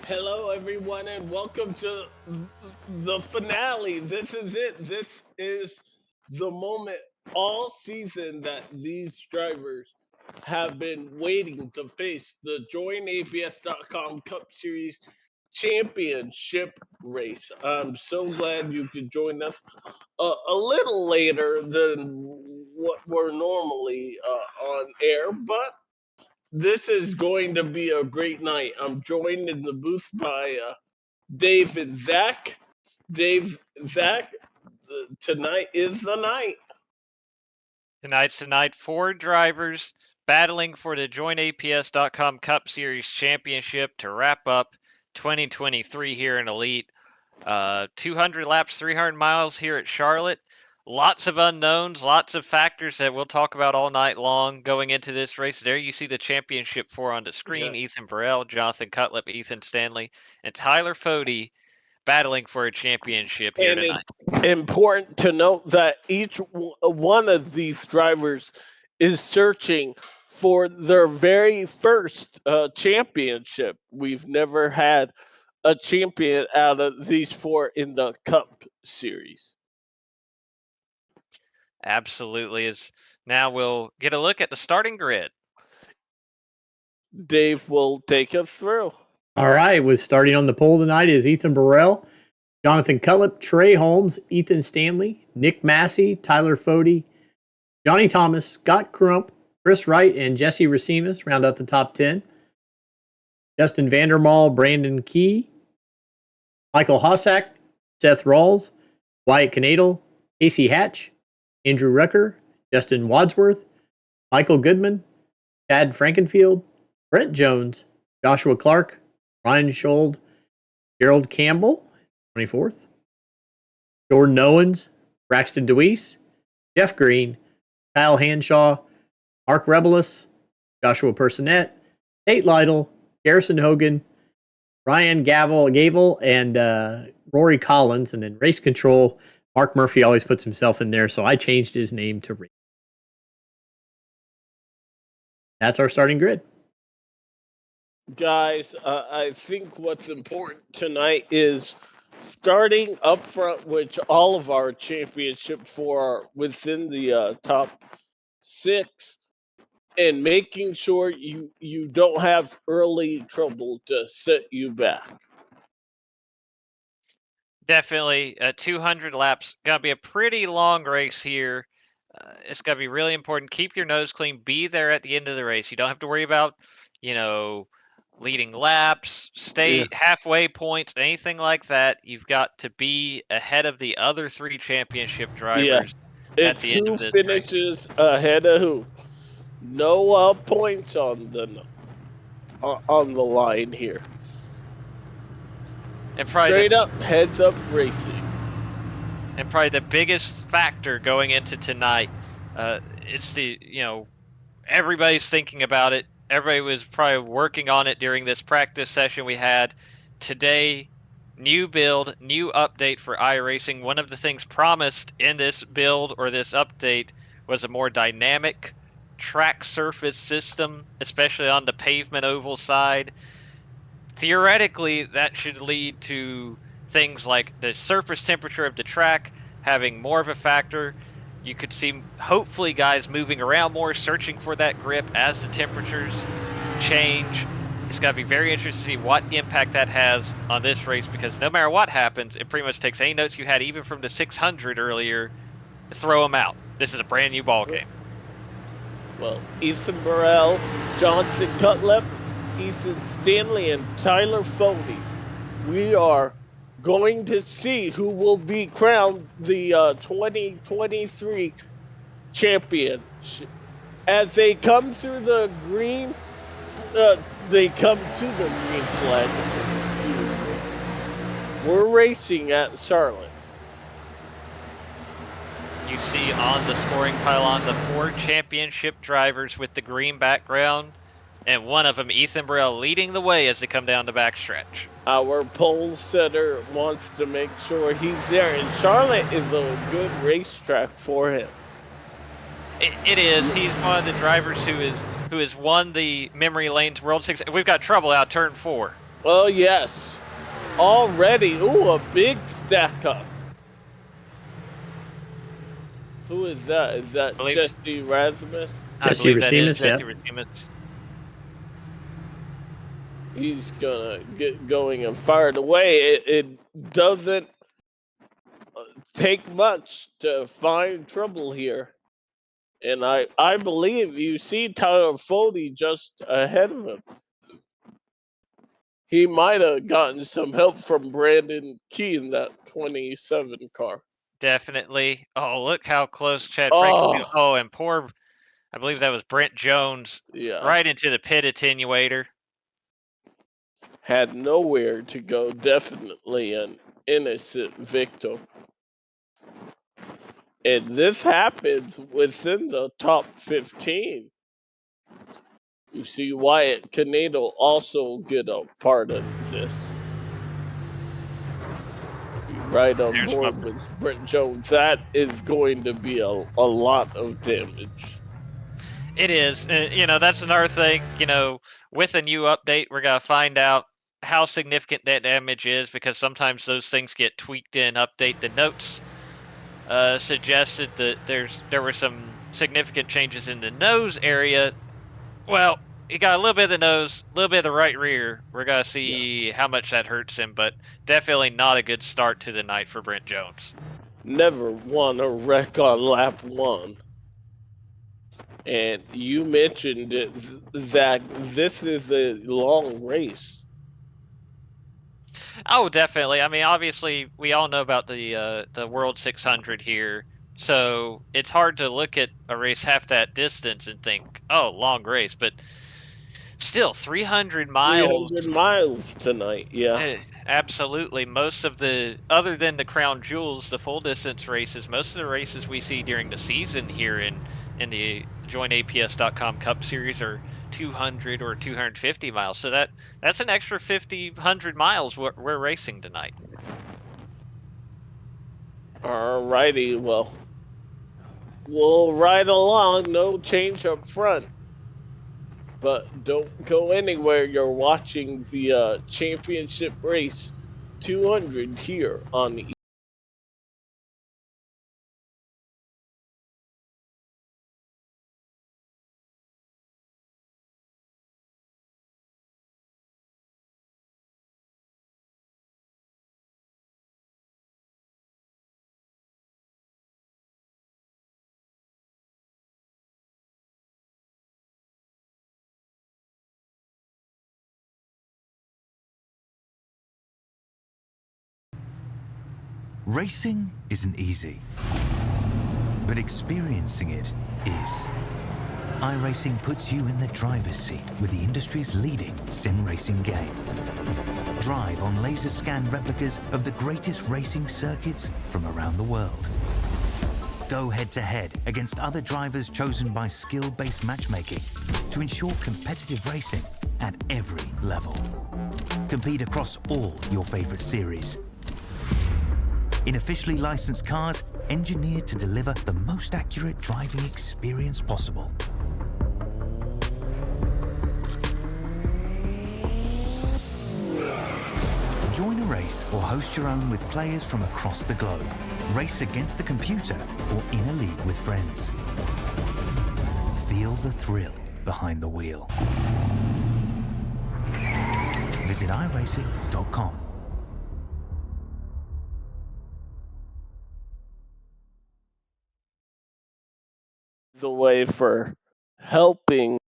Hello, everyone, and welcome to the finale. This is it. This is the moment all season that these drivers have been waiting to face the JoinABS.com Cup Series Championship race. I'm so glad you could join us a little later than what we're normally on air, but this is going to be a great night. I'm joined in the booth by Dave and Zach. Zach, tonight is the night. Tonight's the night. Four drivers battling for the JoinAPS.com Cup Series Championship to wrap up 2023 here in Elite. 200 laps, 300 miles here at Charlotte. Lots of unknowns, lots of factors that we'll talk about all night long going into this race. There you see the championship four on the screen. Yeah. Ethan Burrell, Jonathan Cutlip, Ethan Stanley, and Tyler Fody battling for a championship here And tonight. it's important to note that each one of these drivers is searching for their very first championship. We've never had a champion out of these four in the Cup Series. Absolutely. Is now we'll get a look at the starting grid. Dave will take us through. All right, with starting on the pole tonight is Ethan Burrell, Jonathan Cutlip, Trey Holmes, Ethan Stanley, Nick Massey, Tyler Fody, Johnny Thomas, Scott Crump, Chris Wright, and Jesse Racimas round out the top 10. Justin Vandermaal, Brandon Key, Michael Hossack, Seth Rawls, Wyatt Canadal, Casey Hatch, Andrew Rucker, Justin Wadsworth, Michael Goodman, Chad Frankenfield, Brent Jones, Joshua Clark, Ryan Schold, Gerald Campbell, 24th, Jordan Owens, Braxton Deweese, Jeff Green, Kyle Hanshaw, Mark Rebelis, Joshua Personette, Nate Lytle, Garrison Hogan, Ryan Gavel, and Rory Collins. And then race control, Mark Murphy always puts himself in there, so I changed his name to Rick. That's our starting grid. Guys, I think what's important tonight is starting up front, which all of our championship four are within the top six, and making sure you don't have early trouble to set you back. Definitely 200 laps. Gonna be a pretty long race here. It's gonna be really important. Keep your nose clean. Be there at the end of the race. You don't have to worry about, leading laps, halfway points, anything like that. You've got to be ahead of the other three championship drivers at It's the end who of this race. finishes ahead of who. No points on the line here. And Straight up, heads up racing. And probably the biggest factor going into tonight, it's everybody's thinking about it. Everybody was probably working on it during this practice session we had today. New build, new update for iRacing. One of the things promised in this build or this update was a more dynamic track surface system, especially on the pavement oval side. Theoretically, that should lead to things like the surface temperature of the track having more of a factor. You could see, hopefully, guys moving around more, searching for that grip as the temperatures change. It's got to be very interesting to see what impact that has on this race, because no matter what happens, it pretty much takes any notes you had, even from the 600 earlier, to throw them out. This is a brand new ball game. Well, Ethan Burrell, Johnson Cutlip, Ethan Stanley, and Tyler Fody. We are going to see who will be crowned the 2023 champion. As they come through the green, they come to the green flag. Excuse me. We're racing at Charlotte. You see on the scoring pylon the four championship drivers with the green background, and one of them, Ethan Burrell, leading the way as they come down the backstretch. Our pole setter wants to make sure he's there, and Charlotte is a good racetrack for him. It is. He's one of the drivers who has won the Memory Lanes World 6. We've got trouble out turn 4. Oh, yes. Already. Ooh, a big stack up. Who is that? Is I that believe Jesse Rasmus? I Jesse believe that is Racimus, yeah. Jesse Racimus. He's gonna get going and fired away. It doesn't take much to find trouble here. And I believe you see Tyler Foley just ahead of him. He might have gotten some help from Brandon Key in that 27 car. Definitely. Oh, look how close Chad Frankenfield. Oh, Oh, and poor, I believe that was Brent Jones yeah. right into the pit attenuator. Had nowhere to go. Definitely an innocent victim. And this happens within the top 15. You see Wyatt Canado also get a part of this. Right on There's my, board with Brent Jones. That is going to be a lot of damage. it is. That's another thing. With a new update, we're going to find out how significant that damage is because sometimes those things get tweaked in update. The notes suggested that there were some significant changes in the nose area. Well, he got a little bit of the nose, a little bit of the right rear. We're gonna Yeah. see how much that hurts him, but definitely not a good start to the night for Brent Jones. Never won a wreck on lap one. And you mentioned it, Zach. This is a long race. Oh, definitely. I mean, obviously, we all know about the World 600 here, so it's hard to look at a race half that distance and think, "Oh, long race," but still, 300 300 miles. miles tonight. Yeah. Absolutely. Most of other than the Crown Jewels, the full distance races, most of the races we see during the season here in the joinaps.com Cup Series are 200 or 250 miles. So that's an extra 100 miles we're racing tonight. Alrighty. Well, we'll ride along. No change up front. But don't go anywhere. You're watching the championship race 200 here on the Racing isn't easy, but experiencing it is. iRacing puts you in the driver's seat with the industry's leading sim racing game. Drive on laser scan replicas of the greatest racing circuits from around the world. Go head-to-head against other drivers chosen by skill-based matchmaking to ensure competitive racing at every level. Compete across all your favorite series. In officially licensed cars, engineered to deliver the most accurate driving experience possible. Join a race or host your own with players from across the globe. Race against the computer or in a league with friends. Feel the thrill behind the wheel. Visit iRacing.com. the way for helping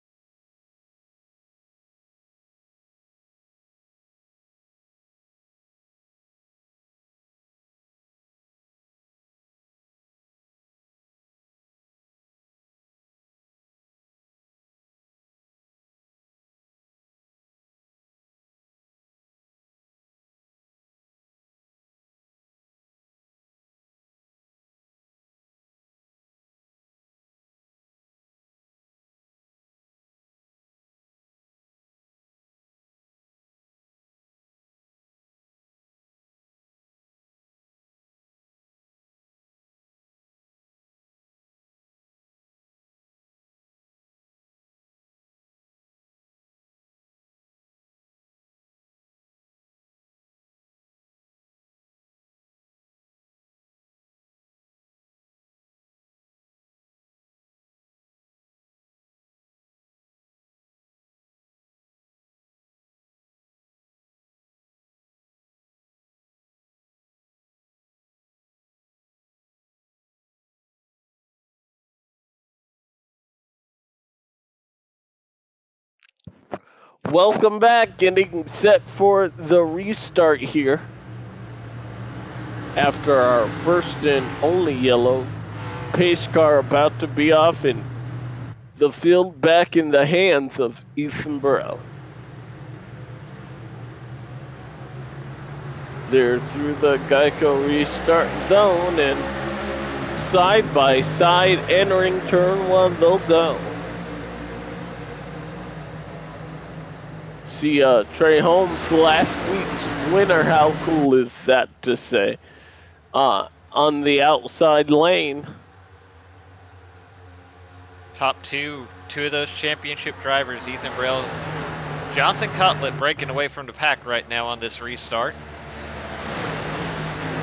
Welcome back, getting set for the restart here. After our first and only yellow, pace car about to be off and the field back in the hands of Ethan Burrell. They're through the Geico restart zone and side by side entering turn one, they'll go. See Trey Holmes last week's winner, how cool is that to say? On the outside lane. Top two of those championship drivers, Ethan Burrell, Jonathan Cutlip, breaking away from the pack right now on this restart.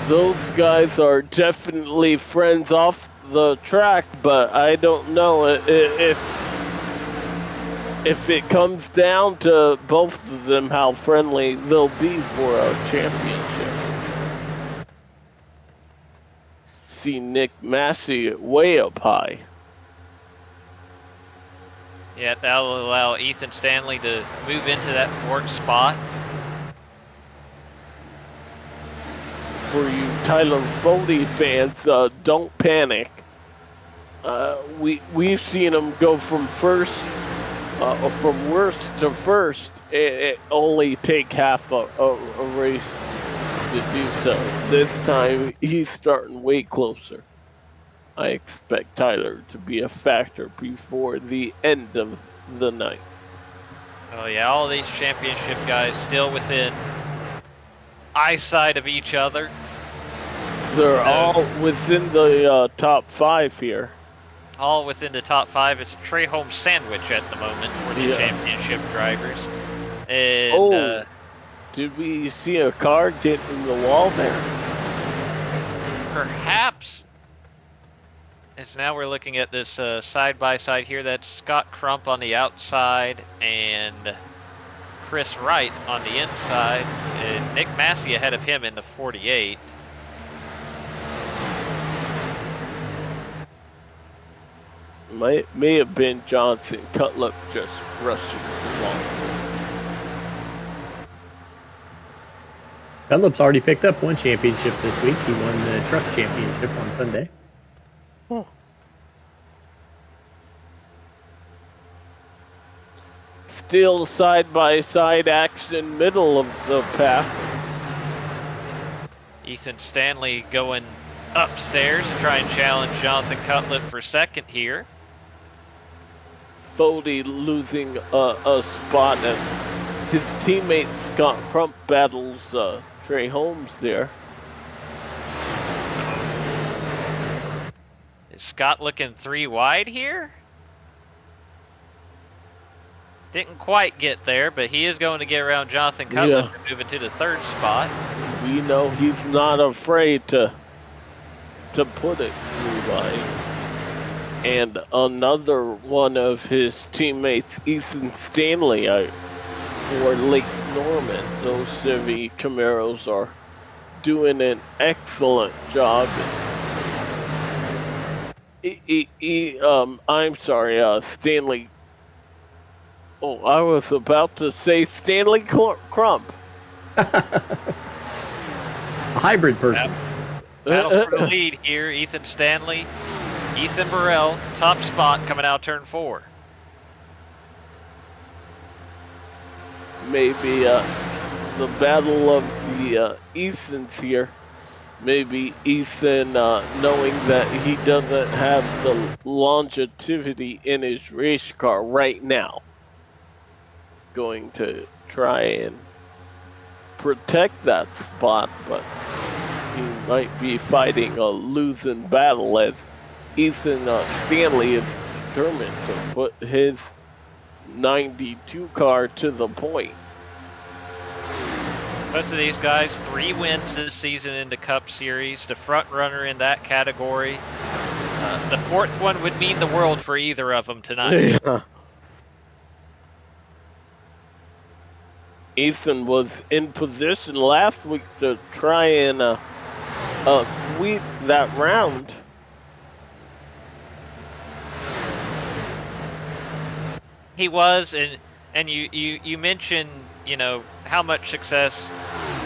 Those guys are definitely friends off the track, but I don't know if it comes down to both of them how friendly they'll be for a championship. See Nick Massey way up high. Yeah, that'll allow Ethan Stanley to move into that fourth spot. For you Tyler Foley fans, don't panic. We've seen him go from worst to first. It only take half a race to do so. This time he's starting way closer. I expect Tyler to be a factor before the end of the night. Oh yeah, all these championship guys still within eyesight of each other. They're all within the top 5 here. All within the top 5. It's a Trey Holmes sandwich at the moment for the championship drivers. And, did we see a car get in the wall there? Perhaps. As now we're looking at this side by side here. That's Scott Crump on the outside and Chris Wright on the inside. And Nick Massey ahead of him in the 48. May have been Johnson. Cutlip just rushing along. Cutlip's already picked up one championship this week. He won the truck championship on Sunday. Oh. Still side-by-side action, middle of the pack. Ethan Stanley going upstairs to try and challenge Jonathan Cutlip for second here. Foley losing a spot, and his teammate Scott Crump battles Trey Holmes there. Is Scott looking 3 wide here? Didn't quite get there, but he is going to get around Jonathan Cutlip and move into the third spot. We know he's not afraid to put it 3 wide. And another one of his teammates, Ethan Stanley, for Lake Norman. Those Chevy Camaros are doing an excellent job. I'm sorry, Stanley. Oh, I was about to say Stanley Crump. A hybrid person. Battle for the lead here, Ethan Stanley. Ethan Burrell, top spot coming out turn 4. Maybe the battle of the Ethans here. Maybe Ethan, knowing that he doesn't have the longevity in his race car right now, going to try and protect that spot, but he might be fighting a losing battle as Ethan Stanley is determined to put his 92 car to the point. Most of these guys, 3 wins this season in the Cup Series, the front runner in that category. The 4th one would mean the world for either of them tonight. Yeah. Ethan was in position last week to try and sweep that round. He was, and And you mentioned, how much success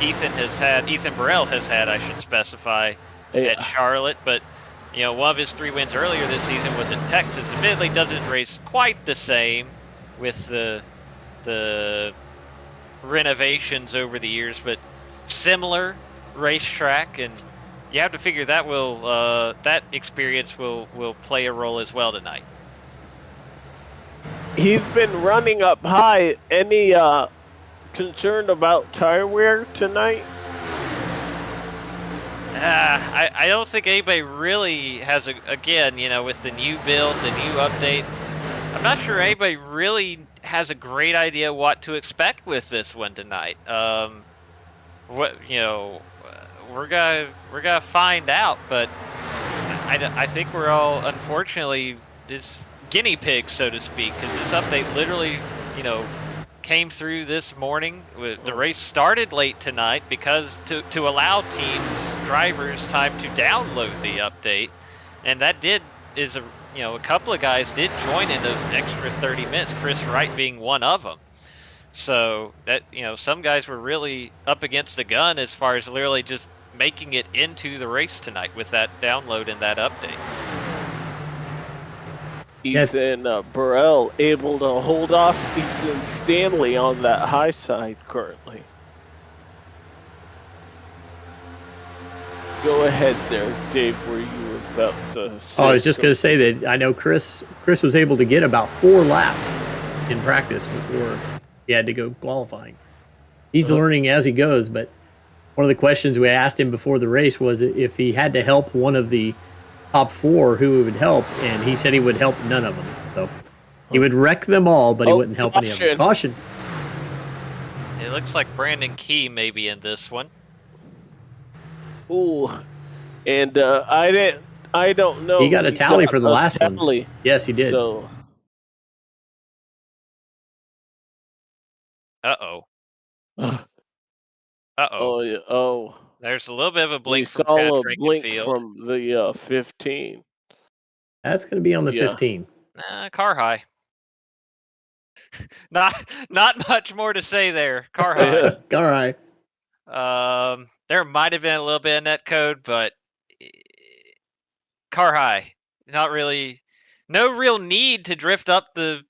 Ethan Burrell has had, I should specify, at Charlotte, but one of his 3 wins earlier this season was in Texas. Admittedly, doesn't race quite the same with the renovations over the years, but similar racetrack, and you have to figure that experience will play a role as well tonight. He's been running up high. Any concern about tire wear tonight? I don't think anybody really has again, with the new build, the new update, I'm not sure anybody really has a great idea what to expect with this one tonight. We're gonna find out, but I think we're all unfortunately just guinea pigs, so to speak, because this update literally, came through this morning. The race started late tonight because to allow drivers time to download the update, and that a couple of guys did join in those extra 30 minutes, Chris Wright being one of them. So that, some guys were really up against the gun as far as literally just making it into the race tonight with that download and that update. Ethan Burrell able to hold off Ethan Stanley on that high side currently. Go ahead there, Dave, where you were about to say. I was just going to say that I know Chris was able to get about 4 laps in practice before he had to go qualifying. He's learning as he goes, but one of the questions we asked him before the race was if he had to help one of the top 4, who would help, and he said he would help none of them. So he would wreck them all, but he wouldn't help any of them. Caution. It looks like Brandon Key may be in this one. Ooh, and I don't know. He got a tally for the last one. Yes, he did. So. Uh-oh. Uh-oh. Oh, yeah. Oh. There's a little bit of a blink from Pat a Drinkenfield. blink from the 15. That's going to be on the 15. Car high. Not much more to say there. Car high. Car high. There might have been a little bit of net code, but car high. Not really. No real need to drift up the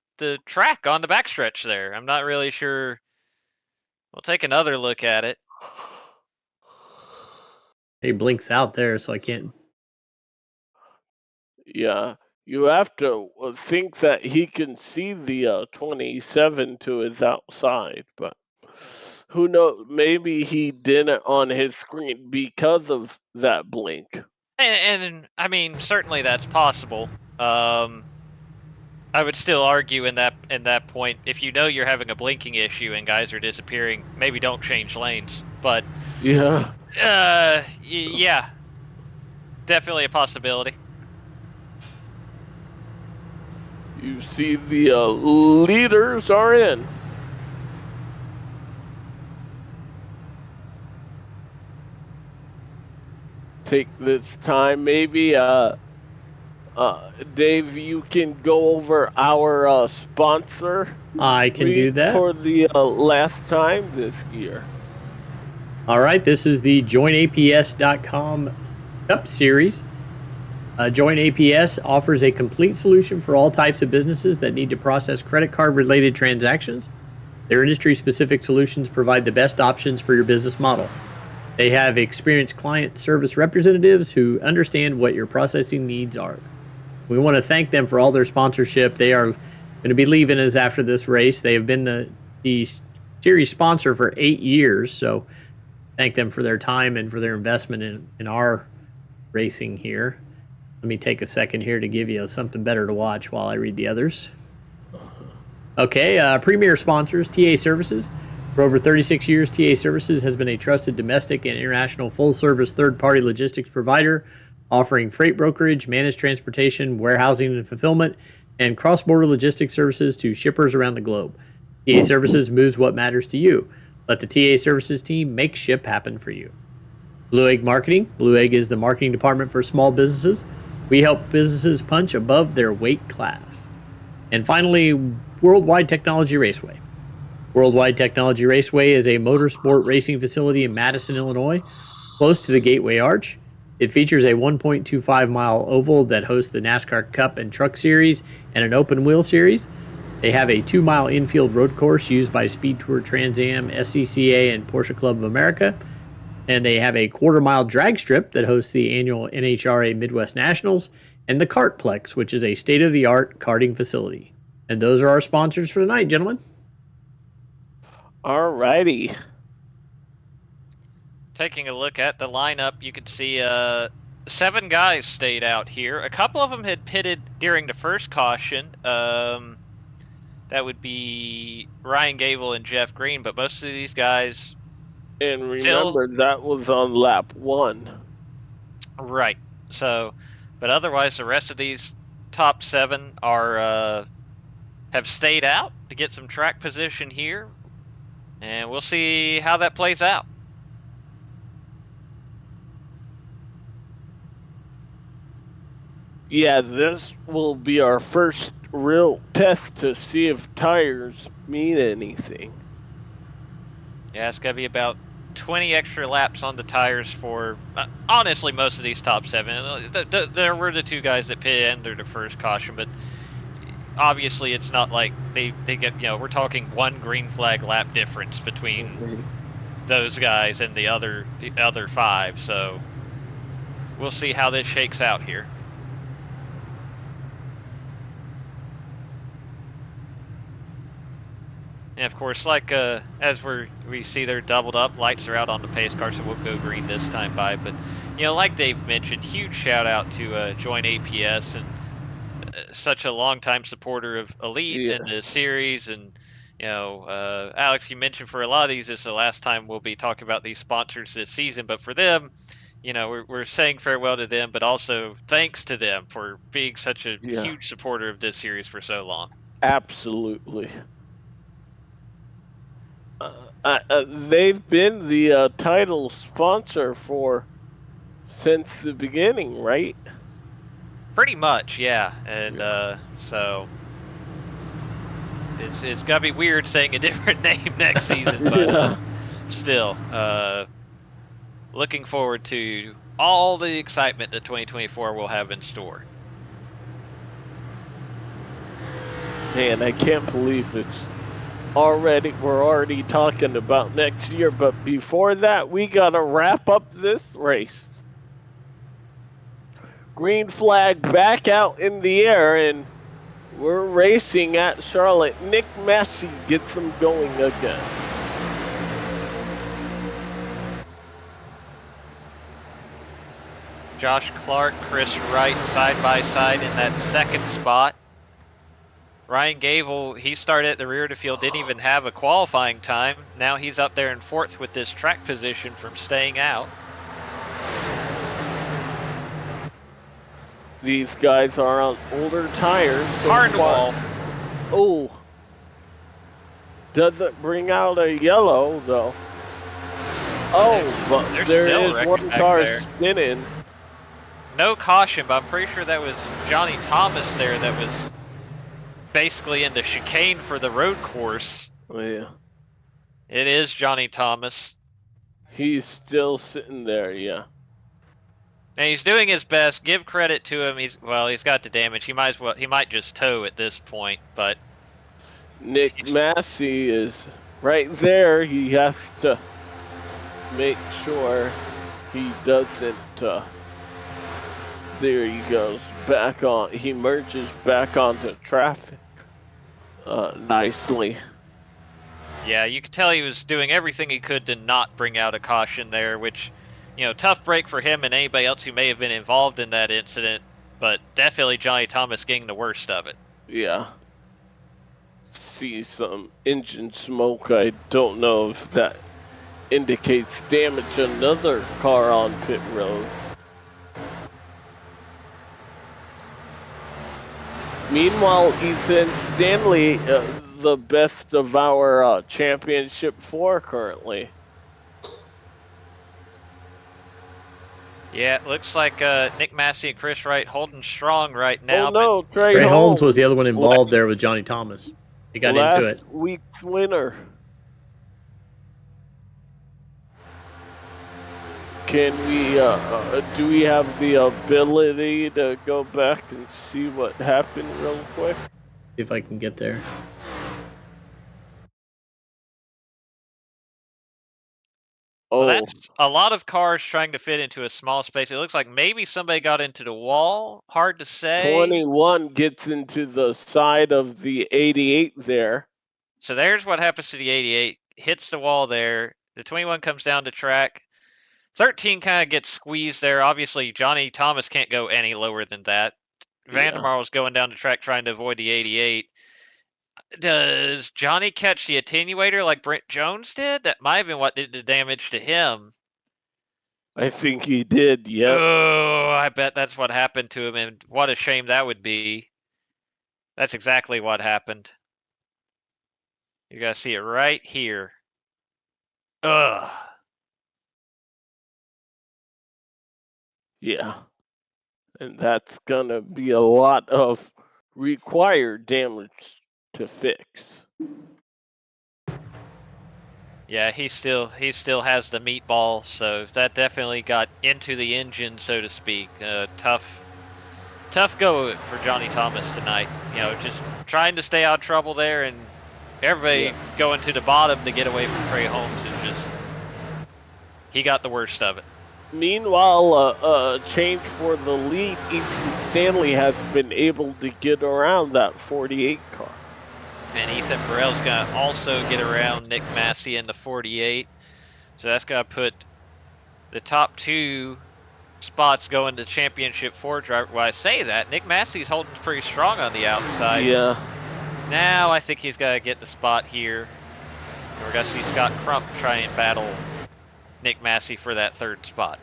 track on the backstretch there. I'm not really sure. We'll take another look at it. He blinks out there, so I can't. Yeah, you have to think that he can see the 27 to his outside, but who knows? Maybe he didn't on his screen because of that blink. And I mean, certainly that's possible. I would still argue in that point, if you know you're having a blinking issue and guys are disappearing, maybe don't change lanes. But yeah, yeah, definitely a possibility. You see the leaders are in. Take this time, maybe Dave, you can go over our sponsor. I can do that for the last time this year. All right, this is the JoinAPS.com Cup Series. Join APS offers a complete solution for all types of businesses that need to process credit card-related transactions. Their industry-specific solutions provide the best options for your business model. They have experienced client service representatives who understand what your processing needs are. We want to thank them for all their sponsorship. They are going to be leaving us after this race. They have been the series sponsor for 8 years, so thank them for their time and for their investment in our racing here. Let me take a second here to give you something better to watch while I read the others. Okay, premier sponsors, TA Services. For over 36 years, TA Services has been a trusted domestic and international full-service third-party logistics provider, offering freight brokerage, managed transportation, warehousing and fulfillment, and cross-border logistics services to shippers around the globe. TA Services moves what matters to you. Let the TA Services team make ship happen for you. Blue Egg Marketing. Blue Egg is the marketing department for small businesses. We help businesses punch above their weight class. And finally, Worldwide Technology Raceway. Worldwide Technology Raceway is a motorsport racing facility in Madison, Illinois, close to the Gateway Arch. It features a 1.25-mile oval that hosts the NASCAR Cup and Truck Series and an open wheel series. They have a 2-mile infield road course used by Speed Tour Trans Am, SCCA, and Porsche Club of America. And they have a 1/4-mile drag strip that hosts the annual NHRA Midwest Nationals, and the Kartplex, which is a state-of-the-art karting facility. And those are our sponsors for the night, gentlemen. All righty. Taking a look at the lineup, you can see 7 guys stayed out here. A couple of them had pitted during the first caution. That would be Ryan Gable and Jeff Green, but most of these guys... And remember, that was on lap 1. Right. So, but otherwise, the rest of these top 7 are have stayed out to get some track position here, and we'll see how that plays out. Yeah, this will be our first real test to see if tires mean anything. Yeah, it's going to be about 20 extra laps on the tires for, honestly, most of these top 7. There were the 2 guys that pit under the first caution, but obviously it's not like they get, we're talking 1 green flag lap difference between those guys and the other 5, so we'll see how this shakes out here. And of course, like as we see they're doubled up, lights are out on the pace car, so we'll go green this time by. But like Dave mentioned, huge shout out to Join APS and such a longtime supporter of Elite and the series. And Alex, you mentioned for a lot of these, this is the last time we'll be talking about these sponsors this season. But for them, we're saying farewell to them, but also thanks to them for being such a huge supporter of this series for so long. Absolutely. They've been the title sponsor since the beginning, right? Pretty much, yeah. And so it's gonna be weird saying a different name next season, but still, looking forward to all the excitement that 2024 will have in store. Man, I can't believe we're already talking about next year, but before that, we gotta wrap up this race. Green flag back out in the air, and we're racing at Charlotte. Nick Massey gets them going again. Josh Clark, Chris Wright side by side in that second spot. Ryan Gable, he started at the rear of the field, didn't even have a qualifying time. Now he's up there in 4th with this track position from staying out. These guys are on older tires. Carnival. Oh. Doesn't bring out a yellow, though. Oh, but there is one car spinning. No caution, but I'm pretty sure that was Johnny Thomas there that was basically in the chicane for the road course. Oh, yeah. It is Johnny Thomas. He's still sitting there, yeah. And he's doing his best. Give credit to him. He's got the damage. He might just tow at this point, but Nick Massey is right there. He has to make sure he doesn't there he goes back on. He merges back onto traffic nicely. Yeah, you could tell he was doing everything he could to not bring out a caution there, which, tough break for him and anybody else who may have been involved in that incident, but definitely Johnny Thomas getting the worst of it. Yeah. See some engine smoke. I don't know if that indicates damage. Another car on pit road. Meanwhile, Ethan Stanley, the best of our championship 4 currently. Yeah, it looks like Nick Massey and Chris Wright holding strong right now. Oh no, Trey Holmes was the other one involved there with Johnny Thomas. He got into it. Last week's winner. Can we, do we have the ability to go back and see what happened real quick? See if I can get there. Oh, Well, that's a lot of cars trying to fit into a small space. It looks like maybe somebody got into the wall. Hard to say. 21 gets into the side of the 88 there. So there's what happens to the 88. Hits the wall there. The 21 comes down to track. 13 kind of gets squeezed there. Obviously, Johnny Thomas can't go any lower than that. Vandermarl was going down the track trying to avoid the 88. Does Johnny catch the attenuator like Brent Jones did? That might have been what did the damage to him. I think he did, yep. Oh, I bet that's what happened to him, and what a shame that would be. That's exactly what happened. You gotta see it right here. Ugh. Yeah. And that's gonna be a lot of required damage to fix. Yeah, he still has the meatball, so that definitely got into the engine, so to speak. Tough go for Johnny Thomas tonight. You know, just trying to stay out of trouble there, and everybody going to the bottom to get away from Trey Holmes, and just he got the worst of it. Meanwhile, change for the lead, Ethan Stanley has been able to get around that 48 car. And Ethan Burrell's going to also get around Nick Massey in the 48. So that's going to put the top two spots going to Championship 4 driver. Well, I say that, Nick Massey's holding pretty strong on the outside. Yeah. Now I think he's got to get the spot here. And we're going to see Scott Crump try and battle Nick Massey for that third spot.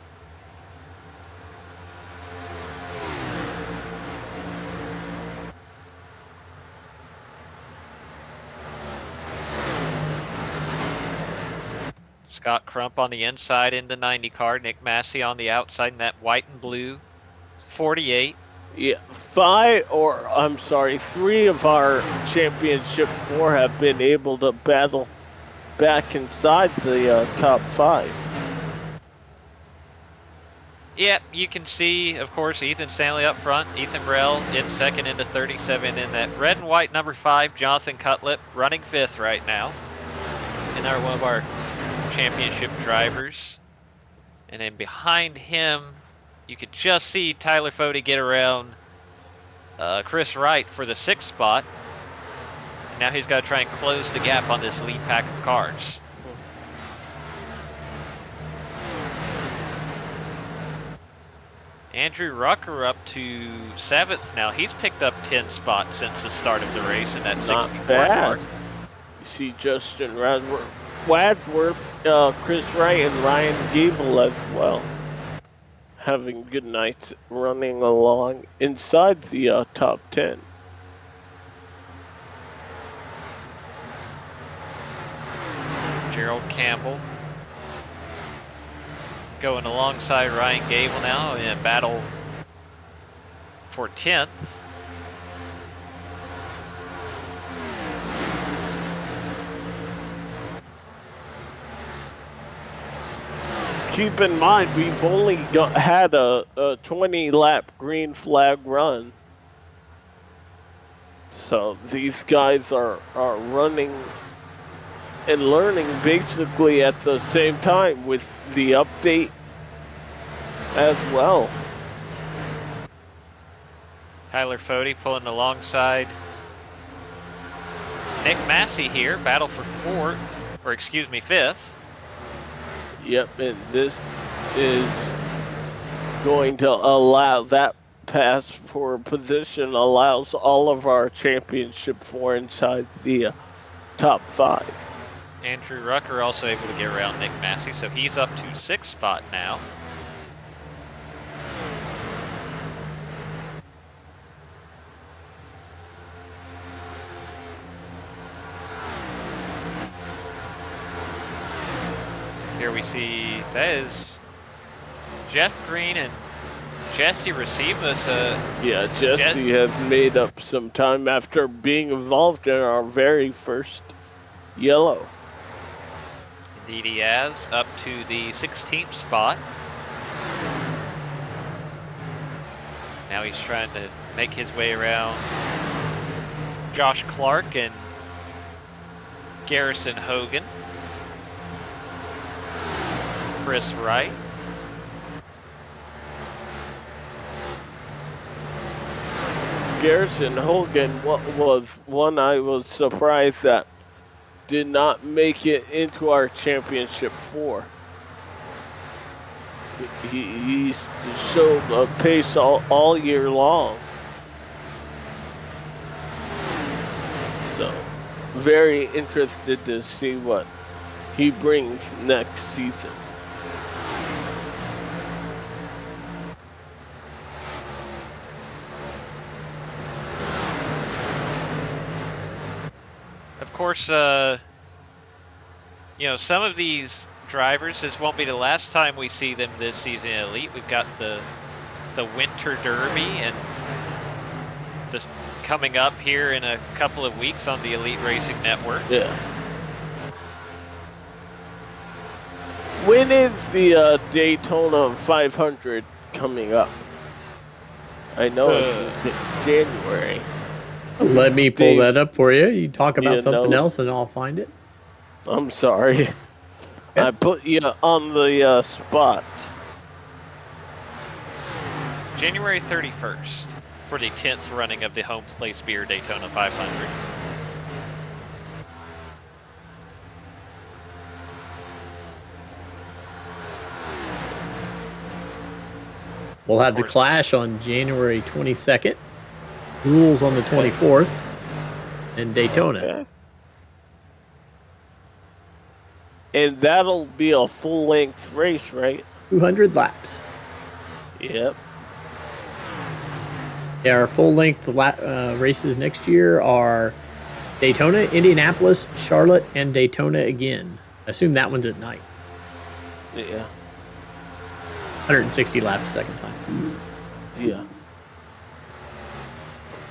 Scott Crump on the inside in the 90 car. Nick Massey on the outside in that white and blue 48. Yeah, three of our Championship 4 have been able to battle back inside the top 5. Yeah, you can see, of course, Ethan Stanley up front. Ethan Burrell in second into 37 in that red and white number 5. Jonathan Cutlip running 5th right now. And they're one of our championship drivers. And then behind him, you could just see Tyler Fode get around Chris Wright for the 6th spot. And now he's got to try and close the gap on this lead pack of cars. Andrew Rucker up to 7th now. He's picked up 10 spots since the start of the race in that 64 mark. You see Justin Wadsworth, Chris Wright, and Ryan Gable as well. Having good nights running along inside the top 10. Gerald Campbell going alongside Ryan Gable now in a battle for 10th. Keep in mind, we've only had a 20-lap green flag run. So these guys are running and learning basically at the same time with the update as well. Tyler Fode pulling alongside Nick Massey here, battle for 5th. Yep, and this is going to allow that pass for position, allows all of our Championship 4 inside the top 5. Andrew Rucker also able to get around Nick Massey, so he's up to 6th spot now. Here we see that is Jeff Green and Jesse Racibas. Yeah, Jesse has made up some time after being involved in our very first yellow. Indeed he has, up to the 16th spot. Now he's trying to make his way around Josh Clark and Garrison Hogan. Chris Wright. Garrison Hogan was one I was surprised that did not make it into our championship 4. He showed a pace all year long. So, very interested to see what he brings next season. Of course, you know, some of these drivers, this won't be the last time we see them this season in Elite. We've got the Winter Derby and this coming up here in a couple of weeks on the Elite Racing Network. Yeah. When is the Daytona 500 coming up? I know it's in January. Let me pull that up for you. You talk about something know. else and I'll find it. I'm sorry. I put you on the spot. January 31st for the 10th running of the Home Place Beer Daytona 500. We'll have the Clash on January 22nd. Rules on the 24th. And Daytona. Okay. And that'll be a full-length race, right? 200 laps. Yep. Yeah, our full-length races next year are Daytona, Indianapolis, Charlotte, and Daytona again. I assume that one's at night. Yeah. 160 laps second time. Yeah.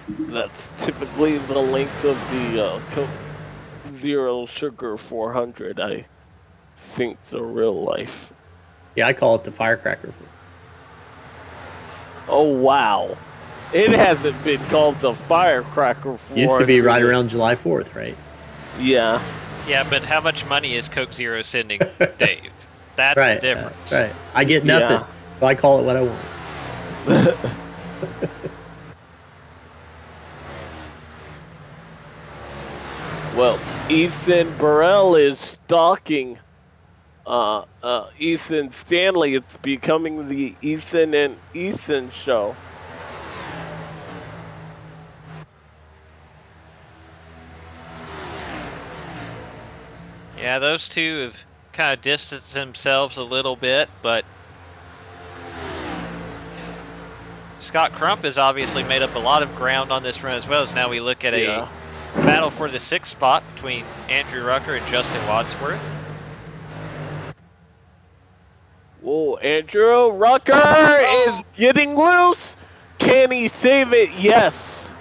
That's typically the length of the Coke Zero Sugar 400, I think, the real life. Yeah, I call it the Firecracker. Oh, wow. It hasn't been called the Firecracker 400. Used to be right around July 4th, right? Yeah. Yeah, but how much money is Coke Zero sending Dave? That's right, the difference. right. I get nothing, so I call it what I want. Well, Ethan Burrell is stalking Ethan Stanley. It's becoming the Ethan and Ethan show. Yeah, those two have kind of distanced themselves a little bit, but Scott Crump has obviously made up a lot of ground on this run as well. So now we look at a battle for the 6th spot between Andrew Rucker and Justin Wadsworth. Whoa, Andrew Rucker is getting loose. Can he save it? Yes.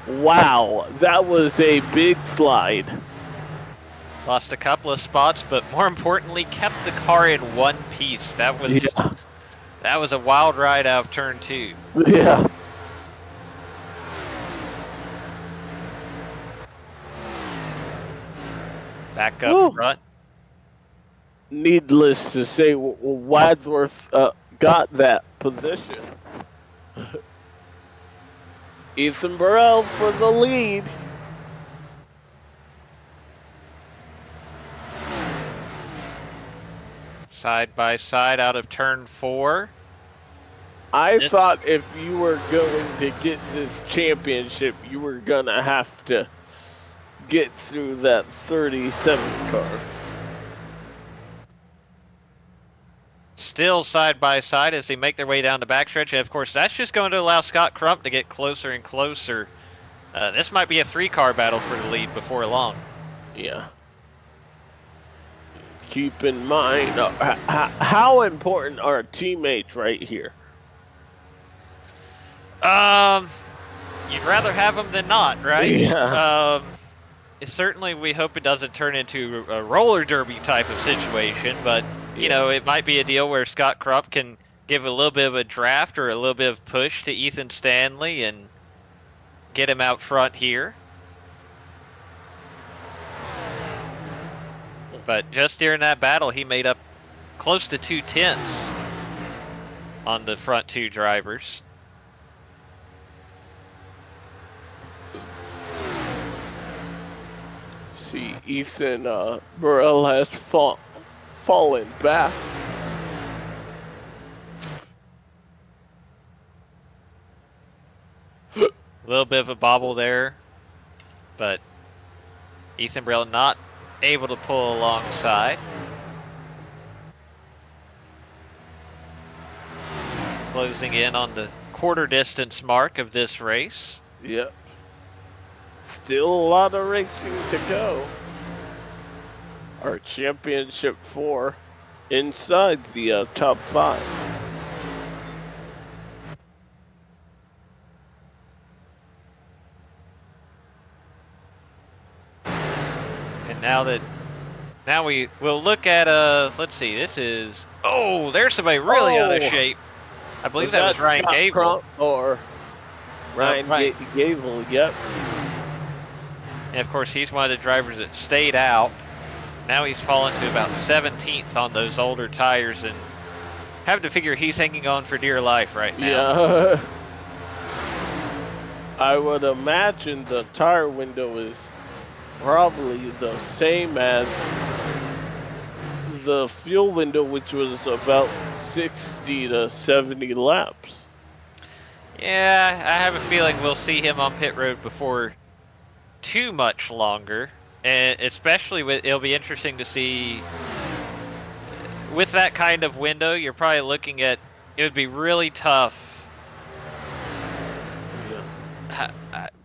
Wow, that was a big slide. Lost a couple of spots, but more importantly, kept the car in one piece. That was a wild ride out of turn 2. Yeah. Back up front. Needless to say, Wadsworth got that position. Ethan Burrell for the lead. Side by side out of turn 4. I thought if you were going to get this championship, you were going to have to get through that 37 car. Still side by side as they make their way down the backstretch. And of course, that's just going to allow Scott Crump to get closer and closer. This might be a 3-car battle for the lead before long. Yeah. Keep in mind, how important are teammates right here? You'd rather have them than not, right? Yeah. Certainly, we hope it doesn't turn into a roller derby type of situation, but you know, it might be a deal where Scott Crump can give a little bit of a draft or a little bit of push to Ethan Stanley and get him out front here. But just during that battle, he made up close to 2/10 on the front two drivers. See, Ethan Burrell has fallen back. A little bit of a bobble there, but Ethan Burrell not able to pull alongside. Closing in on the quarter distance mark of this race. Yep. Still a lot of racing to go. Our championship 4 inside the top 5. And now we will look at let's see, this is, oh, there's somebody really out of shape. I believe that was Ryan Scott Gable. Crump or Ryan Gable, yep. And of course, he's one of the drivers that stayed out. Now he's fallen to about 17th on those older tires and having to figure he's hanging on for dear life right now. Yeah. I would imagine the tire window is probably the same as the fuel window, which was about 60 to 70 laps. Yeah, I have a feeling we'll see him on pit road before too much longer, and especially it'll be interesting to see with that kind of window. You're probably looking at, it would be really tough.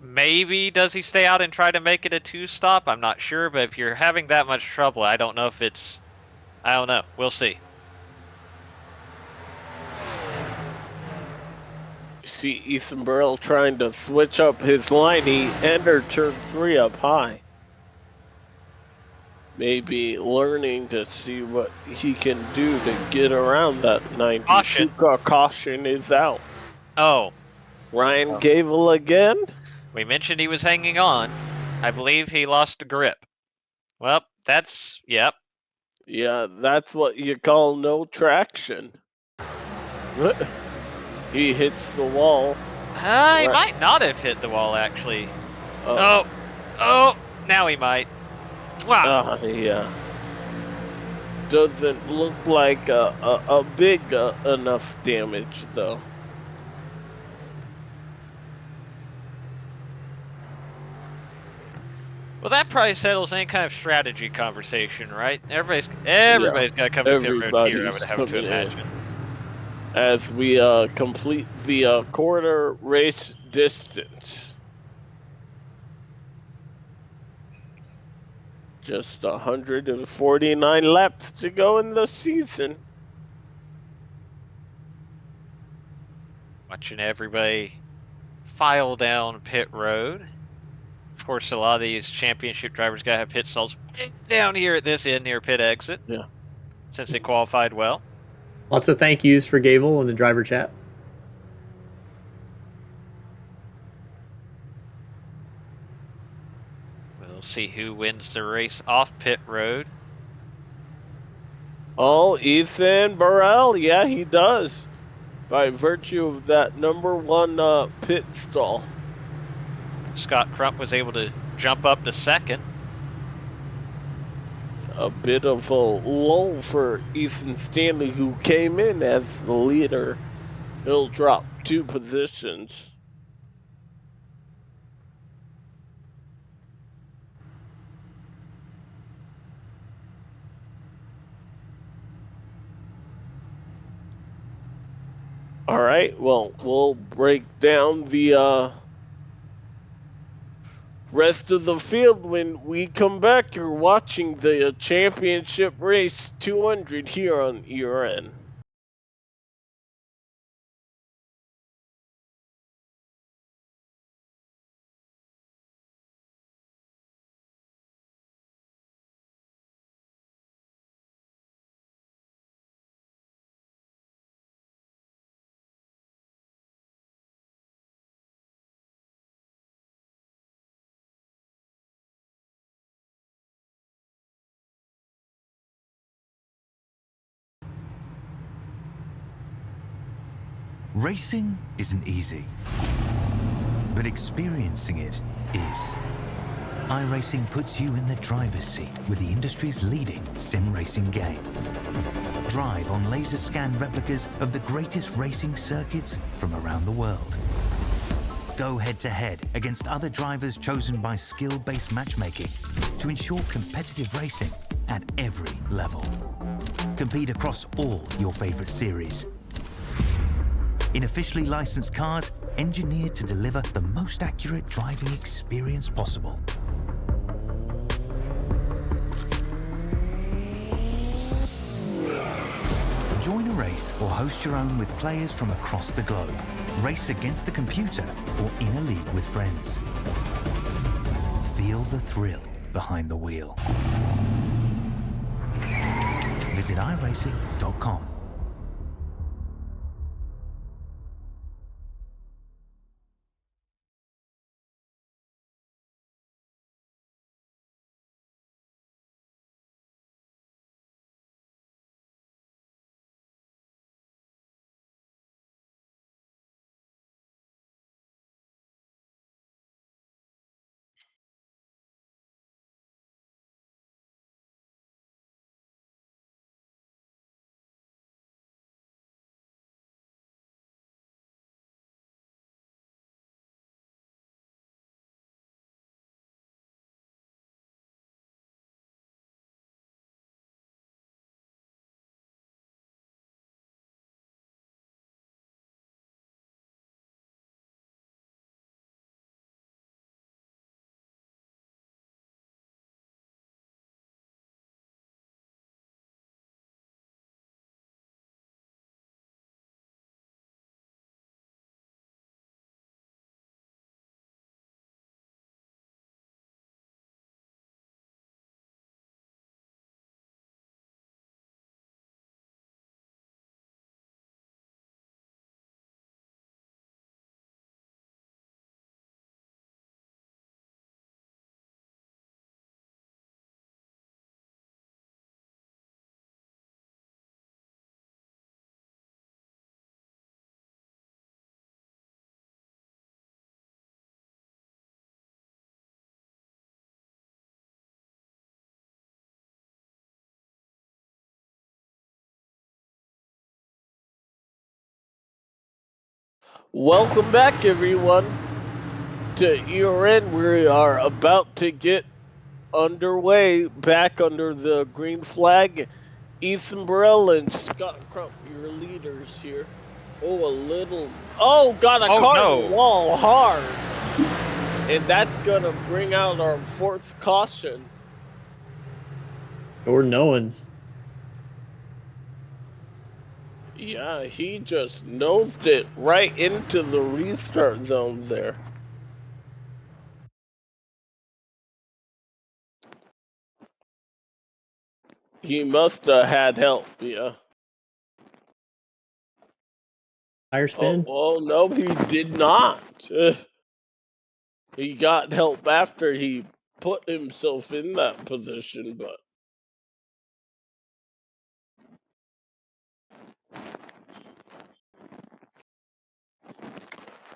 Maybe does he stay out and try to make it a 2-stop? I'm not sure, but if you're having that much trouble, I don't know if it's, I don't know. We'll see. See Ethan Burrell trying to switch up his line. He entered turn 3 up high. Maybe learning to see what he can do to get around that 90. Caution. Caution is out. Oh. Ryan Gable again? We mentioned he was hanging on. I believe he lost the grip. Well, that's, yep. Yeah, that's what you call no traction. He hits the wall. He might not have hit the wall, actually. Oh, now he might. Wow. Yeah. Doesn't look like a big enough damage, though. Well, that probably settles any kind of strategy conversation, right? Everybody's got to come to pit road here, I would have to imagine. As we complete the quarter race distance. Just 149 laps to go in the season. Watching everybody file down pit road. Of course, a lot of these championship drivers got to have pit stalls down here at this end near pit exit. Yeah. Since they qualified well. Lots of thank yous for Gable in the driver chat. We'll see who wins the race off pit road. Oh, Ethan Burrell, yeah, he does. By virtue of that #1 pit stall. Scott Crump was able to jump up to second. A bit of a lull for Ethan Stanley, who came in as the leader. He'll drop 2 positions. All right, well, we'll break down the rest of the field when we come back. You're watching the championship race 200 here on ERN. Racing isn't easy, but experiencing it is. iRacing puts you in the driver's seat with the industry's leading sim racing game. Drive on laser scan replicas of the greatest racing circuits from around the world. Go head-to-head against other drivers chosen by skill-based matchmaking to ensure competitive racing at every level. Compete across all your favorite series. In officially licensed cars, engineered to deliver the most accurate driving experience possible. Join a race or host your own with players from across the globe. Race against the computer or in a league with friends. Feel the thrill behind the wheel. Visit iRacing.com. Welcome back, everyone, to ERN. We are about to get underway back under the green flag. Ethan Burrell and Scott Crump, your leaders here. Oh, got a car in the wall hard. And that's going to bring out our fourth caution. Jordan Owens. Yeah, he just nosed it right into the restart zone there. He must have had help, yeah. Tire spin. Oh, no, he did not. He got help after he put himself in that position, but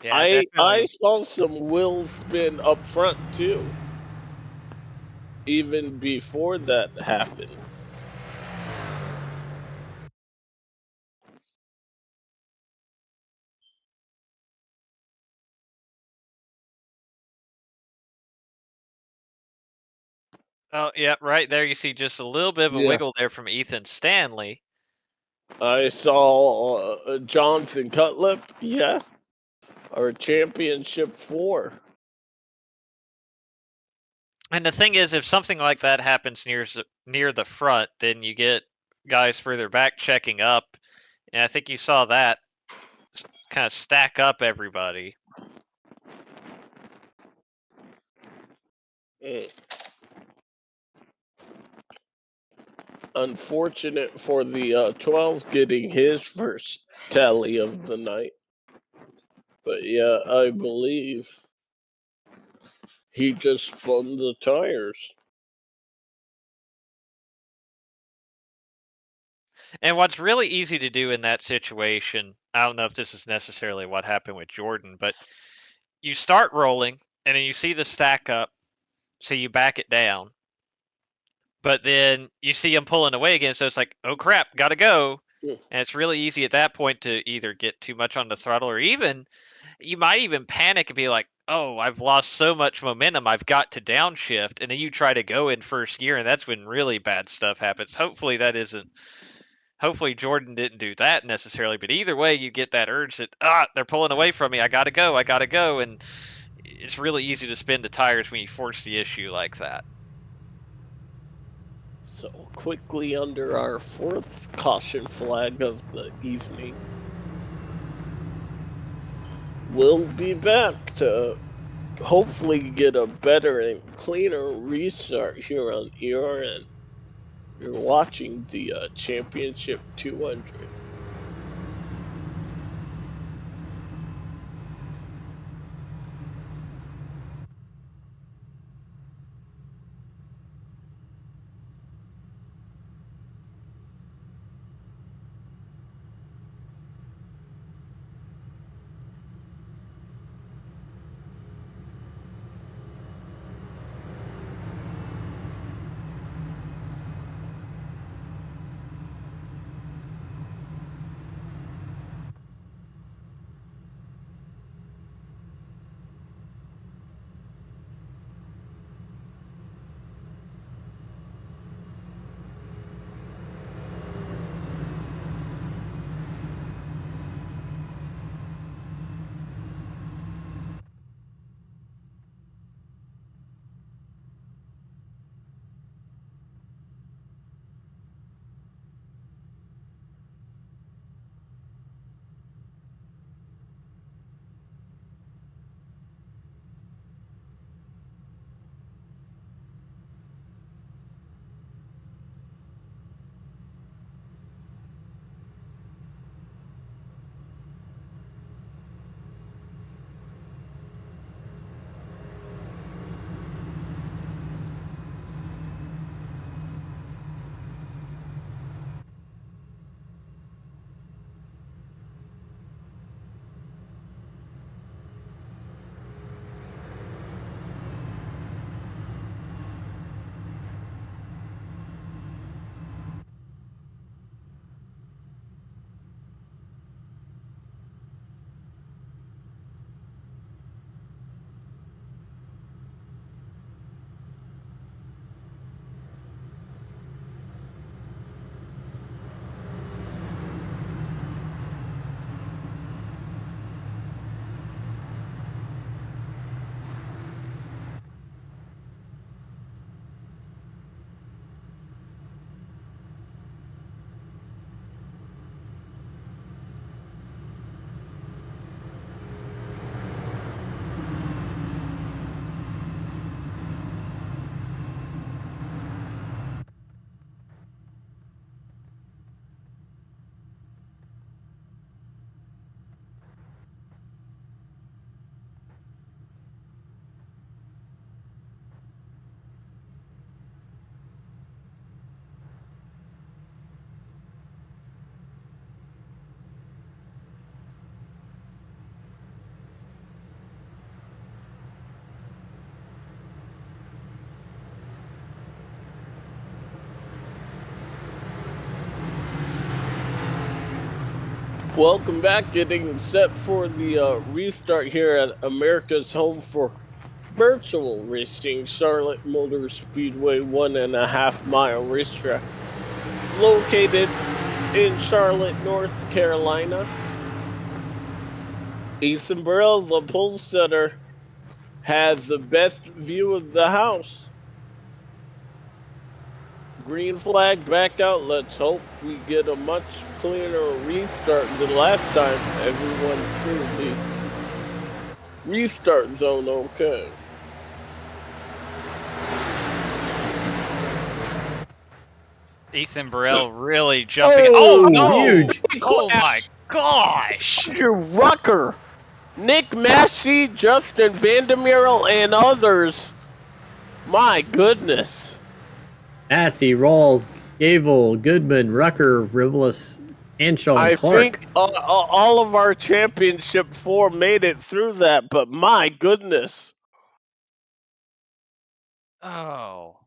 Yeah, I definitely. saw some wheel spin up front too, even before that happened. Oh, yeah, right there you see just a little bit of a Yeah. wiggle there from Ethan Stanley. I saw Johnson Cutlip, yeah, our championship 4. And the thing is, if something like that happens near the front, then you get guys further back checking up, and I think you saw that kind of stack up everybody. Unfortunate for the 12 getting his first tally of the night. But yeah, I believe he just spun the tires. And what's really easy to do in that situation, I don't know if this is necessarily what happened with Jordan, but you start rolling and then you see the stack up, so you back it down. But then you see him pulling away again, so it's like, oh crap, gotta go. Mm. And it's really easy at that point to either get too much on the throttle, or even you might even panic and be like, oh, I've lost so much momentum, I've got to downshift, and then you try to go in first gear, and that's when really bad stuff happens. Hopefully Jordan didn't do that necessarily, but either way, you get that urge that, they're pulling away from me, I gotta go, and it's really easy to spin the tires when you force the issue like that. So quickly under our 4th caution flag of the evening. We'll be back to hopefully get a better and cleaner restart here on ERN. You're watching the Championship 200. Welcome back, getting set for the restart here at America's home for virtual racing, Charlotte Motor Speedway 1.5 mile racetrack, located in Charlotte, North Carolina. Ethan Burrell, the pole setter, has the best view of the house. Green flag back out. Let's hope we get a much cleaner restart than last time. Everyone's through the restart zone okay. Ethan Burrell really jumping. Oh, no! huge. Oh my gosh! Andrew Rucker, Nick Massey, Justin Vandermeer, and others. My goodness. Massey rolls, Gable, Goodman, Rucker, Riblis, Anshaw, and I Clark. think all of our championship 4 made it through that, but my goodness. Oh.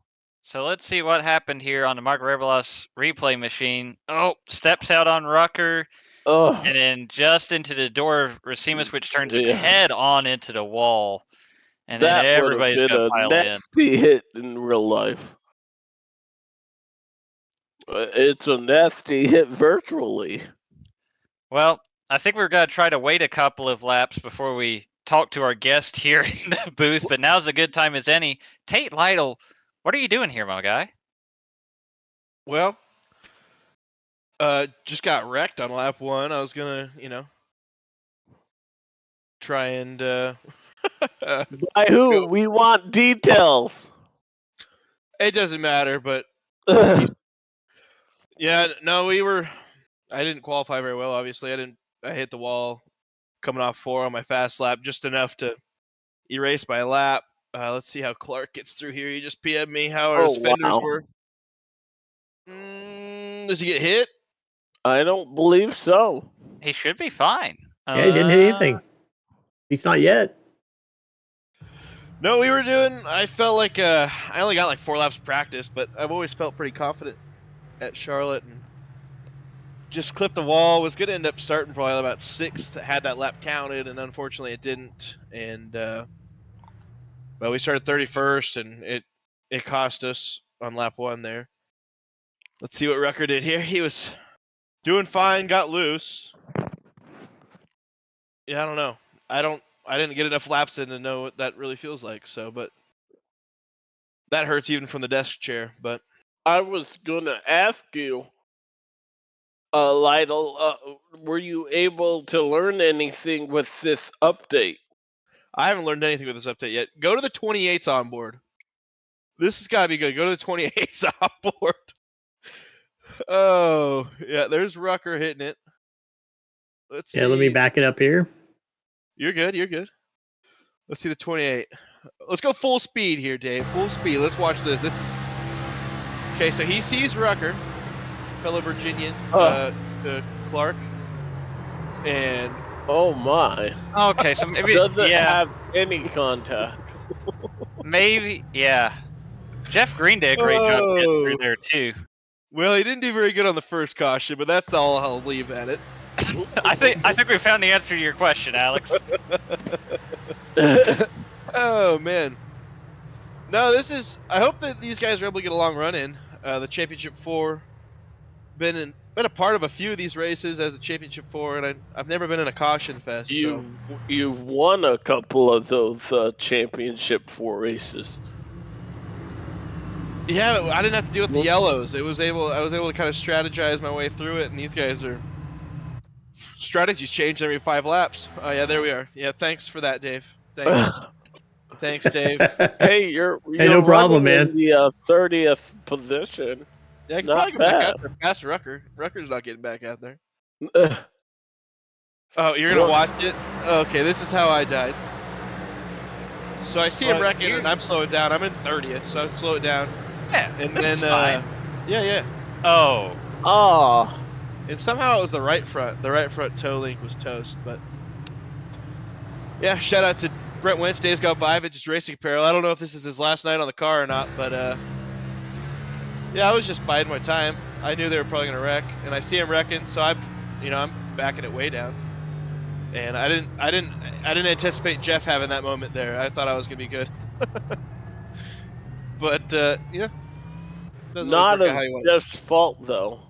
So let's see what happened here on the Mark Revelos replay machine. Oh, steps out on Rucker, Ugh. and then just into the door of Racimus, which turns it Yeah. head on into the wall. And That then would have everybody's been going to a pile in. nasty hit in real life. It's a nasty hit virtually. Well, I think we're going to try to wait a couple of laps before we talk to our guest here in the booth, but now's a good time as any. Tate Lytle, what are you doing here, my guy? Well, just got wrecked on lap 1. I was gonna, try and By who? We want details. it doesn't matter, but yeah, no, I didn't qualify very well, obviously. I hit the wall coming off 4 on my fast lap, just enough to erase my lap. Let's see how Clark gets through here. He just PM'd me how his fenders were. Does he get hit? I don't believe so. He should be fine. Yeah, he didn't hit anything. He's not yet. No, I felt like I only got like 4 laps of practice, but I've always felt pretty confident at Charlotte and just clipped the wall. Was going to end up starting probably about 6th, had that lap counted, and unfortunately it didn't. And but we started 31st, and it cost us on lap 1 there. Let's see what Rucker did here. He was doing fine, got loose. Yeah, I don't know. I didn't get enough laps in to know what that really feels like. So, but that hurts even from the desk chair. But I was gonna ask you, Lytle, were you able to learn anything with this update? I haven't learned anything with this update yet. Go to the 28s on board. This has got to be good. Go to the 28s on board. Oh, yeah, there's Rucker hitting it. Let's see. Let me back it up here. You're good. Let's see the 28. Let's go full speed here, Dave. Full speed. Let's watch this. Okay, so he sees Rucker, fellow Virginian, Clark, and oh my. Okay, so maybe doesn't have any contact. Maybe, yeah. Jeff Green did a great job getting through there too. Well, he didn't do very good on the first caution, but that's all I'll leave at it. I think we found the answer to your question, Alex. Oh man. No, I hope that these guys are able to get a long run in. The Championship 4, been a part of a few of these races as a Championship 4, and I've never been in a caution fest. You've won a couple of those Championship 4 races. Yeah, I didn't have to deal with the yellows. I was able to kind of strategize my way through it, and these guys are strategies change every 5 laps. Oh yeah, there we are. Yeah, thanks for that, Dave. Thanks. Thanks, Dave. Hey, you're no problem, man. In the 30th position. Yeah, I can probably go back out there past Rucker. Rucker's not getting back out there. Oh, you're gonna watch it? Okay, this is how I died. So I see him wrecking, and I'm slowing down. I'm in 30th, so I slow it down. Yeah, and this then is fine. yeah. Oh. And somehow it was the right front. The right front toe link was toast, but yeah. Shout out to Brent Wentz, Days Gone By, Vintage Racing Apparel. I don't know if this is his last night on the car or not, but yeah, I was just biding my time. I knew they were probably gonna wreck, and I see him wrecking, so I'm backing it way down. And I didn't anticipate Jeff having that moment there. I thought I was gonna be good. But yeah. Not of Jeff's fault though.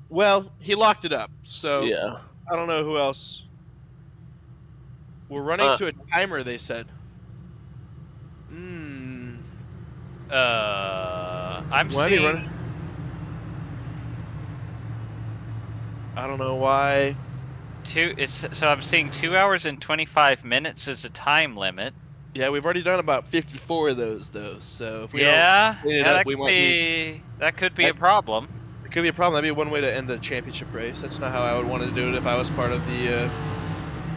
Well, he locked it up, so yeah. I don't know who else. We're running to a timer, they said. I'm seeing. I don't know why. So I'm seeing 2 hours and 25 minutes as a time limit. Yeah, we've already done about 54 of those though. So if we that could be a problem. It could be a problem. That'd be one way to end a championship race. That's not how I would want to do it if I was part of the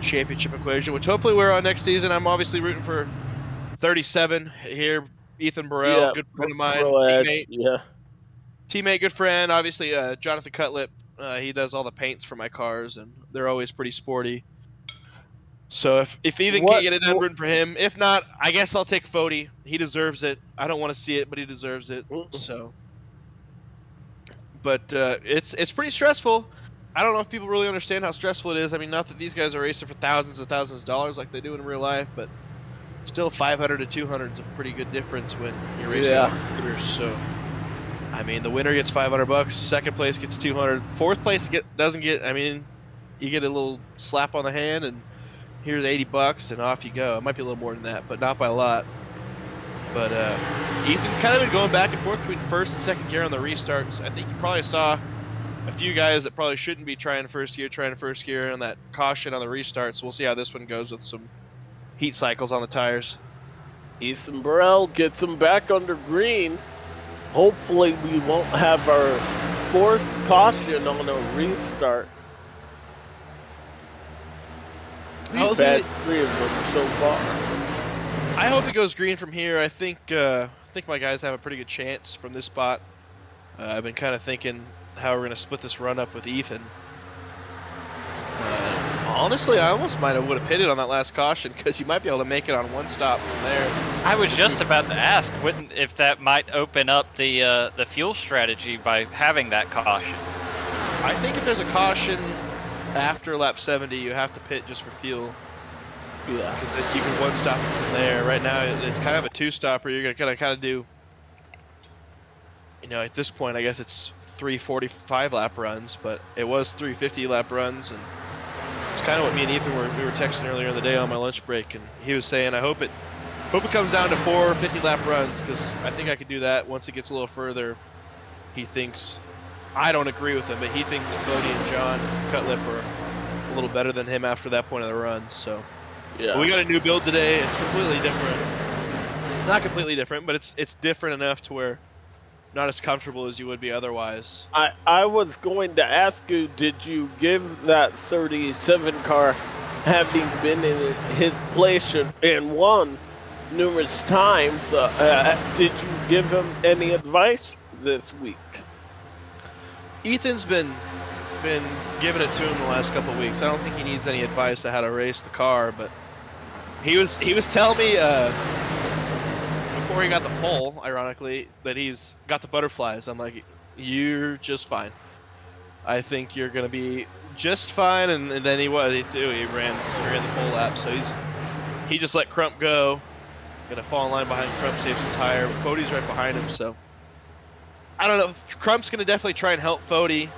championship equation, which hopefully we're on next season. I'm obviously rooting for 37 here. Ethan Burrell, good friend of mine, teammate. Yeah. teammate, good friend. Obviously, Jonathan Cutlip. He does all the paints for my cars, and they're always pretty sporty. So if Ethan What- can't get it done, rooting for him. If not, I guess I'll take Fody. He deserves it. I don't want to see it, but he deserves it. So, but it's pretty stressful. I don't know if people really understand how stressful it is. I mean, not that these guys are racing for thousands and thousands of dollars like they do in real life, but still 500 to 200 is a pretty good difference when you're racing on computers. So, I mean, the winner gets $500, second place gets 200, fourth place doesn't get. I mean, you get a little slap on the hand, and here's $80, and off you go. It might be a little more than that, but not by a lot. But Ethan's kind of been going back and forth between first and second gear on the restarts. I think you probably saw a few guys that probably shouldn't be trying first gear on that caution on the restart. So we'll see how this one goes with some heat cycles on the tires. Ethan Burrell gets him back under green. Hopefully we won't have our fourth caution on a restart. We've had 3 of them so far. I hope it goes green from here. I think my guys have a pretty good chance from this spot. I've been kind of thinking how we're going to split this run up with Ethan. Honestly, I almost would have pitted on that last caution because you might be able to make it on one stop from there. I was just about to ask, if that might open up the fuel strategy by having that caution. I think if there's a caution after lap 70, you have to pit just for fuel. Yeah. Because then you can one stop it from there. Right now, it's kind of a two-stopper. You're gonna kind of do. You know, at this point, I guess it's 345 lap runs, but it was 350 lap runs, and it's kind of what me and Ethan we were texting earlier in the day on my lunch break, and he was saying, I hope it comes down to 4 50 lap runs, because I think I could do that once it gets a little further. He thinks, I don't agree with him, but he thinks that Fody and John Cutlip are a little better than him after that point of the run. So Yeah. we got a new build today. It's completely different. Not completely different, but it's different enough to where not as comfortable as you would be otherwise. I was going to ask you, did you give that 37 car, having been in his place and won numerous times, did you give him any advice this week? Ethan's been giving it to him the last couple of weeks. I don't think he needs any advice on how to race the car, but he was telling me before he got the pole, ironically, that he's got the butterflies. I'm like, you're just fine. I think you're gonna be just fine, and then he was. He ran the pole lap, so he just let Crump go. Gonna fall in line behind Crump, save some tire. Fody's right behind him, so I don't know. Crump's gonna definitely try and help Fody,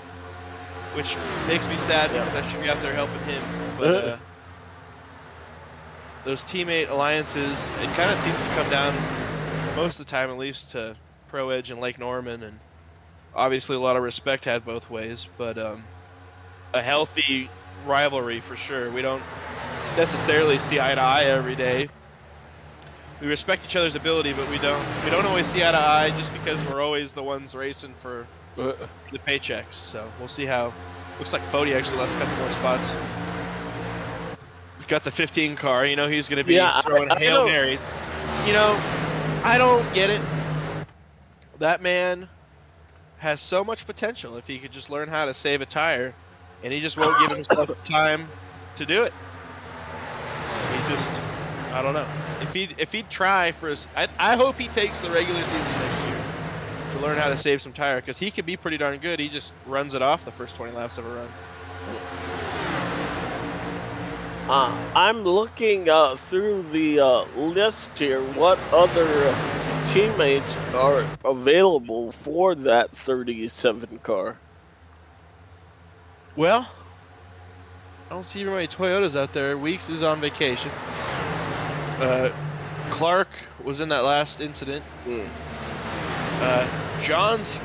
which makes me sad because I should be out there helping him. But those teammate alliances, it kind of seems to come down most of the time, at least, to Pro Edge and Lake Norman, and obviously a lot of respect had both ways, but a healthy rivalry for sure. We don't necessarily see eye to eye every day. We respect each other's ability, but we don't always see eye to eye just because we're always the ones racing for the paychecks. So we'll see how. Looks like Fody actually lost a couple more spots. We've got the 15 car. You know he's going to be throwing a Hail Mary. You know, I don't get it. That man has so much potential if he could just learn how to save a tire, and he just won't give himself the time to do it. He just, I don't know. If he'd try for his, I hope he takes the regular season next year to learn how to save some tire, because he could be pretty darn good. He just runs it off the first 20 laps of a run. I'm looking through the list here. What other teammates are available for that 37 car? Well, I don't see very many Toyotas out there. Weeks is on vacation. Clark was in that last incident. John's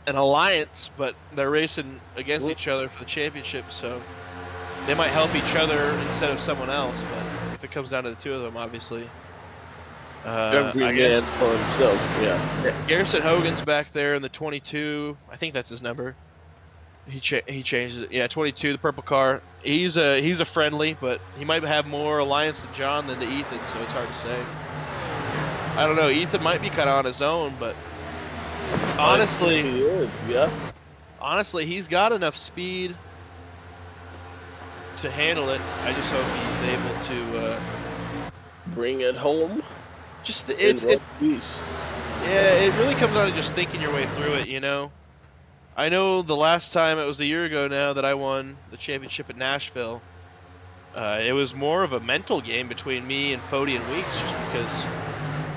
an alliance, but they're racing against each other for the championship, so they might help each other instead of someone else. But if it comes down to the two of them, obviously, Every I man guess for himself. Yeah. Garrison Hogan's back there in the 22. I think that's his number. He changes it. Yeah, 22, the purple car. He's a friendly, but he might have more alliance to John than to Ethan, so it's hard to say. I don't know. Ethan might be kind of on his own, but Honestly, he is. Yeah. honestly, he's got enough speed to handle it. I just hope he's able to Bring it home. just in it's one piece. yeah, it really comes down to just thinking your way through it, you know. I know the last time, it was a year ago now, that I won the championship at Nashville. It was more of a mental game between me and Fody and Weeks, just because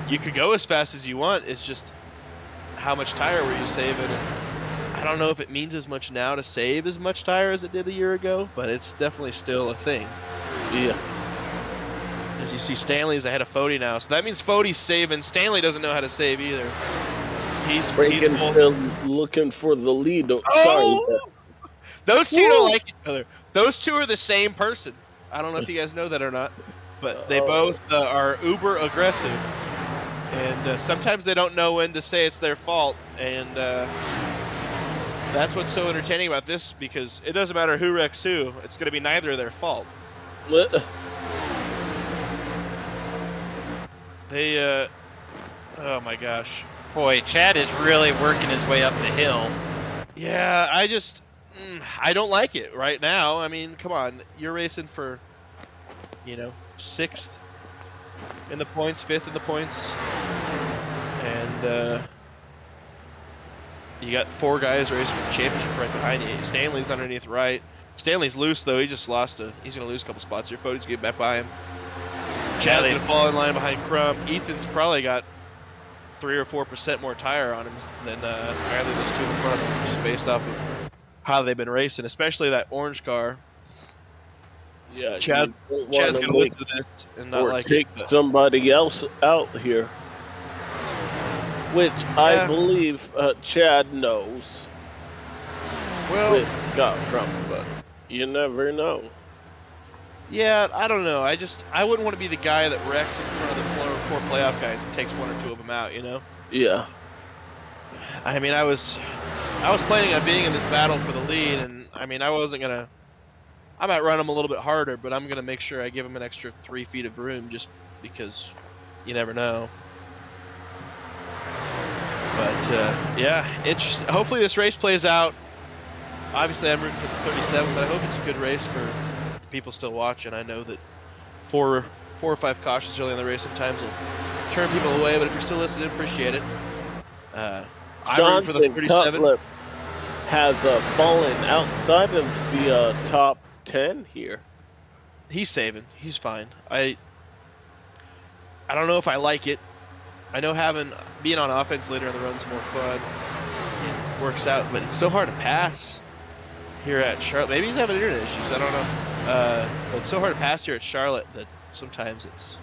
you could go as fast as you want. It's just how much tire were you saving? And I don't know if it means as much now to save as much tire as it did a year ago, but it's definitely still a thing. Yeah. As you see, Stanley's ahead of Fody now, so that means Fody's saving. Stanley doesn't know how to save either. He's Frankenstein looking for the lead. Oh, Oh! sorry. Those two Woo! don't like each other. Those two are the same person. I don't know if you guys know that or not, but they both are uber aggressive, and sometimes they don't know when to say it's their fault, and that's what's so entertaining about this, because it doesn't matter who wrecks who. It's going to be neither of their fault. They, oh my gosh. Boy, Chad is really working his way up the hill. Yeah, I don't like it right now. I mean, come on. You're racing for, 6th in the points, 5th in the points. And you got 4 guys racing for the championship right behind you. Stanley's underneath right. Stanley's loose, though. He just lost he's going to lose a couple spots here. Fody's getting back by him. Chad's going to fall in line behind Crump. Ethan's probably got 3 or 4% more tire on him than either of those two in front of him, just based off of how they've been racing, especially that orange car. Yeah, Chad's going to listen to this and not like take somebody else out here, which I believe Chad knows. Well, got from, but you never know. Yeah, I don't know. I wouldn't want to be the guy that wrecks in front of the 4 playoff guys and takes 1 or 2 of them out, you know? Yeah. I mean, I was planning on being in this battle for the lead, and I mean, I might run them a little bit harder, but I'm gonna make sure I give them an extra 3 feet of room, just because you never know. But yeah, hopefully this race plays out. Obviously, I'm rooting for the 37, but I hope it's a good race for the people still watching. I know that 4 or 5 cautions early in the race sometimes will turn people away, but if you're still listening, appreciate it. I'm rooting for the 37. Cutlip has fallen outside of the top 10 here. He's saving. He's fine. I don't know if I like it. I know being on offense later in the run's more fun. It works out, but it's so hard to pass here at Charlotte. Maybe he's having internet issues. I don't know. But it's so hard to pass here at Charlotte that sometimes it's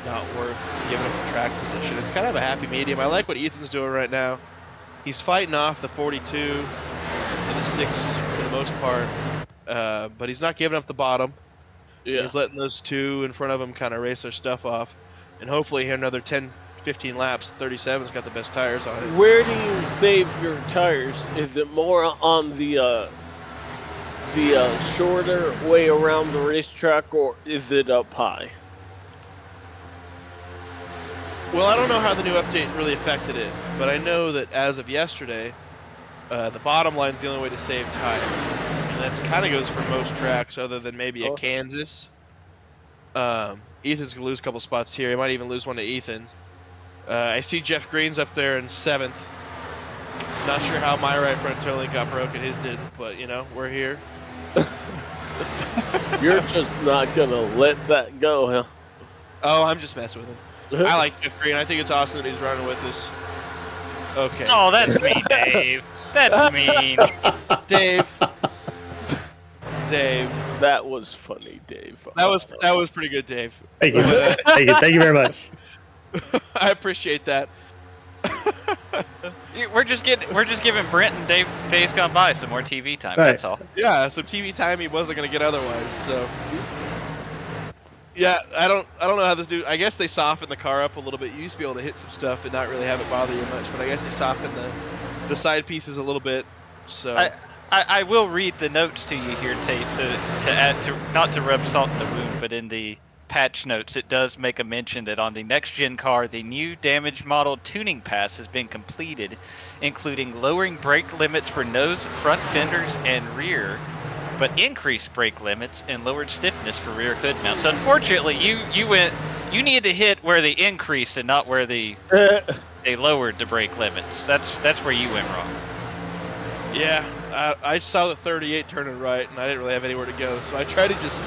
not worth giving up the track position. It's kind of a happy medium. I like what Ethan's doing right now. He's fighting off the 42 and the 6 for the most part, but he's not giving up the bottom. Yeah. He's letting those 2 in front of him kind of race their stuff off. And hopefully here another 10, 15 laps. 37's got the best tires on it. Where do you save your tires? Is it more on the shorter way around the racetrack, or is it up high? Well, I don't know how the new update really affected it, but I know that as of yesterday, the bottom line's the only way to save tire. And that kind of goes for most tracks other than maybe a Kansas. Ethan's going to lose a couple spots here. He might even lose one to Ethan. I see Jeff Green's up there in 7th. Not sure how my right front toe link got broken. His didn't, but, we're here. You're just not going to let that go, huh? Oh, I'm just messing with him. I like Jeff Green. I think it's awesome that he's running with us. Okay. Oh, that's mean, Dave. That's mean. Dave. That was funny, Dave. That was pretty good, Dave. Thank you. Thank you very much. I appreciate that. We're just giving Brent and Dave days gone by some more TV time. Right. That's all. Yeah, some TV time he wasn't gonna get otherwise. So yeah, I don't know how this dude. I guess they softened the car up a little bit. You used to be able to hit some stuff and not really have it bother you much, but I guess they softened the side pieces a little bit. So I will read the notes to you here, Tate, to add to, not to rub salt in the wound, but in the patch notes, it does make a mention that on the next-gen car, the new damage model tuning pass has been completed, including lowering brake limits for nose, front fenders, and rear, but increased brake limits and lowered stiffness for rear hood mounts. So unfortunately, you need to hit where they increased and not where they lowered the brake limits. That's where you went wrong. Yeah, I saw the 38 turning right, and I didn't really have anywhere to go, so I tried to just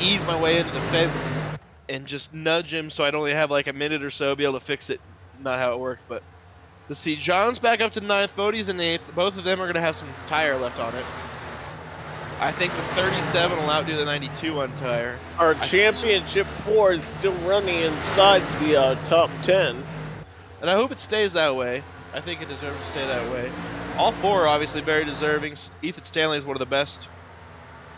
ease my way into the fence and just nudge him so I'd only have like a minute or so to be able to fix it. Not how it worked, but let's see. John's back up to 9th, Fody's in the 8th. Both of them are going to have some tire left on it. I think the 37 will outdo the 92 on tire. Our championship 4 is still running inside the top 10. And I hope it stays that way. I think it deserves to stay that way. All 4 are obviously very deserving. Ethan Stanley is one of the best.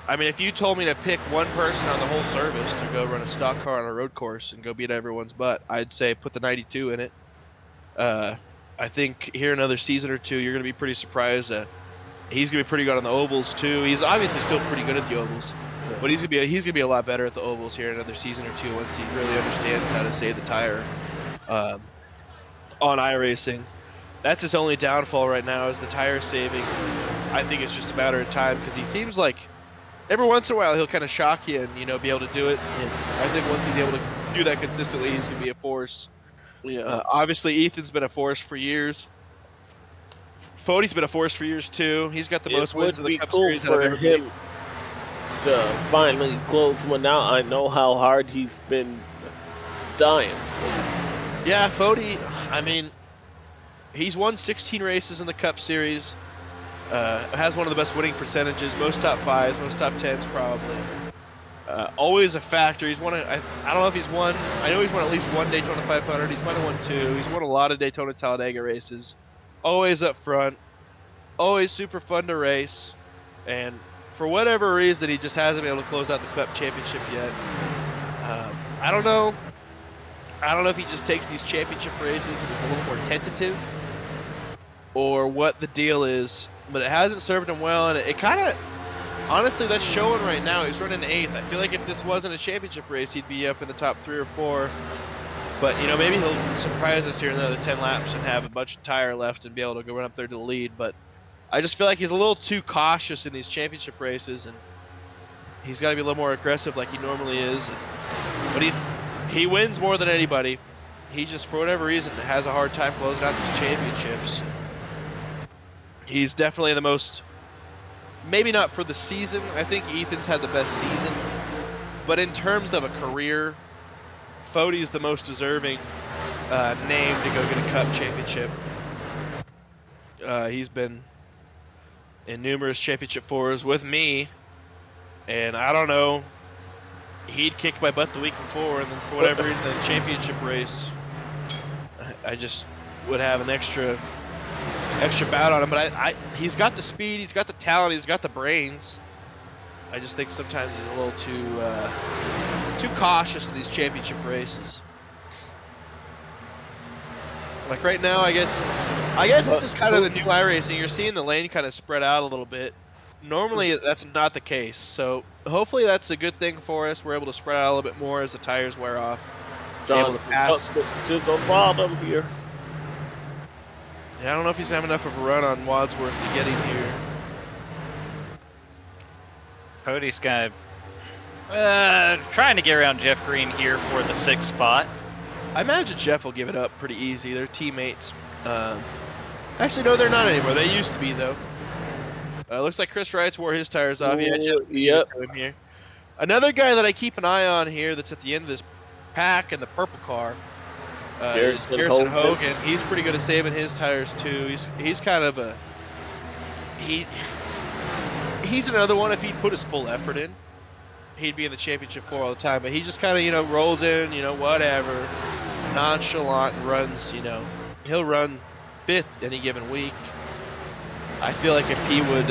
I mean, if you told me to pick one person on the whole service to go run a stock car on a road course and go beat everyone's butt, I'd say put the 92 in it. I think here another season or two, you're going to be pretty surprised. He's going to be pretty good on the ovals too. He's obviously still pretty good at the ovals, but he's going to be a lot better at the ovals here another season or two once he really understands how to save the tire on iRacing. That's his only downfall right now is the tire saving. I think it's just a matter of time because he seems like every once in a while he'll kind of shock you and be able to do it. And I think once he's able to do that consistently, he's going to be a force. Yeah. Obviously, Ethan's been a force for years. Fody's been a force for years too. He's got the most wins in the Cup Series that I've ever him beat. to finally close one out. I know how hard he's been dying for. Yeah, Fody. I mean, he's won 16 races in the Cup Series. Has one of the best winning percentages. Most top 5s, most top 10s probably. Always a factor. He's won. I don't know if he's won. I know he's won at least one Daytona 500. He's might have won 2. He's won a lot of Daytona Talladega races. Always up front, always super fun to race, and for whatever reason, he just hasn't been able to close out the Cup Championship yet. I don't know. I don't know if he just takes these championship races and is a little more tentative, or what the deal is, but it hasn't served him well, and it kind of, honestly, that's showing right now. He's running 8th. I feel like if this wasn't a championship race, he'd be up in the top 3 or 4. But, maybe he'll surprise us here in another 10 laps and have a bunch of tire left and be able to go run up there to the lead. But I just feel like he's a little too cautious in these championship races, and he's got to be a little more aggressive like he normally is. But he wins more than anybody. He just, for whatever reason, has a hard time closing out these championships. He's definitely the most, maybe not for the season. I think Ethan's had the best season. But in terms of a career, Fody's the most deserving name to go get a Cup championship. He's been in numerous championship 4s with me, and I don't know, he'd kicked my butt the week before, and then for whatever reason in the championship race, I just would have an extra bout on him. But he's got the speed, he's got the talent, he's got the brains. I just think sometimes he's a little too cautious in these championship races. Like right now, I guess this is kind of the new iRacing. You're seeing the lane kind of spread out a little bit. Normally, that's not the case. So hopefully that's a good thing for us. We're able to spread out a little bit more as the tires wear off. Able to pass to the bottom here. Yeah, I don't know if he's having enough of a run on Wadsworth to get him here. Cody's kind of trying to get around Jeff Green here for the 6th spot. I imagine Jeff will give it up pretty easy. They're teammates. Actually, no, they're not anymore. They used to be, though. Looks like Chris Wrights wore his tires off. Yep. Here. Another guy that I keep an eye on here that's at the end of this pack in the purple car is Garrison Hogan. He's pretty good at saving his tires, too. He's kind of a... He's another one, if he'd put his full effort in, he'd be in the championship 4 all the time. But he just kind of, rolls in, whatever, nonchalant and runs, he'll run 5th any given week. I feel like if he would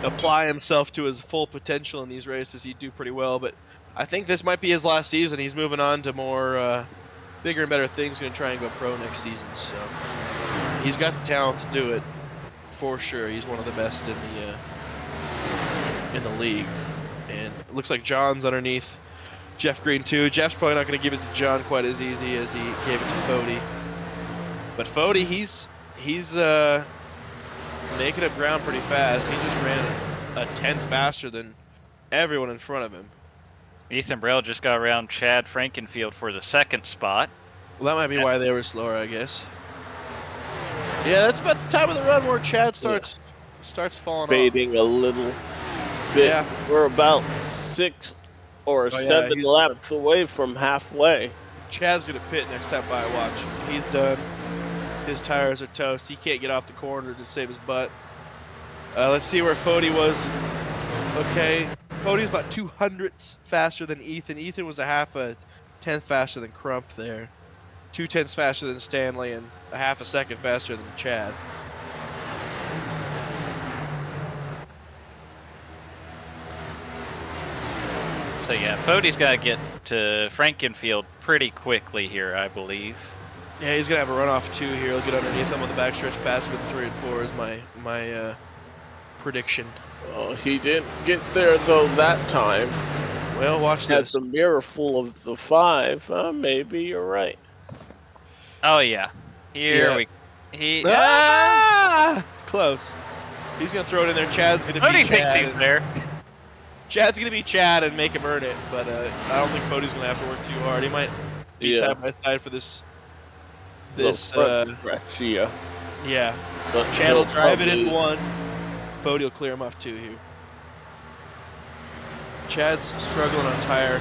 apply himself to his full potential in these races, he'd do pretty well. But I think this might be his last season. He's moving on to more bigger and better things, going to try and go pro next season. So he's got the talent to do it. For sure, he's one of the best in the league, and it looks like John's underneath Jeff Green too. Jeff's probably not going to give it to John quite as easy as he gave it to Fody. But Fody, he's making up ground pretty fast. He just ran a tenth faster than everyone in front of him. Ethan Burrell just got around Chad Frankenfield for the second spot. Well, that might be why they were slower, I guess. Yeah, that's about the time of the run where Chad starts falling Fading a little bit. Yeah. We're about 6 or 7 laps away from halfway. Chad's gonna pit next time by. Watch. He's done. His tires are toast. He can't get off the corner to save his butt. Let's see where Fody was. Okay, Fody's about 200ths faster than Ethan. Ethan was a half a tenth faster than Crump there. 2/10 faster than Stanley and a half a second faster than Chad. So yeah, Fody's got to get to Frankenfield pretty quickly here, I believe. Yeah, he's gonna have a runoff too here. He'll get underneath him on the backstretch pass with 3 and 4 is my prediction. Oh, he didn't get there though that time. Well, watch Has this. a mirror full of the 5. Maybe you're right. Oh yeah, Close. He's gonna throw it in there. Chad's gonna Fody be thinks Chad. he's there. Chad's gonna be Chad and make him earn it, but I don't think Fody's gonna have to work too hard. He might be side by side for this. Yeah. Yeah. But Chad will he'll drive it in probably- 1. Fody will clear him off 2 here. Chad's struggling on tire.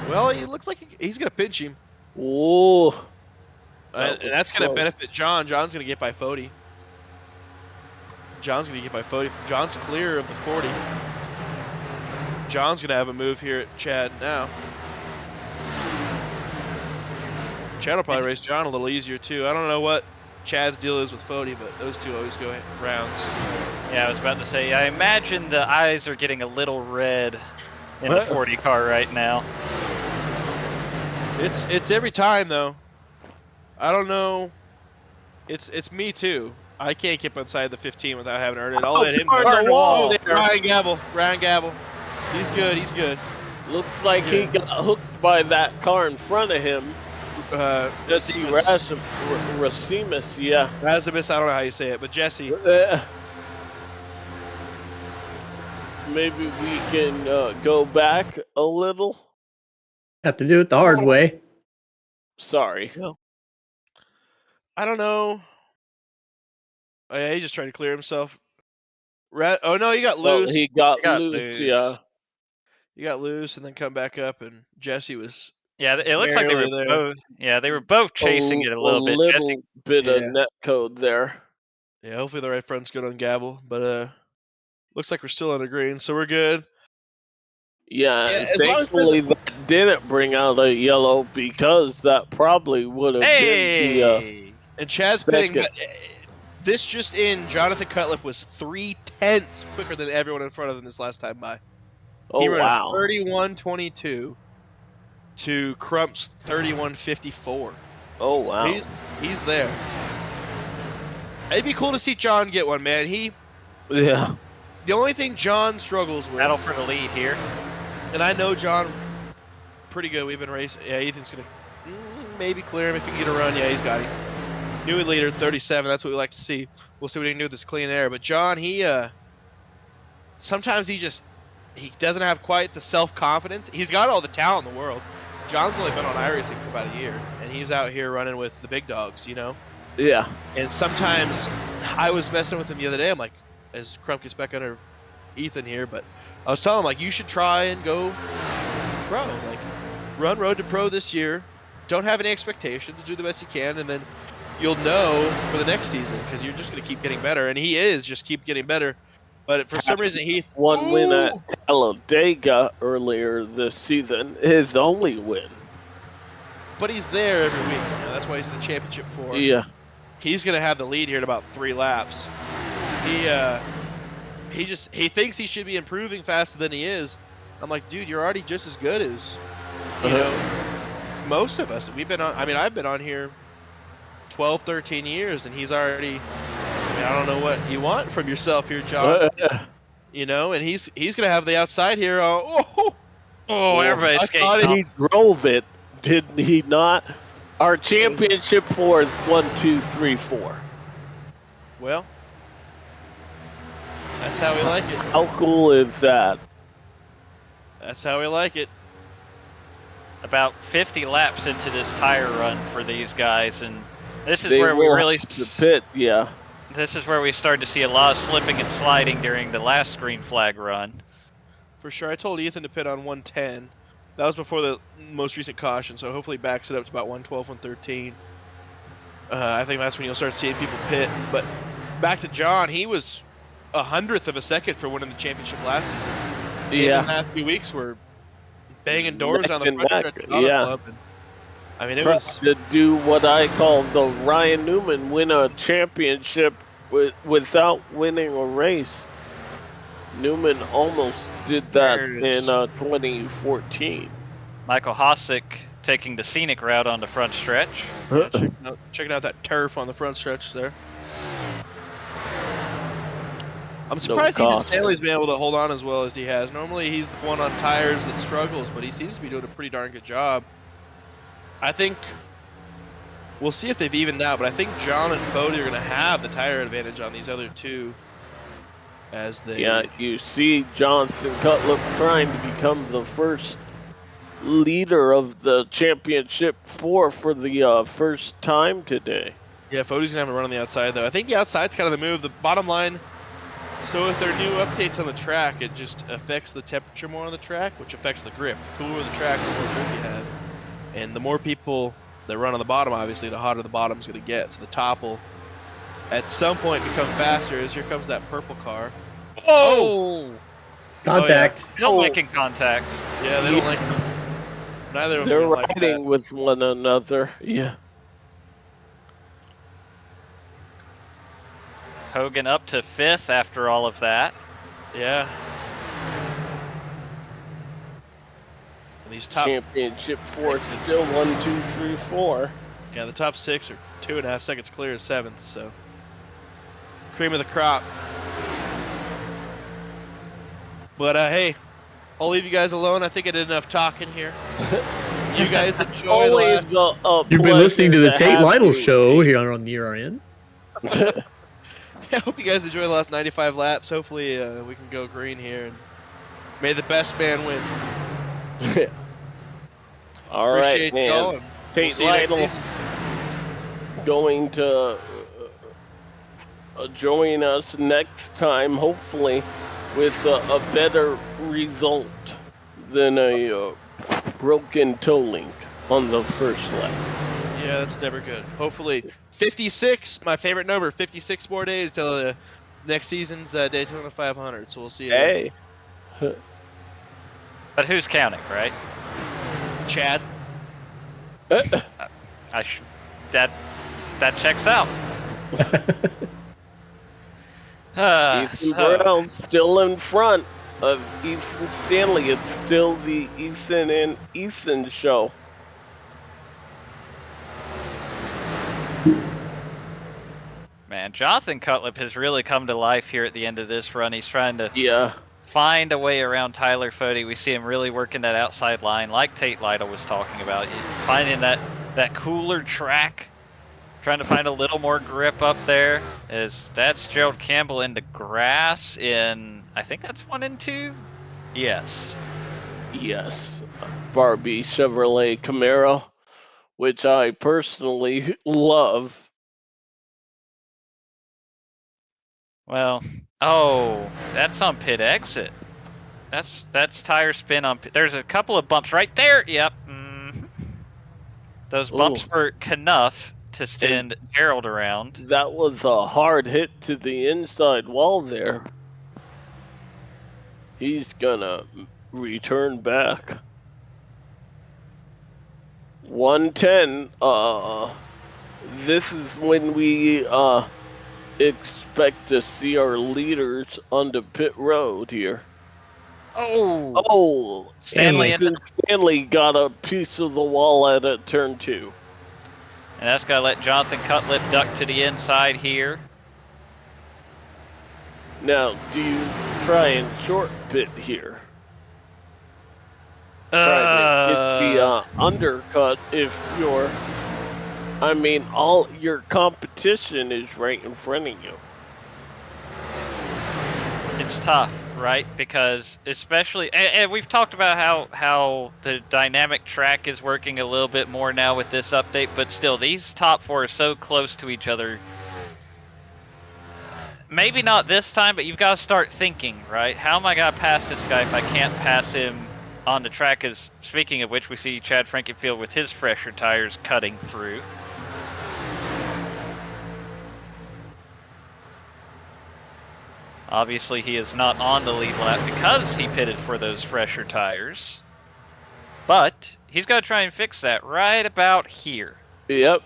Well, he looks like he's gonna pinch him. Ooh. And that's gonna benefit John. John's gonna get by Fody. John's clear of the 40. John's gonna have a move here at Chad now. Chad will probably race John a little easier too. I don't know what Chad's deal is with Fody, but those two always go rounds. Yeah, I was about to say, I imagine the eyes are getting a little red in the 40 car right now. It's every time though. I don't know. It's me too. I can't get inside the 15 without having earned it. I'll let him go. Darn the wall. Ryan Gabble. He's good. Looks like he got hooked by that car in front of him. Jesse Rasimus, yeah. Rasimus, I don't know how you say it, but Jesse. Maybe we can go back a little. Have to do it the hard way. Sorry. I don't know. Oh yeah, he just tried to clear himself. Oh no, he got loose. Well, he got loose, yeah. He got loose and then come back up, and Jesse was. Yeah, it looks like they were there. both. Yeah, they were both chasing it a little bit. Jesse, bit of net code there. Yeah, hopefully the right front's good on Gabble, but looks like we're still on the green, so we're good. Yeah, thankfully that didn't bring out a yellow because that probably would have been the and Chad's pitting. This just in, Jonathan Cutlip was 3/10 quicker than everyone in front of him this last time by. Oh, he ran wow. 31:22 to Crump's 31:54. Oh, wow. He's there. It'd be cool to see John get one, man. Yeah. The only thing John struggles with. battle for the lead here. And I know John pretty good. We've been racing. Yeah, Ethan's going to maybe clear him if he can get a run. Yeah, he's got him. New leader, 37. That's what we like to see. We'll see what he can do with this clean air. But John, sometimes he doesn't have quite the self-confidence. He's got all the talent in the world. John's only been on iRacing for about a year, and he's out here running with the big dogs, you know? Yeah. And sometimes I was messing with him the other day. I'm like, as Crump gets back under Ethan here, but I was telling him, like, you should try and go pro. Like, run Road to Pro this year. Don't have any expectations. Do the best you can, and then you'll know for the next season because you're just going to keep getting better. And he is just keep getting better. But for some reason, he one win at Talladega earlier this season, his only win. But he's there every week. You know, that's why he's in the championship for. Yeah. He's going to have the lead here in about 3 laps. He thinks he should be improving faster than he is. I'm like, dude, you're already just as good as you know most of us. We've been on. I mean, I've been on here 12, 13 years, and he's already. I don't know what you want from yourself here, John. You know, and he's gonna have the outside here. Oh, Well, everybody's I skating thought off. he drove it, did he not? Our championship 4 is 1, 2, 3, 4. Well, that's how we like it. How cool is that? That's how we like it. About 50 laps into this tire run for these guys, and this is They where we will really have to pit, yeah. this is where we started to see a lot of slipping and sliding during the last green flag run. For sure. I told Ethan to pit on 110. That was before the most recent caution, so hopefully he backs it up to about 112, 113. I think that's when you'll start seeing people pit. But back to John, he was 100th of a second for winning the championship last season. In the last few weeks, we're banging doors Neck on the and front neck, stretch of the Auto yeah. Club. And, I mean, it Trying was to do what I call the Ryan Newman win a championship without winning a race. Newman almost did that There it in is. 2014. Michael Hosick taking the scenic route on the front stretch. checking out that turf on the front stretch there. I'm surprised Ethan Stanley's been able to hold on as well as he has. Normally he's the one on tires that struggles, but he seems to be doing a pretty darn good job. I think we'll see if they've evened out, but I think John and Fody are going to have the tire advantage on these other two. As they Yeah, you see Johnson Cutlip trying to become the first leader of the championship 4 for the first time today. Yeah, Fody's gonna have to run on the outside though. I think the outside's kind of the move. The bottom line. So with their new updates on the track, it just affects the temperature more on the track, which affects the grip. The cooler the track, the more grip you have, and the more people that run on the bottom, obviously, the hotter the bottom's gonna get. So the top will, at some point, become faster. As here comes that purple car. Oh! Contact. Not making contact. Yeah, they don't like. Neither of them They're like riding that. with one another. Yeah. Hogan up to 5th after all of that. Yeah. And these top. Championship 4 is still 1, 2, 3, 4. Yeah, the top 6 are 2.5 seconds clear of 7th. So. Cream of the crop. But hey, I'll leave you guys alone. I think I did enough talking here. You guys enjoy. Always You've been listening to the Tate have Lytle you. show here on the RN. I hope you guys enjoy the last 95 laps. Hopefully we can go green here, and may the best man win. All right, Appreciate man. y'all, and Tate we'll see you next Lytle season. going to join us next time, hopefully, with a better result than a broken toe link on the first lap. Yeah, that's never good. Hopefully, 56, my favorite number. 56 more days till the next season's Daytona 500. So we'll see you. Hey. But who's counting, right? Chad. That checks out. Ethan Brown still in front of Ethan Stanley. It's still the Ethan and Ethan show. Man, Jonathan Cutlip has really come to life here at the end of this run. He's trying to Yeah. find a way around Tyler Fody. We see him really working that outside line like Tate Lytle was talking about. Finding that cooler track, trying to find a little more grip up there. That's Gerald Campbell in the grass in, I think that's 1 and 2? Yes. Yes. Barbie Chevrolet Camaro, which I personally love. Well, oh, that's on pit exit. That's tire spin on pit. There's a couple of bumps right there. Yep. Those bumps were enough to send Gerald around. That was a hard hit to the inside wall there. He's gonna return back. 110. This is when we expect to see our leaders on the pit road here. Oh, Stanley Stanley got a piece of the wall at turn 2. And that's got to let Jonathan Cutlip duck to the inside here. Now, do you try and short pit here? try to get the undercut if you're. I mean, all your competition is right in front of you. It's tough, right? Because especially, and we've talked about how the dynamic track is working a little bit more now with this update, but still, these top four are so close to each other. Maybe not this time, but you've got to start thinking, right? How am I going to pass this guy if I can't pass him on the track? As speaking of which, we see Chad Frankenfield with his fresher tires cutting through. Obviously, he is not on the lead lap because he pitted for those fresher tires. But he's got to try and fix that right about here. Yep.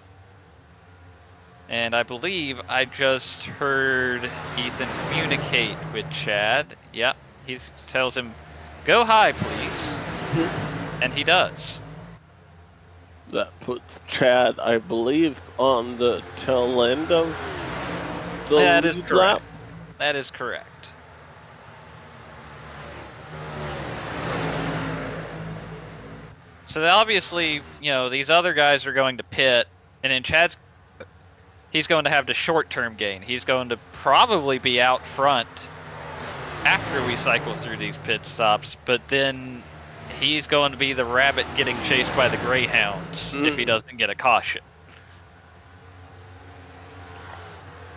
And I believe I just heard Ethan communicate with Chad. Yep, he tells him, go high, please. And he does. That puts Chad, I believe, on the tail end of the That is lead correct. lap. That is correct. So obviously, you know, these other guys are going to pit, and then he's going to have the short-term gain. He's going to probably be out front after we cycle through these pit stops, but then he's going to be the rabbit getting chased by the greyhounds if he doesn't get a caution.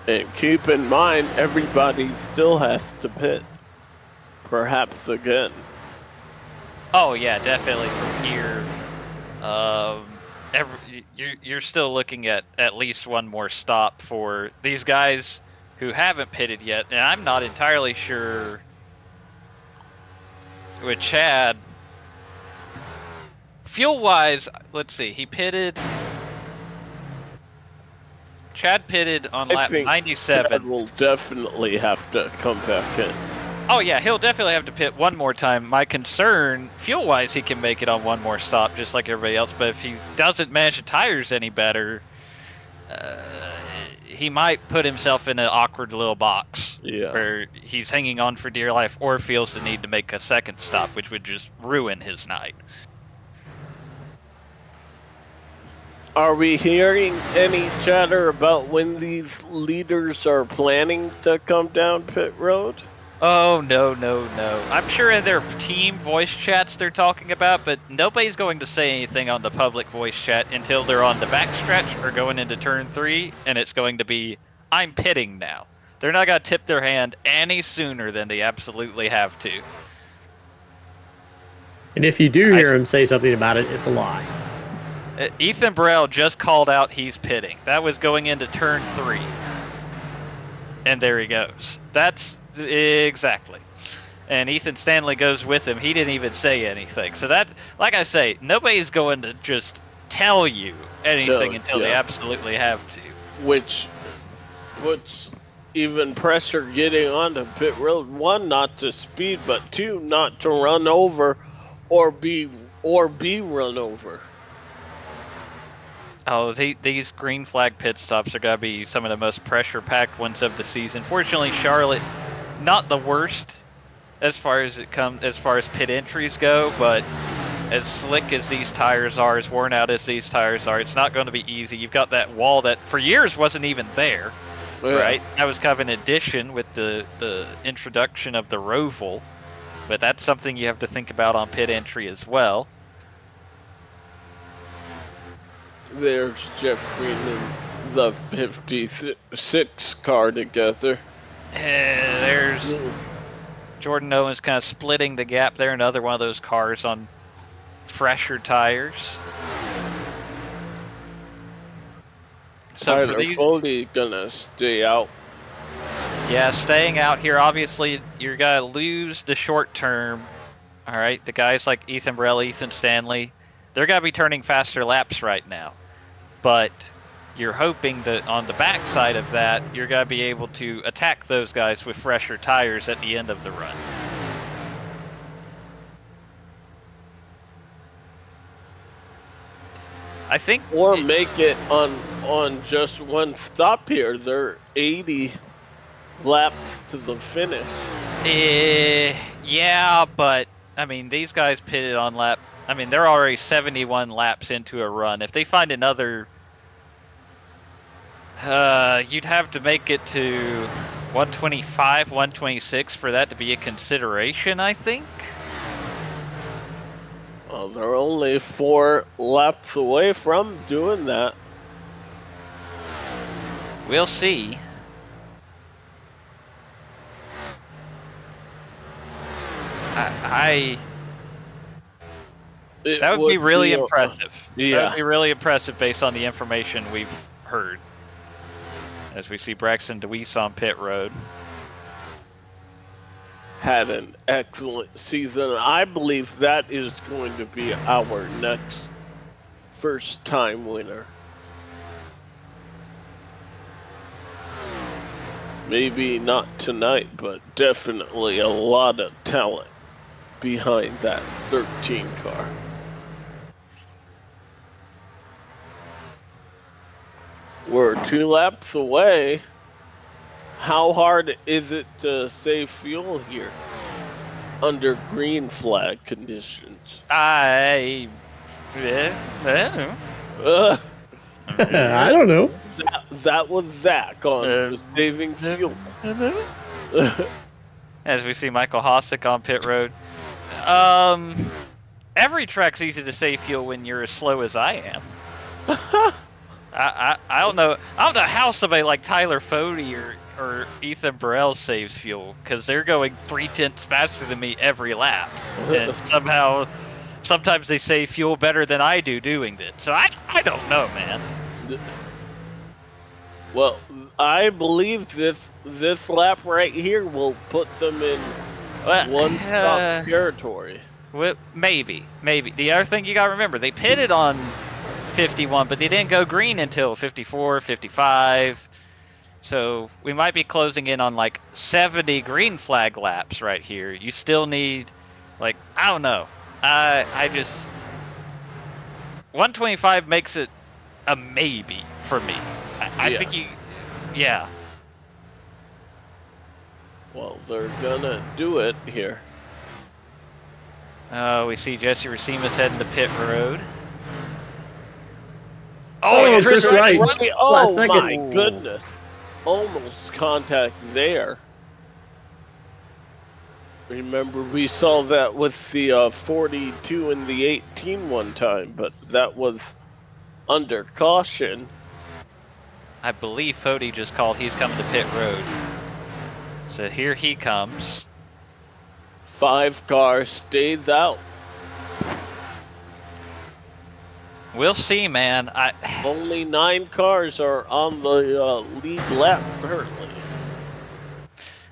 And keep in mind, everybody still has to pit. Perhaps again. Oh yeah, definitely from here. You're still looking at least one more stop for these guys who haven't pitted yet, and I'm not entirely sure with Chad. Fuel-wise, let's see, he pitted. Chad pitted on lap 97. Chad will definitely have to come back in. Oh yeah, he'll definitely have to pit one more time. My concern, fuel-wise, he can make it on one more stop just like everybody else, but if he doesn't manage the tires any better, he might put himself in an awkward little box where he's hanging on for dear life or feels the need to make a second stop, which would just ruin his night. Are we hearing any chatter about when these leaders are planning to come down pit road? Oh, no. I'm sure in their team voice chats they're talking about, but nobody's going to say anything on the public voice chat until they're on the backstretch or going into turn 3, and it's going to be, I'm pitting now. They're not going to tip their hand any sooner than they absolutely have to. And if you do hear him say something about it, it's a lie. Ethan Burrell just called out he's pitting. That was going into turn 3. And there he goes. That's exactly. And Ethan Stanley goes with him. He didn't even say anything. So that, like I say, nobody's going to just tell you anything until they absolutely have to. Which puts even pressure getting onto pit road. 1, not to speed, but 2, not to run over or be run over. Oh, these green flag pit stops are going to be some of the most pressure-packed ones of the season. Fortunately, Charlotte, not the worst as far as pit entries go, but as slick as these tires are, as worn out as these tires are, it's not going to be easy. You've got that wall that for years wasn't even there, right? That was kind of an addition with the introduction of the Roval, but that's something you have to think about on pit entry as well. There's Jeff Green and the 56 car together. There's Jordan Owens kind of splitting the gap there. Another one of those cars on fresher tires. So Tyler for these, Foley gonna stay out. Yeah, staying out here. Obviously, you're gonna lose the short term. All right, the guys like Ethan Burrell, Ethan Stanley, they're gonna be turning faster laps right now. But you're hoping that on the backside of that, you're going to be able to attack those guys with fresher tires at the end of the run. I think, or make it on just one stop here. They're 80 laps to the finish. Yeah, but I mean, these guys pitted on lap I mean, they're already 71 laps into a run. If they find another, you'd have to make it to 125, 126 for that to be a consideration, I think. Well, they're only 4 laps away from doing that. We'll see. That would be really impressive. Yeah. That would be really impressive based on the information we've heard. As we see Braxton DeWeese on pit road. Had an excellent season. I believe that is going to be our next first time winner. Maybe not tonight, but definitely a lot of talent behind that 13 car. We're 2 laps away. How hard is it to save fuel here under green flag conditions? I I don't know. That was Zach on saving fuel. As we see Michael Hossack on pit road. Every track's easy to save fuel when you're as slow as I am. I don't know. I don't know how somebody like Tyler Fody or Ethan Burrell saves fuel, because they're going 3/10 faster than me every lap, and somehow, sometimes they save fuel better than I do doing it. So I don't know, man. Well, I believe this lap right here will put them in one-stop territory. Well, maybe. The other thing you gotta remember, they pitted on 51, but they didn't go green until 54, 55. So we might be closing in on like 70 green flag laps right here. You still need, like, I don't know. I just 125 makes it a maybe for me. I think yeah. Well, they're gonna do it here. We see Jesse Racimas heading to pit road. Oh, Chris Wright. Oh Last my second. goodness. Almost contact there. Remember, we saw that with the 42 and the 18 one time, but that was under caution. I believe Fody just called he's coming to pit road. So here he comes. 5 cars stays out. We'll see, man. Only 9 cars are on the lead lap currently.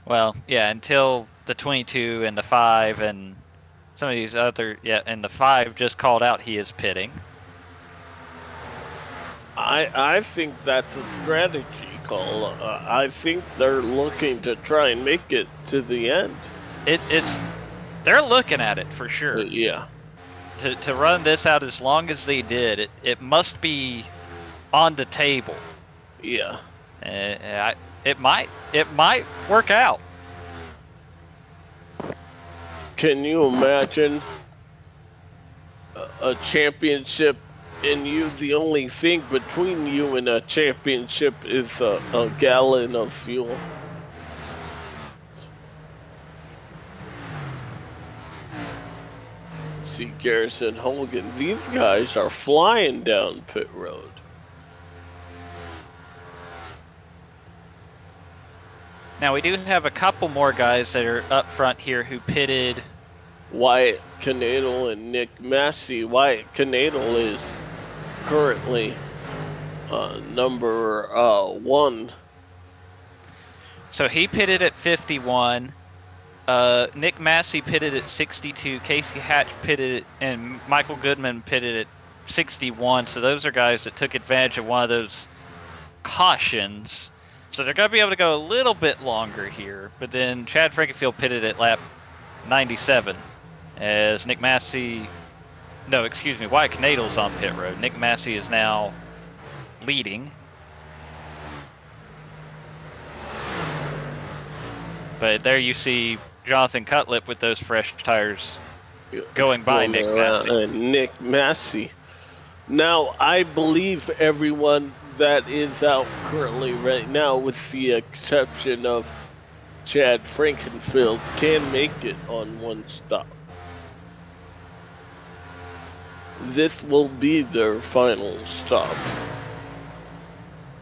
Well, yeah, until the 22 and the 5 and some of these other, and the 5 just called out he is pitting. I think that's a strategy call. I think they're looking to try and make it to the end. They're looking at it for sure. Yeah. To run this out as long as they did, it must be on the table. Yeah. It might work out. Can you imagine a championship and the only thing between you and a championship is a gallon of fuel? See Garrison Hogan. These guys are flying down pit road. Now we do have a couple more guys that are up front here who pitted. Wyatt Knadel and Nick Massey. Wyatt Knadel is currently number 1. So he pitted at 51. Nick Massey pitted at 62. Casey Hatch pitted and Michael Goodman pitted at 61. So those are guys that took advantage of one of those cautions. So they're going to be able to go a little bit longer here. But then Chad Frankenfield pitted at lap 97 as Nick Massey... No, excuse me, Wyatt Knadel's on pit road. Nick Massey is now leading. But there you see Jonathan Cutlip with those fresh tires going by Nick Massey. Nick Massey. Now, I believe everyone that is out currently right now, with the exception of Chad Frankenfield, can make it on one stop. This will be their final stop.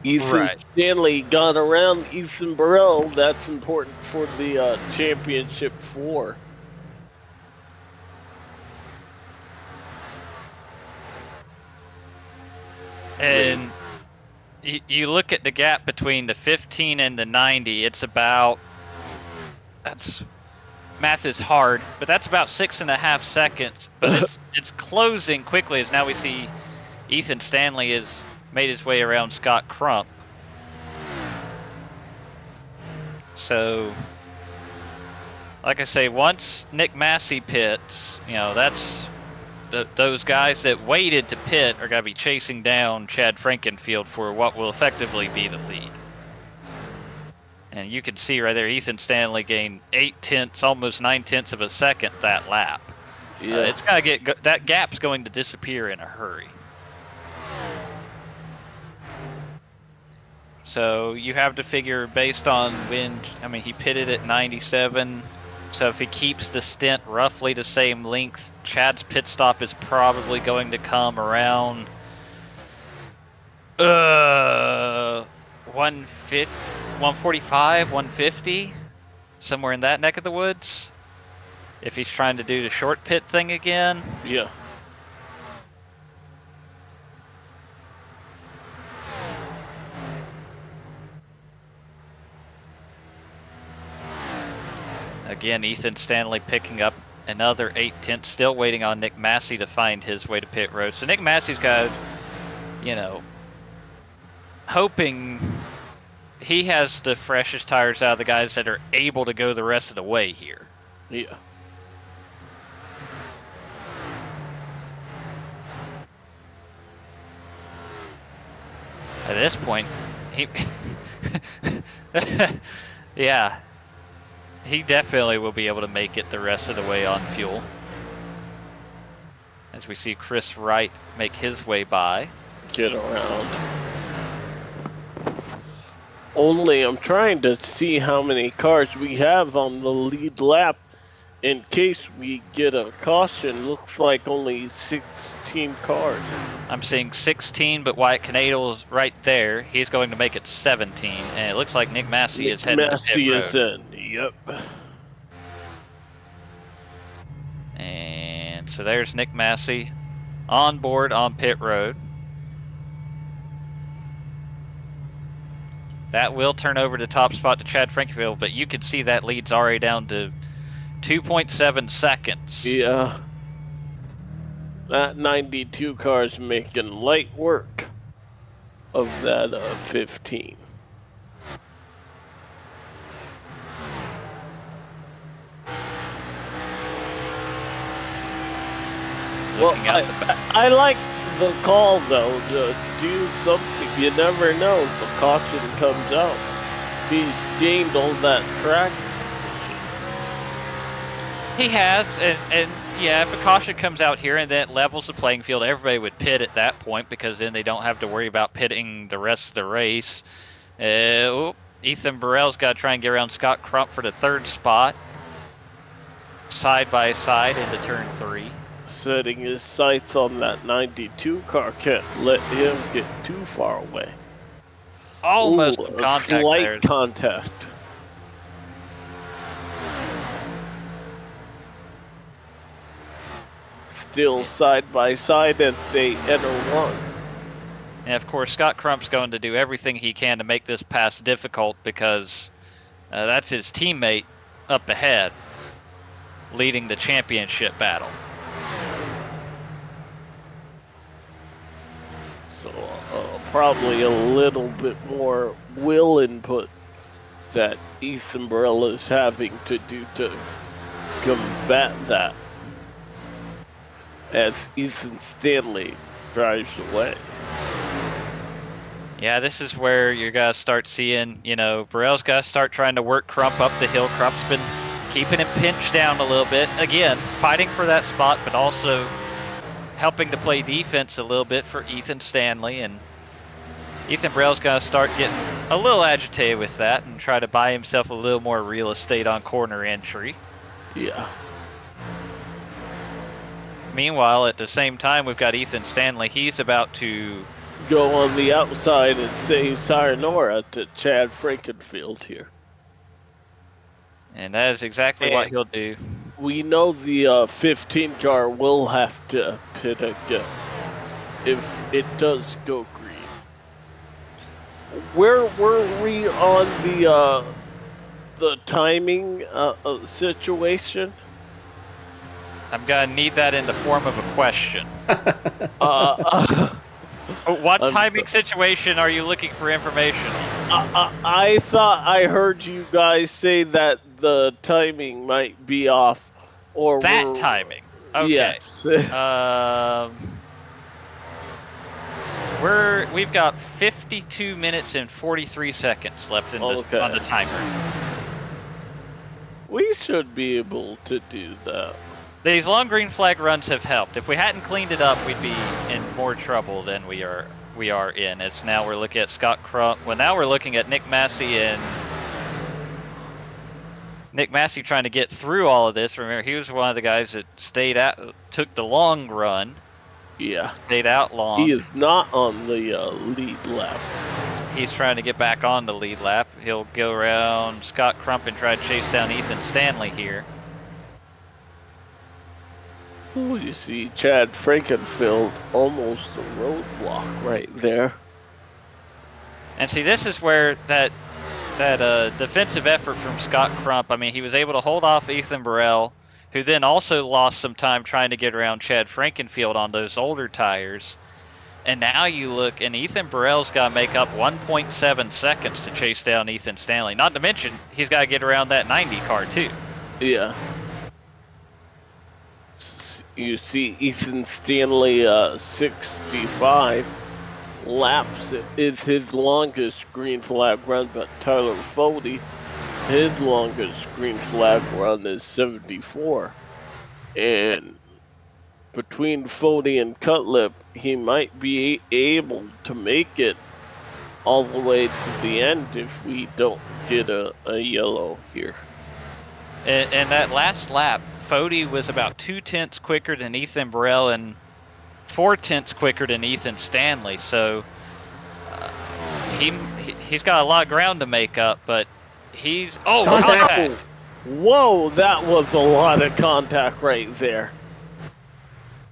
Ethan Right. Stanley got around Ethan Burrell. That's important for the championship 4. And you look at the gap between the 15 and the 90, it's about, math is hard, but that's about 6.5 seconds. But it's closing quickly, as now we see Ethan Stanley has made his way around Scott Crump. So, like I say, once Nick Massey pits, that's those guys that waited to pit are going to be chasing down Chad Frankenfield for what will effectively be the lead. And you can see right there, Ethan Stanley gained 0.8, almost 0.9 of a second that lap. Yeah. It's got to that gap's going to disappear in a hurry. So you have to figure based on when, he pitted at 97. So if he keeps the stint roughly the same length, Chad's pit stop is probably going to come around 145, 150, somewhere in that neck of the woods. If he's trying to do the short pit thing again. Yeah. Again, Ethan Stanley picking up another 0.8, still waiting on Nick Massey to find his way to pit road. So Nick Massey's got, hoping he has the freshest tires out of the guys that are able to go the rest of the way here. Yeah. At this point, he yeah. He definitely will be able to make it the rest of the way on fuel. As we see Chris Wright make his way by. Get around. Only I'm trying to see how many cars we have on the lead lap in case we get a caution. Looks like only 16 cars. I'm seeing 16, but Wyatt Canadle's right there. He's going to make it 17, and it looks like Nick Massey is heading to pit road. Is in. Yep. And so there's Nick Massey on board on pit road. That will turn over the top spot to Chad Frankenfield, but you can see that lead's already down to 2.7 seconds. Yeah. That 92 car's making light work of that 15. Well, I like the call, though, to do something. You never know if a caution comes out. He's gained all that track. He has, and yeah, if a caution comes out here and that levels the playing field, everybody would pit at that point because then they don't have to worry about pitting the rest of the race. Ethan Burrell's got to try and get around Scott Crump for the 3rd spot. Side by side into turn 3. Setting his sights on that 92 car, can't let him get too far away. Almost Ooh, in contact slight there. Contact. Still side by side as they enter one. And of course, Scott Crump's going to do everything he can to make this pass difficult because that's his teammate up ahead leading the championship battle. So probably a little bit more will input that Ethan Burrell is having to do to combat that as Ethan Stanley drives away. Yeah, this is where you're going to start seeing, Burrell's got to start trying to work Crump up the hill. Crump's been keeping him pinched down a little bit. Again, fighting for that spot, but also helping to play defense a little bit for Ethan Stanley. And Ethan Burrell's going to start getting a little agitated with that and try to buy himself a little more real estate on corner entry. Yeah. Meanwhile, at the same time, we've got Ethan Stanley. He's about to go on the outside and say sayonara to Chad Frankenfield here. And that is exactly what he'll do. We know the 15 car will have to pit again if it does go green. Where were we on the timing situation? I'm going to need that in the form of a question. What timing situation are you looking for information on? I thought I heard you guys say that the timing might be off, or that timing. Okay. Yes. We've got 52 minutes and 43 seconds left in on the timer. We should be able to do that. These long green flag runs have helped. If we hadn't cleaned it up, we'd be in more trouble than we are in. It's now we're looking at Scott Crump. Well, now we're looking at Nick Massey trying to get through all of this. Remember, he was one of the guys that took the long run. Yeah. Stayed out long. He is not on the lead lap. He's trying to get back on the lead lap. He'll go around Scott Crump and try to chase down Ethan Stanley here. Oh, you see Chad Frankenfield almost a roadblock right there. And see, this is where that defensive effort from Scott Crump, I mean, he was able to hold off Ethan Burrell, who then also lost some time trying to get around Chad Frankenfield on those older tires. And now you look, and Ethan Burrell's got to make up 1.7 seconds to chase down Ethan Stanley. Not to mention, he's got to get around that 90 car, too. Yeah. You see Ethan Stanley 65 laps is his longest green flag run, but Tyler Fode, his longest green flag run is 74. And between Fode and Cutlip, he might be able to make it all the way to the end if we don't get a yellow here. And that last lap, Fode was about 2/10 quicker than Ethan Burrell and 4/10 quicker than Ethan Stanley. So he's got a lot of ground to make up, but he's contact. Whoa, that was a lot of contact right there.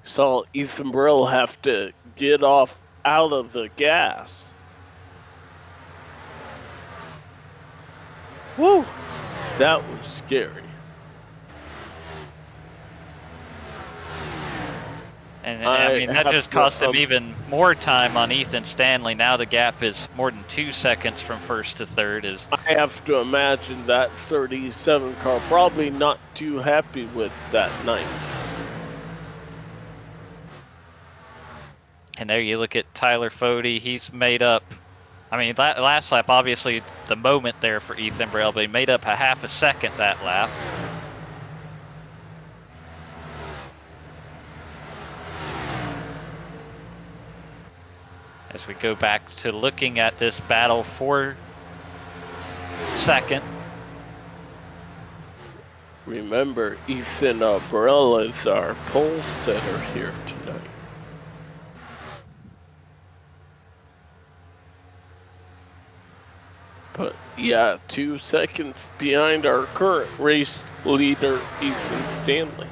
Saw Ethan Burrell have to get off out of the gas. Woo, that was scary. And I mean, that just cost him even more time on Ethan Stanley. Now the gap is more than 2 seconds from first to third. I have to imagine that 37 car probably not too happy with that night. And there you look at Tyler Fode. He's made up, I mean, last lap, obviously the moment there for Ethan Burrell, but he made up a half a second that lap. As we go back to looking at this battle for second. Remember, Ethan Burrell is our pole setter here tonight. But yeah, 2 seconds behind our current race leader, Ethan Stanley.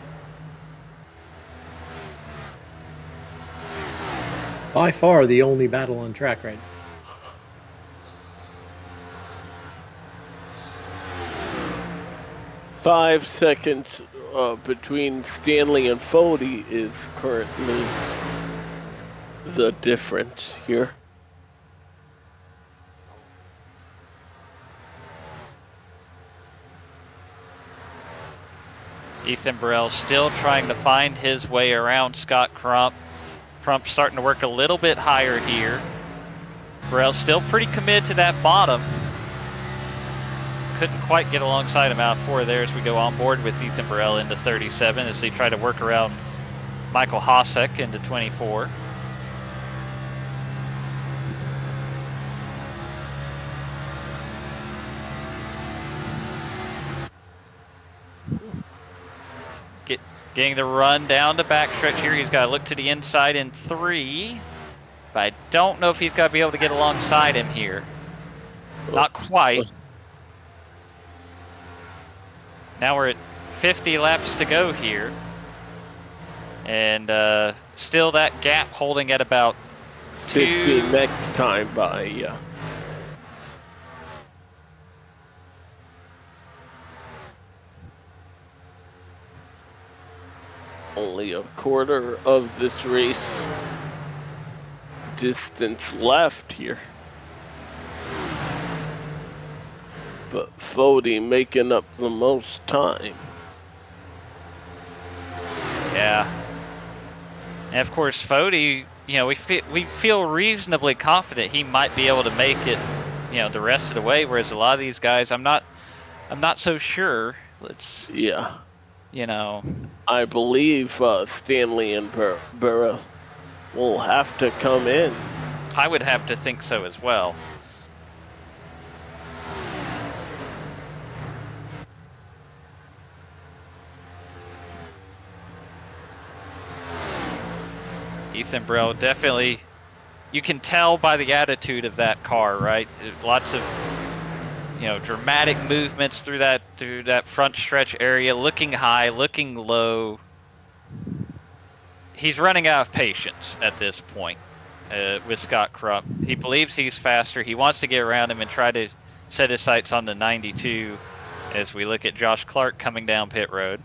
By far the only battle on track right now. 5 seconds between Stanley and Fode is currently the difference here. Ethan Burrell still trying to find his way around Scott Crump. Crump starting to work a little bit higher here. Burrell still pretty committed to that bottom. couldn't quite get alongside him out 4 there as we go on board with Ethan Burrell into 37 as they try to work around Michael Hosek into 24. Getting the run down the backstretch here. He's got to look to the inside in 3. But I don't know if he's got to be able to get alongside him here. Not quite. Now we're at 50 laps to go here. And still that gap holding at about 50 next time by, yeah. Only a quarter of this race distance left here. But Fody making up the most time. Yeah. And of course, Fody, you know, we feel reasonably confident he might be able to make it, you know, the rest of the way. Whereas a lot of these guys, I'm not so sure. Yeah. You know, I believe Stanley and Burrow will have to come in. I would have to think so as well. Ethan Burrell definitely, you can tell by the attitude of that car, right? Lots of, you know, dramatic movements through that front stretch area, looking high, looking low. He's running out of patience at this point with Scott Crump. He believes he's faster. He wants to get around him and try to set his sights on the 92 as we look at Josh Clark coming down pit road.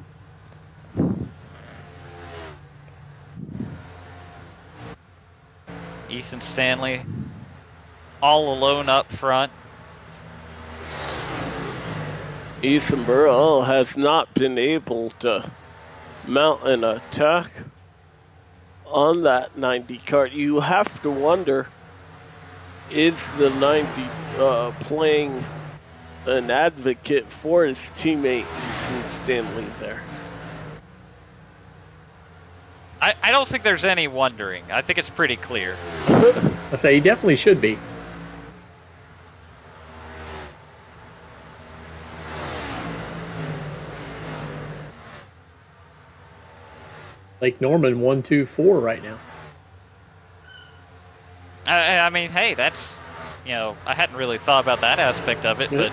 Ethan Stanley all alone up front. Ethan Burrell has not been able to mount an attack on that 90 car. You have to wonder, is the 90 playing an advocate for his teammate Ethan Stanley there? I don't think there's any wondering. I think it's pretty clear. I say he definitely should be. Lake Norman 1-2-4 right now. I mean, hey, that's, you know, I hadn't really thought about that aspect of it, but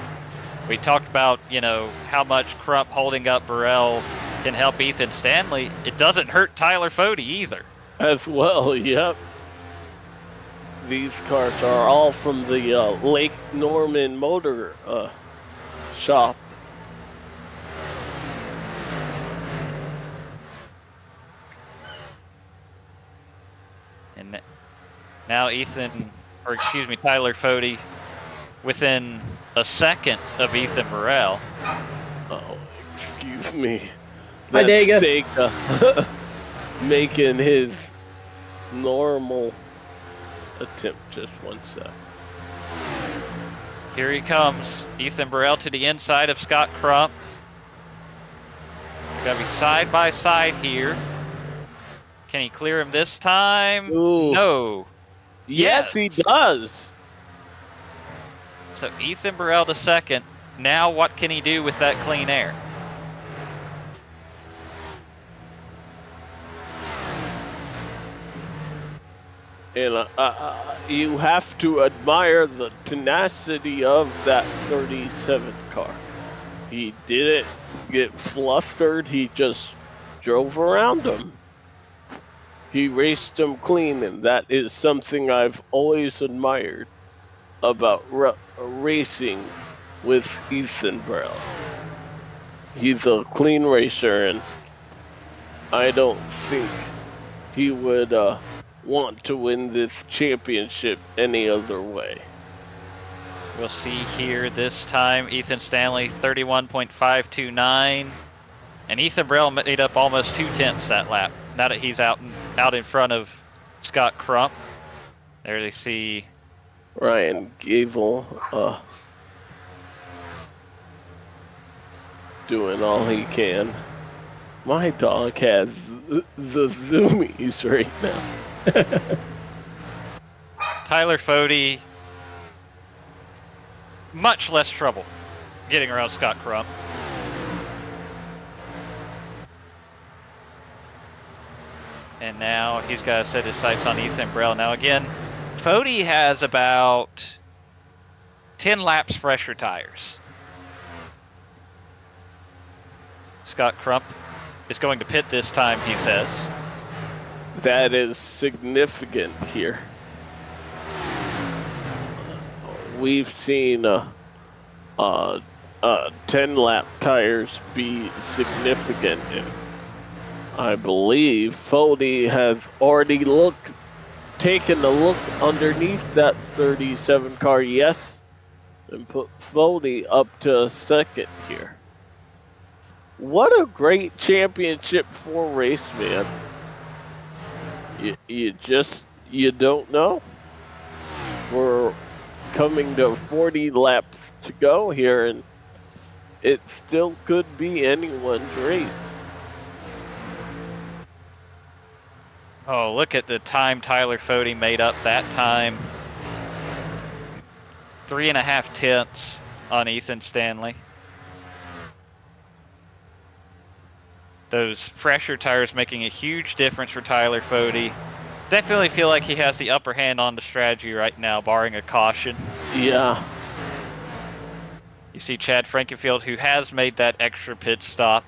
we talked about, you know, how much Crump holding up Burrell can help Ethan Stanley. It doesn't hurt Tyler Fody either. As well, yep. These cars are all from the Lake Norman Motor shop. And now Tyler Fody within a second of Ethan Burrell. Oh, excuse me. Hi, Dega. Dega making his normal attempt. Just one sec. Here he comes. Ethan Burrell to the inside of Scott Crump. They're going to be side by side here. Can he clear him this time? Ooh. No. Yes, he does. So Ethan Burrell to second. Now what can he do with that clean air? And you have to admire the tenacity of that 37 car. He didn't get flustered. He just drove around him. He raced him clean, and that is something I've always admired about racing with Ethan Burrell. He's a clean racer, and I don't think he would want to win this championship any other way. We'll see here this time. Ethan Stanley 31.529, and Ethan Burrell made up almost 2/10 that lap. Now that he's out in front of Scott Crump. There they see Ryan Gable doing all he can. My dog has the zoomies right now. Tyler Fode, much less trouble getting around Scott Crump. And now he's got to set his sights on Ethan Burrell. Now again, Fode has about 10 laps fresher tires. Scott Crump is going to pit this time, he says. That is significant here. We've seen 10-lap tires be significant. And I believe Fode has already taken a look underneath that 37 car, yes, and put Fode up to second here. What a great championship 4 race, man. You don't know. We're coming to 40 laps to go here, and it still could be anyone's race. Oh, look at the time Tyler Fode made up that time. 3.5 tenths on Ethan Stanley. Those fresher tires making a huge difference for Tyler Fode. Definitely feel like he has the upper hand on the strategy right now, barring a caution. Yeah. You see Chad Frankenfield, who has made that extra pit stop,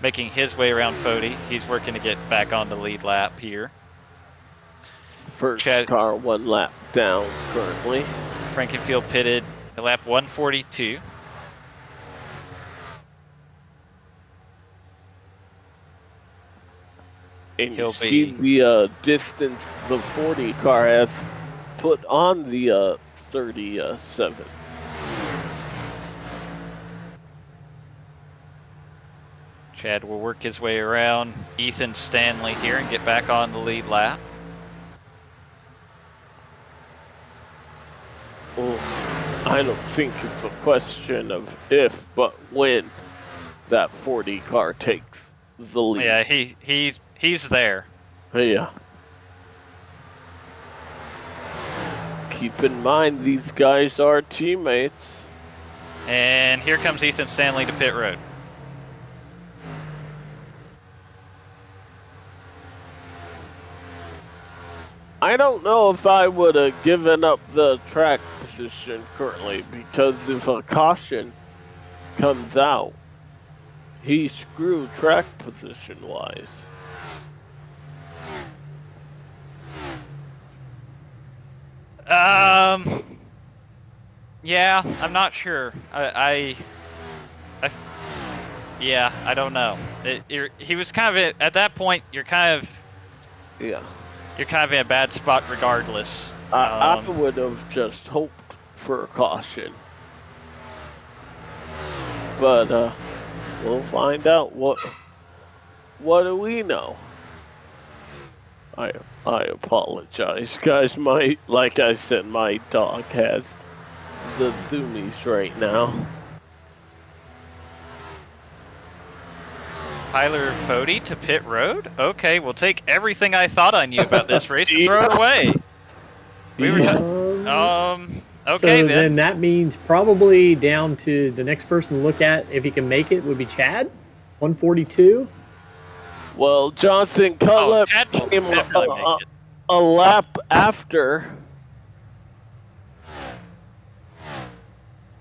making his way around Fode. He's working to get back on the lead lap here. First car 1 lap down currently. Frankenfield pitted at lap 142. And you see the distance the 40 car has put on the 37. Chad will work his way around Ethan Stanley here and get back on the lead lap. Well, I don't think it's a question of if, but when that 40 car takes the lead. Yeah, he's there. Yeah. Keep in mind, these guys are teammates. And here comes Ethan Stanley to pit road. I don't know if I would have given up the track position currently, because if a caution comes out, he's screwed track position wise. Yeah, I'm not sure. Yeah, I don't know. He was kind of at that point. You're kind of in a bad spot regardless. I would have just hoped for a caution, but we'll find out. What do we know? I apologize, guys. Like I said, my dog has the zoomies right now. Tyler Fode to pit road? Okay, we'll take everything I thought I knew about this race and throw it away. Okay, so then that means probably down to the next person to look at if he can make it would be Chad, 142. Well, Jonathan Cullip came a lap after.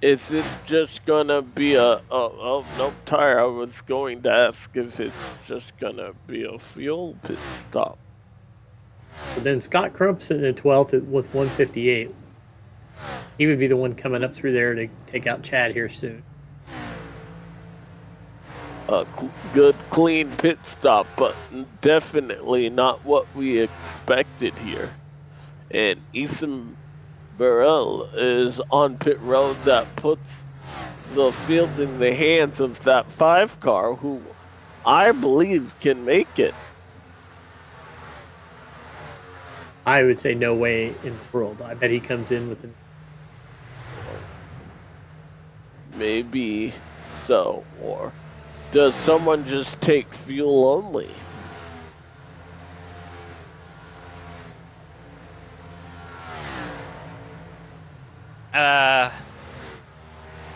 Is this just gonna be oh no, tire? I was going to ask if it's just gonna be a fuel pit stop. But then Scott Crump sitting at 12th with 158. He would be the one coming up through there to take out Chad here soon. A good, clean pit stop, but definitely not what we expected here. And Ethan Burrell is on pit road. That puts the field in the hands of that 5 car, who I believe can make it. I would say no way in the world. I bet he comes in with maybe so, or does someone just take fuel only? I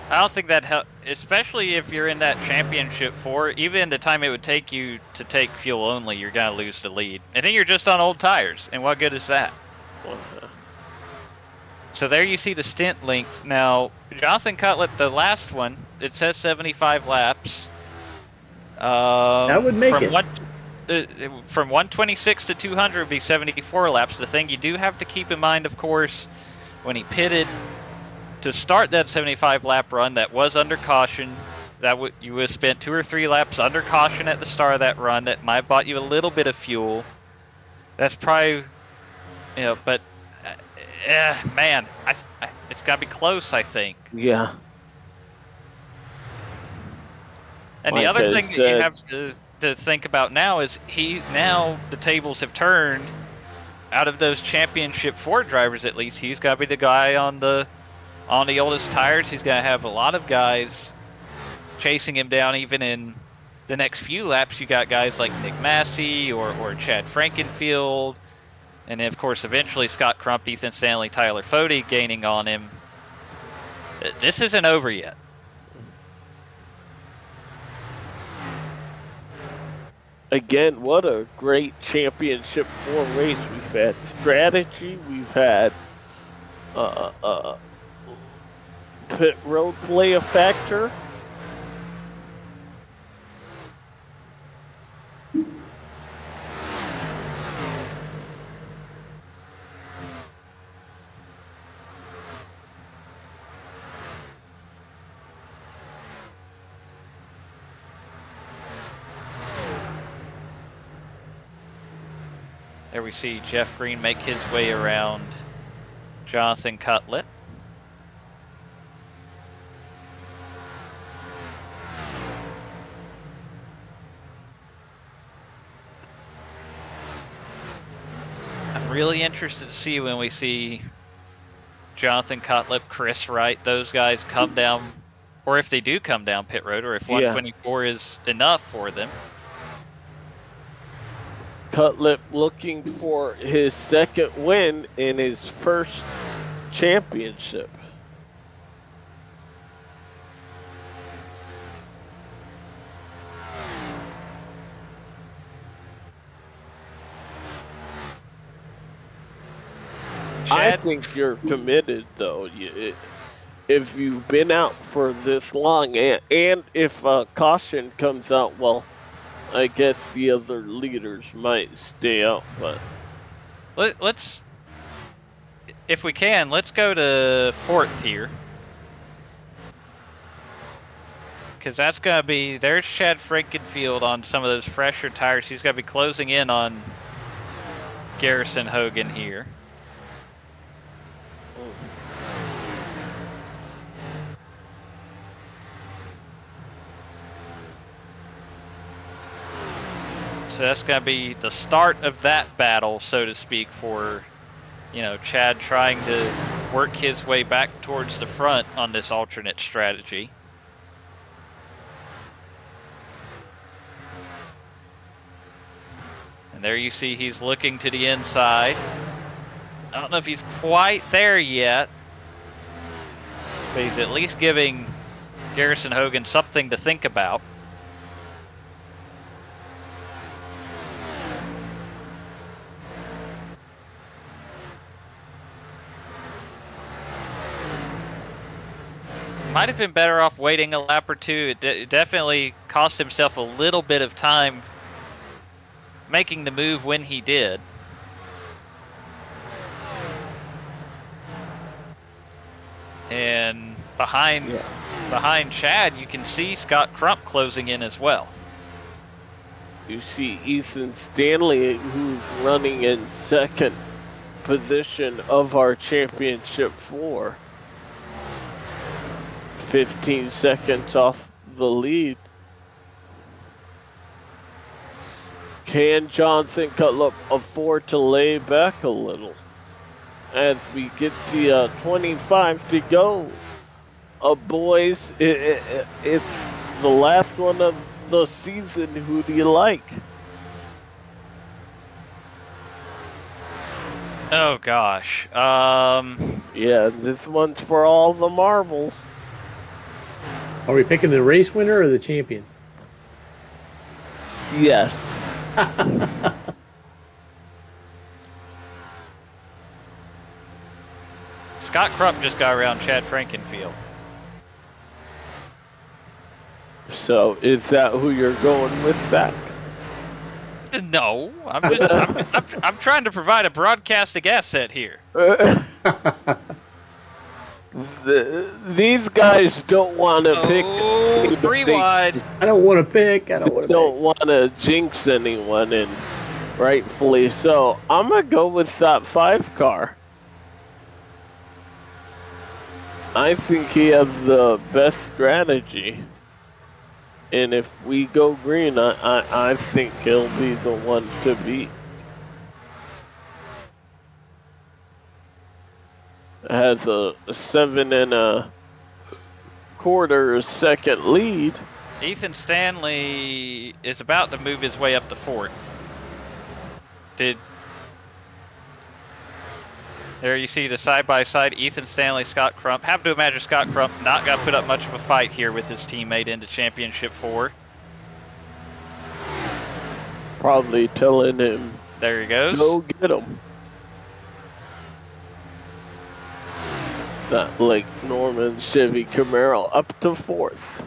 don't think that help, especially if you're in that championship 4. Even the time it would take you to take fuel only, you're gonna lose the lead. I think you're just on old tires, and what good is that? So there you see the stint length. Now, Jonathan Cutlip, the last one, it says 75 laps. That would make from 126 to 200 would be 74 laps. The thing you do have to keep in mind, of course, when he pitted to start that 75 lap run, that was under caution. You would have spent 2 or 3 laps under caution at the start of that run. That might have bought you a little bit of fuel. That's probably, but man, it's got to be close, I think. Yeah. And the other thing that you have to think about now is now the tables have turned. Out of those championship 4 drivers, at least, he's got to be the guy on the oldest tires. He's going to have a lot of guys chasing him down. Even in the next few laps, you got guys like Nick Massey or Chad Frankenfield. And then, of course, eventually Scott Crump, Ethan Stanley, Tyler Fode gaining on him. This isn't over yet. Again, what a great championship 4 race we've had. Strategy, we've had pit road play a factor. There we see Jeff Green make his way around Jonathan Cutlip. I'm really interested to see when we see Jonathan Cutlip, Chris Wright, those guys come down, or if they do come down pit road, or if 124 is enough for them. Cutlip looking for his second win in his first championship. I think you're committed, though. If you've been out for this long, and if caution comes out, well, I guess the other leaders might stay out, but let's, if we can, let's go to 4th here, because that's gonna be, there's Chad Frankenfield on some of those fresher tires. He's gonna be closing in on Garrison Hogan here. So that's going to be the start of that battle, so to speak, for, Chad trying to work his way back towards the front on this alternate strategy. And there you see he's looking to the inside. I don't know if he's quite there yet, but he's at least giving Garrison Hogan something to think about. Might have been better off waiting a lap or two. It definitely cost himself a little bit of time making the move when he did. And behind Chad, you can see Scott Crump closing in as well. You see Ethan Stanley, who's running in second position of our championship 4. 15 seconds off the lead. Can Jonathan Cutlip afford to lay back a little as we get the 25 to go? Boys, it's the last one of the season. Who do you like? Oh gosh. Yeah, this one's for all the marbles. Are we picking the race winner or the champion? Yes. Scott Crump just got around Chad Frankenfield. So is that who you're going with, Zach? No, I'm trying to provide a broadcasting asset here. These guys don't want to pick. Oh, 3 wide. I don't want to pick. I don't want to Don't want to jinx anyone, and rightfully so. I'm gonna go with that 5 car. I think he has the best strategy. And if we go green, I think he'll be the one to beat. Has a 7 1/4 second lead. Ethan Stanley is about to move his way up to 4th. There you see the side-by-side, Ethan Stanley, Scott Crump. Have to imagine Scott Crump not going to put up much of a fight here with his teammate into Championship 4. Probably telling him, There he goes. go get him. That Lake Norman Chevy Camaro up to 4th.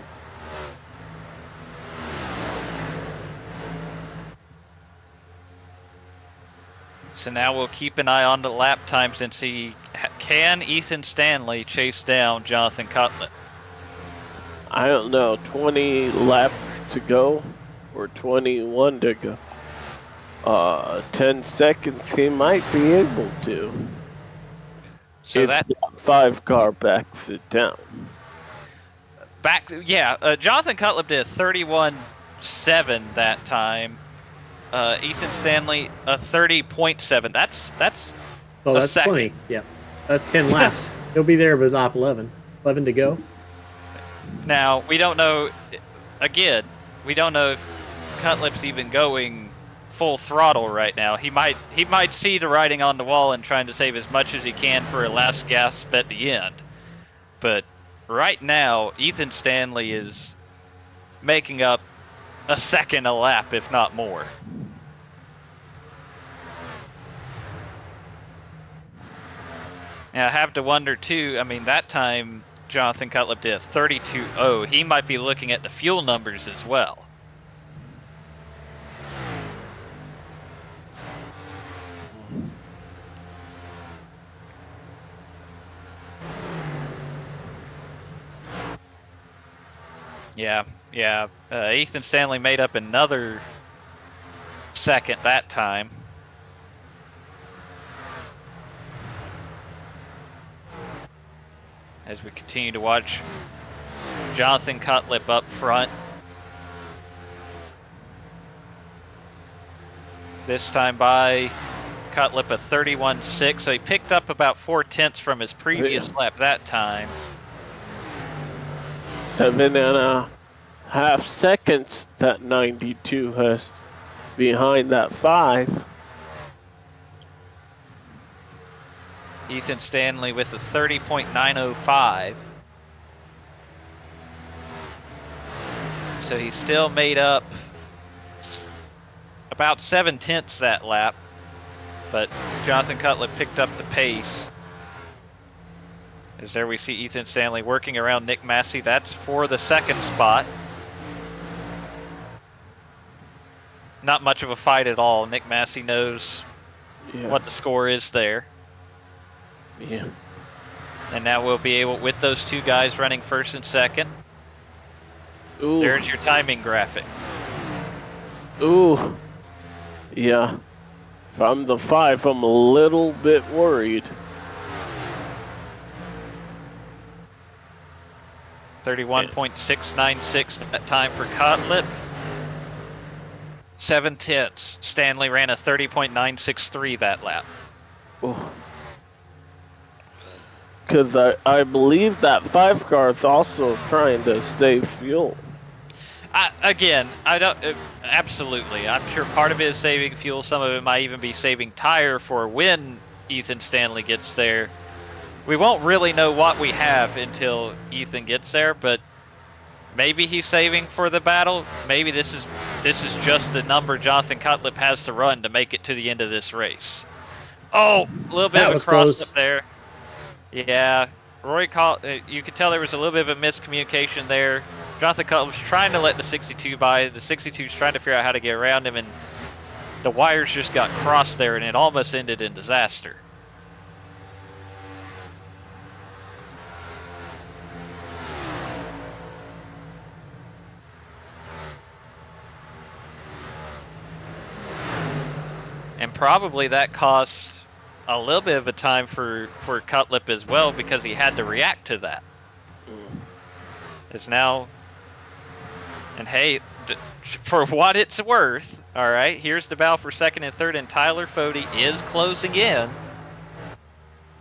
So now we'll keep an eye on the lap times and see, can Ethan Stanley chase down Jonathan Cutlip? I don't know, 20 laps to go or 21 to go. 10 seconds he might be able to. So if that 5 car backs it down. Jonathan Cutlip did a 31.7 that time. Ethan Stanley a 30.7. That's Well, that's second. plenty. Yeah, that's 10 laps. He'll be there with lap 11. 11 to go. Now we don't know. Again, we don't know if Cutlip's even going full throttle right now. He might see the writing on the wall and trying to save as much as he can for a last gasp at the end. But right now, Ethan Stanley is making up a second a lap, if not more. Now, I have to wonder too. I mean, that time Jonathan Cutlip did a 32.0. He might be looking at the fuel numbers as well. Yeah. Ethan Stanley made up another second that time. As we continue to watch Jonathan Cutlip up front. This time by Cutlip a 31.6, so he picked up about 4/10 from his previous lap that time. 7.5 seconds that 92 has behind that 5. Ethan Stanley with a 30.905. So he still made up about 7/10 that lap, but Jonathan Cutlip picked up the pace. As there we see Ethan Stanley working around Nick Massey. That's for the second spot. Not much of a fight at all. Nick Massey knows what the score is there. Yeah. And now we'll be able, with those two guys running first and second. Ooh. There's your timing graphic. Ooh. Yeah. If I'm the 5, I'm a little bit worried. 31.696 that time for Cutlip. 7/10. Stanley ran a 30.963 that lap. Because I believe that 5 car is also trying to save fuel. I don't. Absolutely, I'm sure part of it is saving fuel. Some of it might even be saving tire for when Ethan Stanley gets there. We won't really know what we have until Ethan gets there, but maybe he's saving for the battle. Maybe this is just the number Jonathan Cutlip has to run to make it to the end of this race. Oh, a little bit That of a was cross close. up there. Yeah, Roy called. You could tell there was a little bit of a miscommunication there. Jonathan Cutlip was trying to let the 62 by. The 62's trying to figure out how to get around him, and the wires just got crossed there, and it almost ended in disaster. And probably that cost a little bit of a time for Cutlip as well, because he had to react to that. It's now, and hey, for what it's worth, all right, here's the battle for second and third, and Tyler Fody is closing in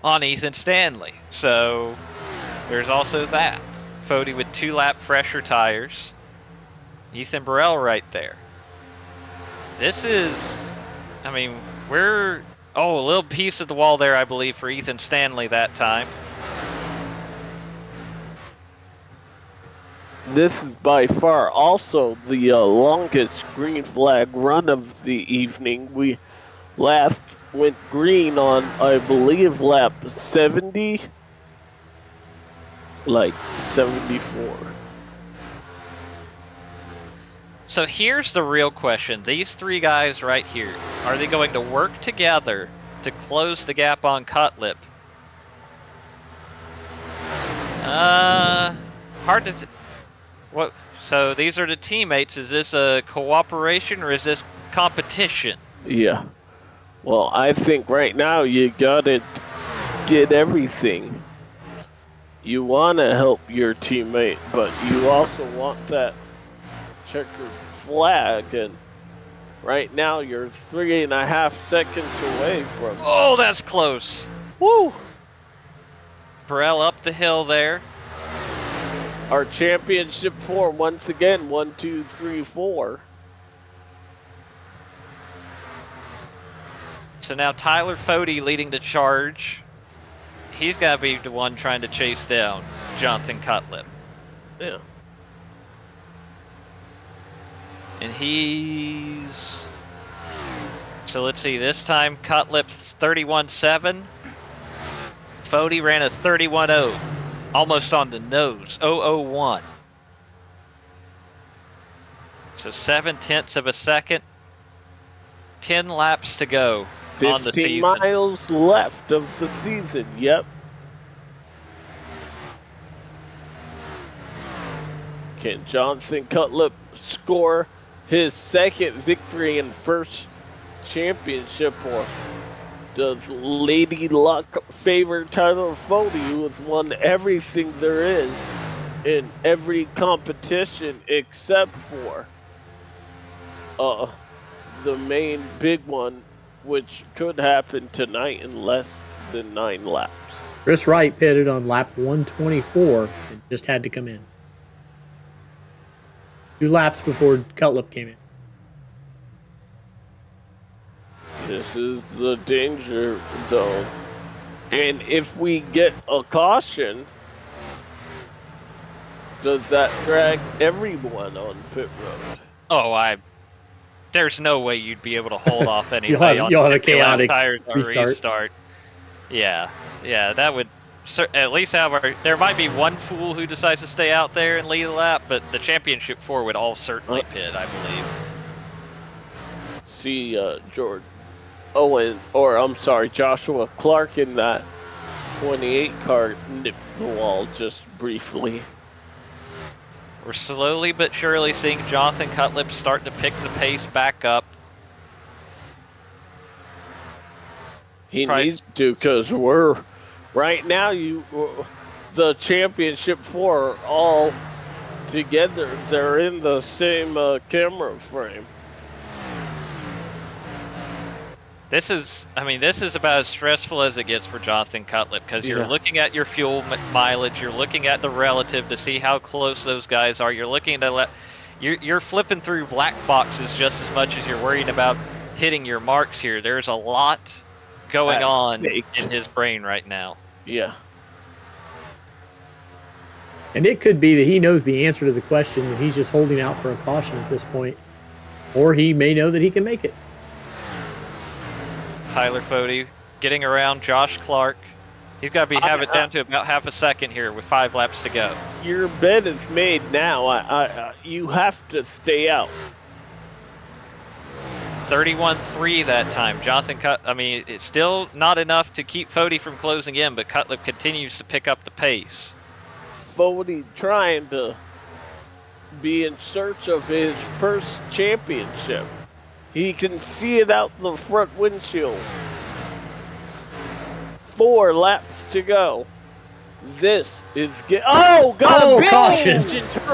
on Ethan Stanley. So there's also that. Fody with 2-lap fresher tires. Ethan Burrell right there. This is, I mean, we're, a little piece of the wall there, I believe, for Ethan Stanley that time. This is by far also the longest green flag run of the evening. We last went green on, I believe, lap 70, like 74. So here's the real question. These three guys right here, are they going to work together to close the gap on Cutlip? Hard to... What? So these are the teammates. Is this a cooperation or is this competition? Yeah. Well, I think right now you gotta get everything. You want to help your teammate, but you also want that checkered flag, and right now you're 3.5 seconds away from. Oh, that's close. Woo! Burrell up the hill there. Our championship 4 once again, 1, 2, 3, 4. So now Tyler Fody leading the charge. He's got to be the one trying to chase down Jonathan Cutlip. Yeah. And he's... So let's see, this time Cutlip's 31.7. Fody ran a 31.0. Almost on the nose, 0.001. So 7/10 of a second. 10 laps to go on the 15 season. miles left of the season, yep. Can Jonathan Cutlip score his second victory and first championship, or does Lady Luck favor Tyler Fody, who has won everything there is in every competition except for the main big one, which could happen tonight in less than 9 laps. Chris Wright pitted on lap 124 and just had to come in. 2 laps before Cutlip came in. This is the danger zone. And if we get a caution, does that drag everyone on pit road? Oh, there's no way you'd be able to hold off anybody you'll have a 50 lap chaotic tires or restart. Yeah, that would at least have there might be one fool who decides to stay out there and lead the lap, but the championship 4 would all certainly pit, I believe. See Joshua Clark in that 28 car nipped the wall just briefly. We're slowly but surely seeing Jonathan Cutlip start to pick the pace back up. He needs to, because we're right now. The championship 4 are all together. They're in the same camera frame. This is about as stressful as it gets for Jonathan Cutlip, because you're looking at your fuel mileage, you're looking at the relative to see how close those guys are. You're looking at you're flipping through black boxes just as much as you're worrying about hitting your marks here. There's a lot going on in his brain right now. Yeah. And it could be that he knows the answer to the question and he's just holding out for a caution at this point. Or he may know that he can make it. Tyler Fode getting around Josh Clark. He's got to have it down to about half a second here with 5 laps to go. Your bet is made now. You have to stay out. 31-3 that time. It's still not enough to keep Fode from closing in, but Cutlip continues to pick up the pace. Fode trying to be in search of his first championship. He can see it out the front windshield. 4 laps to go. This is caution!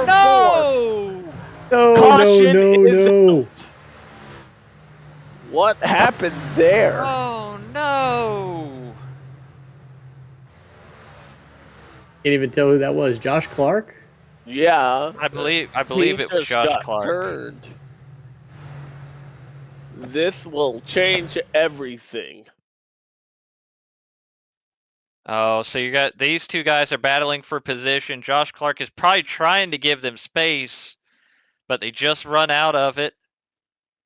No! No. What happened there? Oh no! Can't even tell who that was. Josh Clark? Yeah. I believe it was Josh Clark. Turned. This will change everything. Oh, so you got these two guys are battling for position. Josh Clark is probably trying to give them space, but they just run out of it.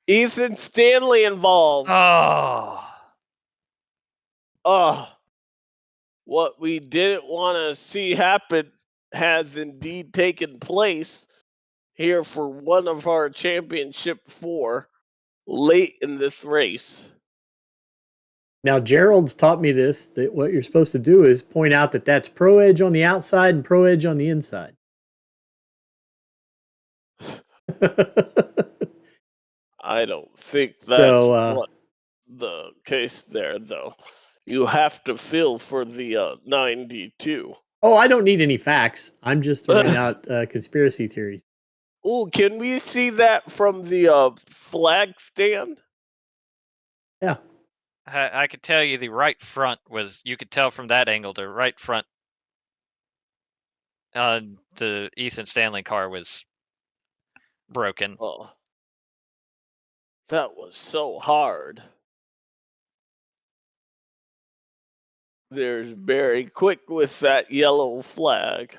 Ethan Stanley involved. Oh. What we didn't want to see happen has indeed taken place here for one of our championship 4 late in this race. Now, Gerald's taught me this, that what you're supposed to do is point out that that's Pro Edge on the outside and Pro Edge on the inside. I don't think that's what the case there, though. You have to feel for the 92. Oh, I don't need any facts. I'm just throwing out conspiracy theories. Oh, can we see that from the flag stand? Yeah. I could tell you the right front was, you could tell from that angle, the right front the Ethan Stanley car was broken. Oh, that was so hard. There's Barry quick with that yellow flag.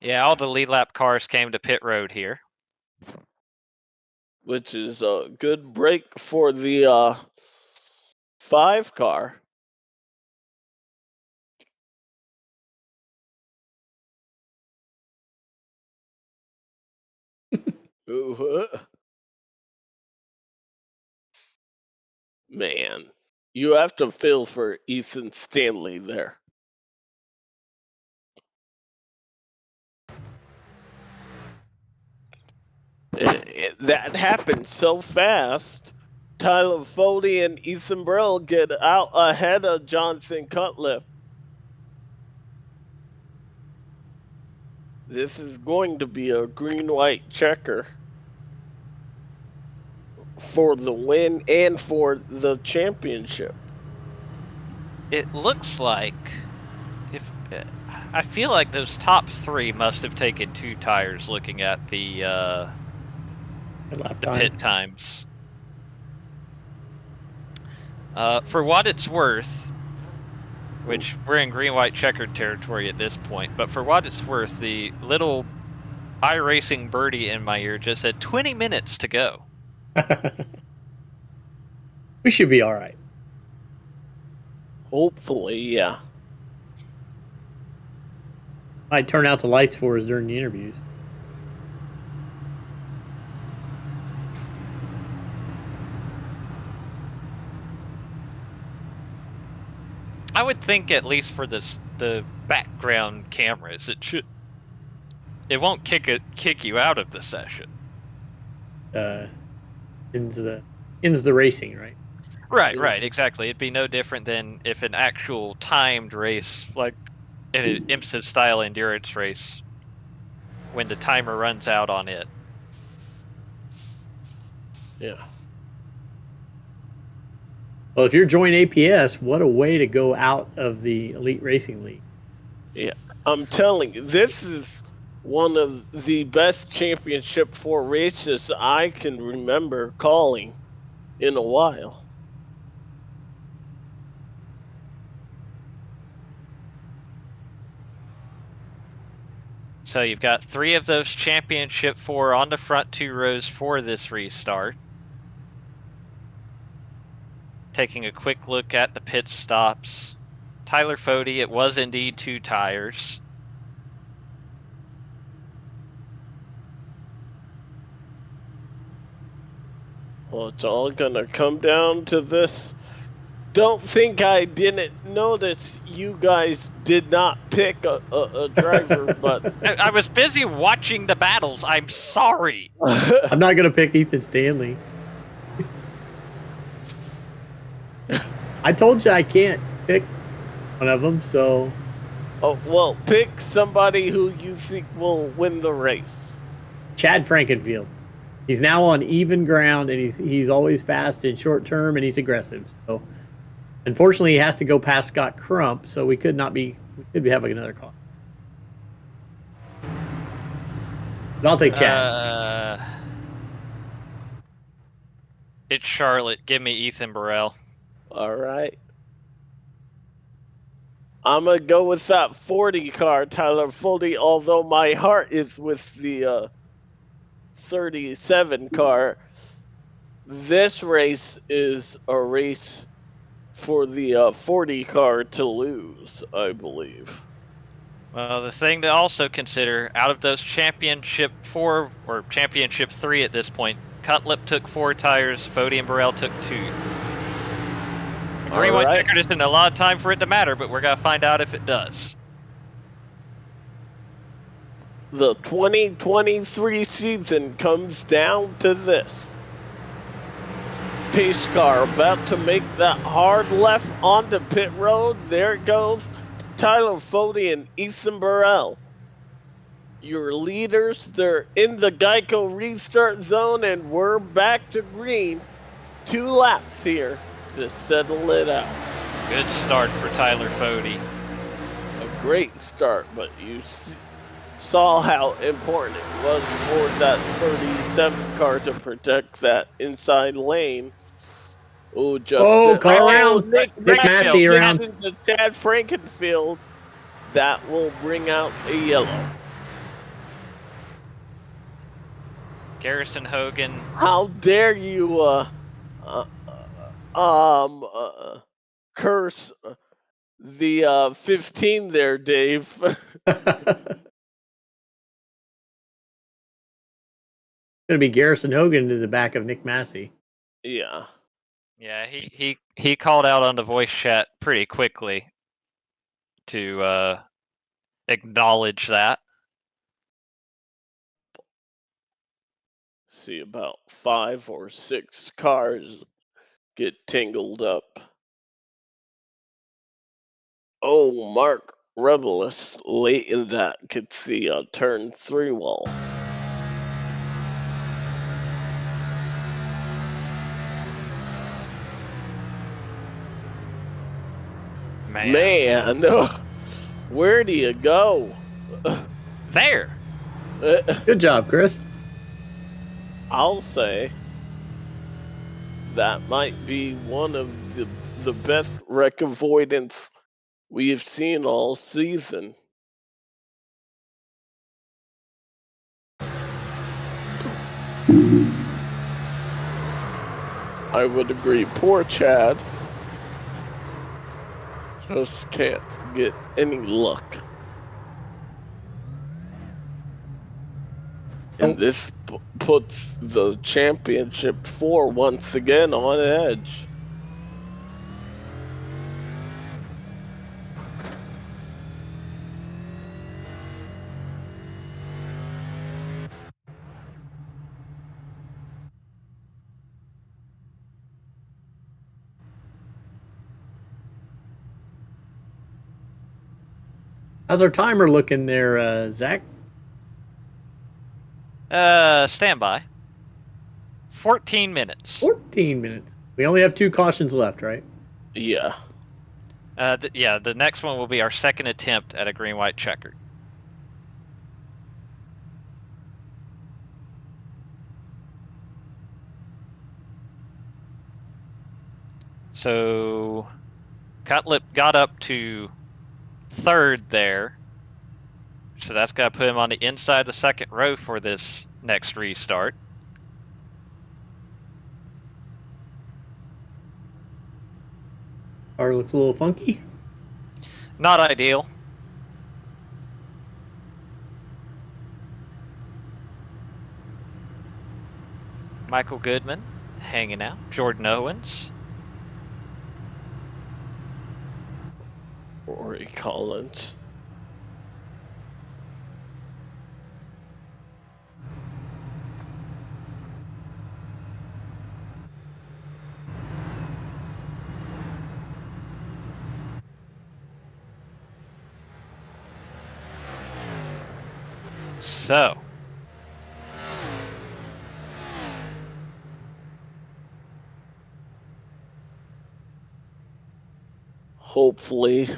Yeah, all the lead lap cars came to pit road here. Which is a good break for the 5 car. Man, you have to feel for Ethan Stanley there. That happened so fast. Tyler Fode and Ethan Burrell get out ahead of Johnson Cutlip. This is going to be a green-white checker for the win and for the championship. It looks like, I feel like those top 3 must have taken 2 tires looking at the pit times. For what it's worth, which we're in green-white checkered territory at this point, but for what it's worth, the little iRacing birdie in my ear just said 20 minutes to go. We should be all right. Hopefully, yeah. Might turn out the lights for us during the interviews. I would think, at least for the background cameras, it won't kick you out of the session. Ends the racing, right? Right, exactly. It'd be no different than if an actual timed race, like in an IMSA style endurance race, when the timer runs out on it. Yeah. Well, if you're joining APS, what a way to go out of the Elite Racing League. Yeah, I'm telling you, this is one of the best Championship 4 races I can remember calling in a while. So you've got 3 of those Championship 4 on the front 2 rows for this restart. Taking a quick look at the pit stops. Tyler Fody, it was indeed 2 tires. Well, it's all gonna come down to this. Don't think I didn't notice you guys did not pick a driver, but I was busy watching the battles. I'm sorry. I'm not going to pick Ethan Stanley. I told you I can't pick one of them, so... Oh, well, pick somebody who you think will win the race. Chad Frankenfield. He's now on even ground, and he's always fast in short term, and he's aggressive. So, unfortunately, he has to go past Scott Crump, so we could be having another call. But I'll take Chad. It's Charlotte. Give me Ethan Burrell. All right. I'm going to go with that 40 car, Tyler Fody, although my heart is with the 37 car. This race is a race for the 40 car to lose, I believe. Well, the thing to also consider, out of those Championship 4, or Championship 3 at this point, Cutlip took 4 tires, Fody and Burrell took 2. The green one checkered isn't a lot of time for it to matter, but we're going to find out if it does. The 2023 season comes down to this. Pace car about to make that hard left onto pit road. There it goes. Tyler Fody and Ethan Burrell. Your leaders, they're in the Geico restart zone, and we're back to green. 2 laps here to settle it out. Good start for Tyler Fody. A great start, but you saw how important it was for that 37 car to protect that inside lane. Oh, just car around. Nick Massey around. Into Chad Frankenfield. That will bring out a yellow. Garrison Hogan. How dare you curse the 15 there, Dave? Gonna be Garrison Hogan to the back of Nick Massey. Yeah. Yeah, he called out on the voice chat pretty quickly to acknowledge that. See about 5 or 6 cars get tangled up. Oh, Mark Rebelus late in that could see a turn 3 wall. Man, where do you go? There. Good job, Chris. I'll say that might be one of the best wreck avoidance we have seen all season. I would agree. Poor Chad. Just can't get any luck. And this puts the Championship 4 once again on edge. How's our timer looking there, Zach? Stand by. 14 minutes. 14 minutes. We only have 2 cautions left, right? Yeah. Yeah, the next one will be our second attempt at a green-white checker. So Cutlip got up to third there. So that's got to put him on the inside of the second row for this next restart. Car looks a little funky. Not ideal. Michael Goodman hanging out. Jordan Owens. Rory Collins. So, Hopefully,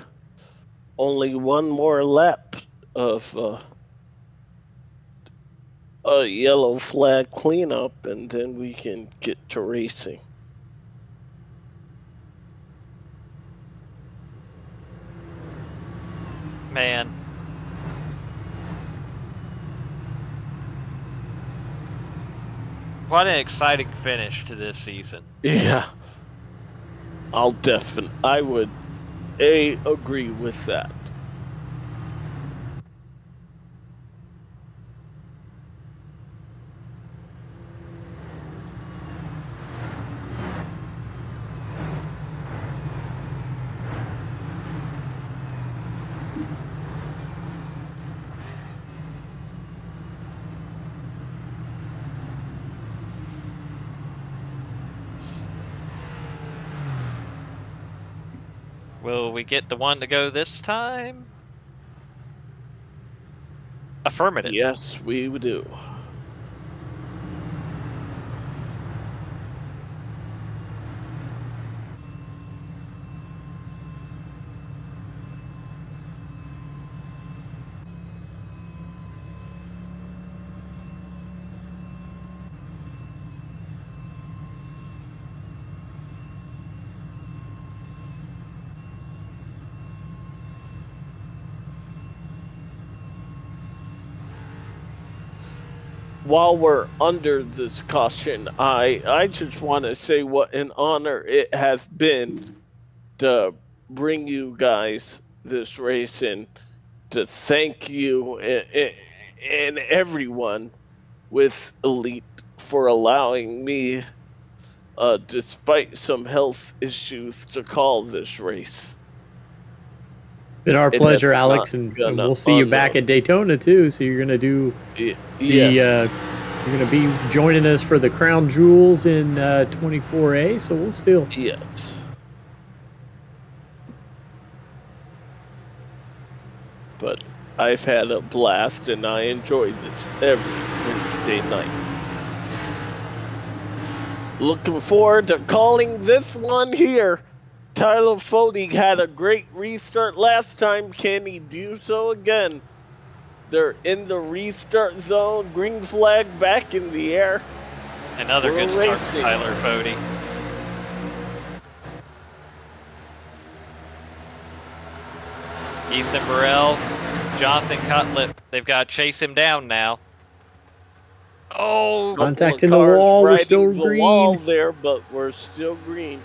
only one more lap of a yellow flag cleanup, and then we can get to racing. man. What an exciting finish to this season. Yeah. I would agree with that. Will we get the one to go this time? Affirmative. Yes, we do. While we're under this caution, I just want to say what an honor it has been to bring you guys this race and to thank you and everyone with Elite for allowing me, despite some health issues, to call this race. Been our It pleasure, has Alex, not and gonna we'll see you back at Daytona too. So you're gonna do Yes. you're gonna be joining us for the Crown Jewels in 24A. So we'll still Yes. But I've had a blast and I enjoy this every Wednesday night. Looking forward to calling this one here. Tyler Fody had a great restart last time. Can he do so again? They're in the restart zone. Green flag back in the air. Another We're good start racing. for Tyler Fody. Ethan Burrell, Jonathan Cutlip. They've got to chase him down now. Oh, contacting the wall. We're still the wall green. there, but we're still green.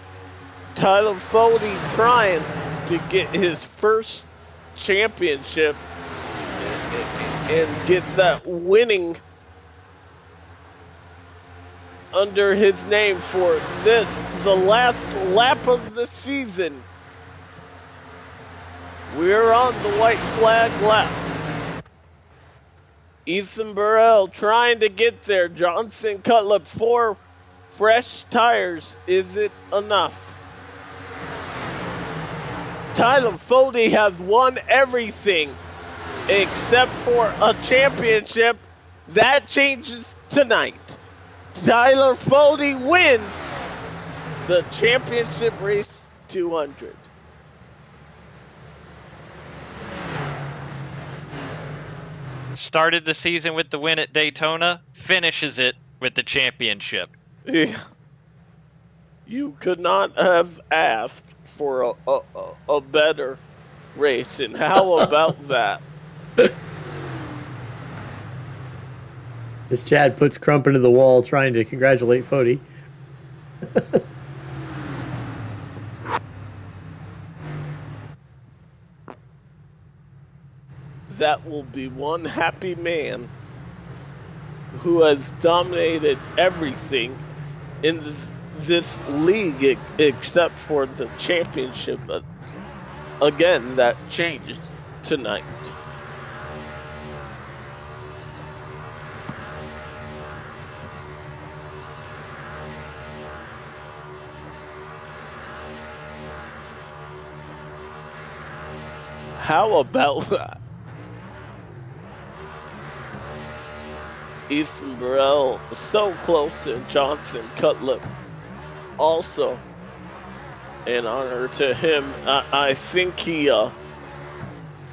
Tyler Fody trying to get his first championship and get that winning under his name for this, the last lap of the season. We're on the white flag lap. Ethan Burrell trying to get there. Johnson Cutlip, 4 fresh tires. Is it enough? Tyler Fody has won everything except for a championship. That changes tonight. Tyler Fody wins the championship race 200. Started the season with the win at Daytona, finishes it with the championship. Yeah. You could not have asked for a better race, and how about that? As Chad puts Crump into the wall trying to congratulate Fody. That will be one happy man who has dominated everything in this league except for the championship. But again, that changed tonight. How about that? Ethan Burrell so close, and Johnson Cutlip also an honor to him. I think he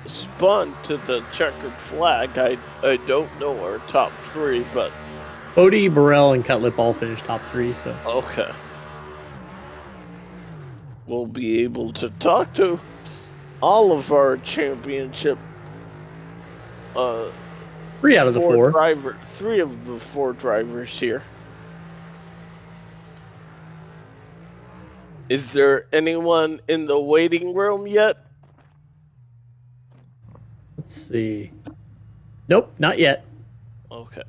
spun to the checkered flag. I don't know our top three, but Fody, Burrell, and Cutlip all finished top 3, so. okay. We'll be able to talk to all of our championship 3 out of the 4. Three of the 4 drivers here. Is there anyone in the waiting room yet? Let's see. Nope, not yet. Okay.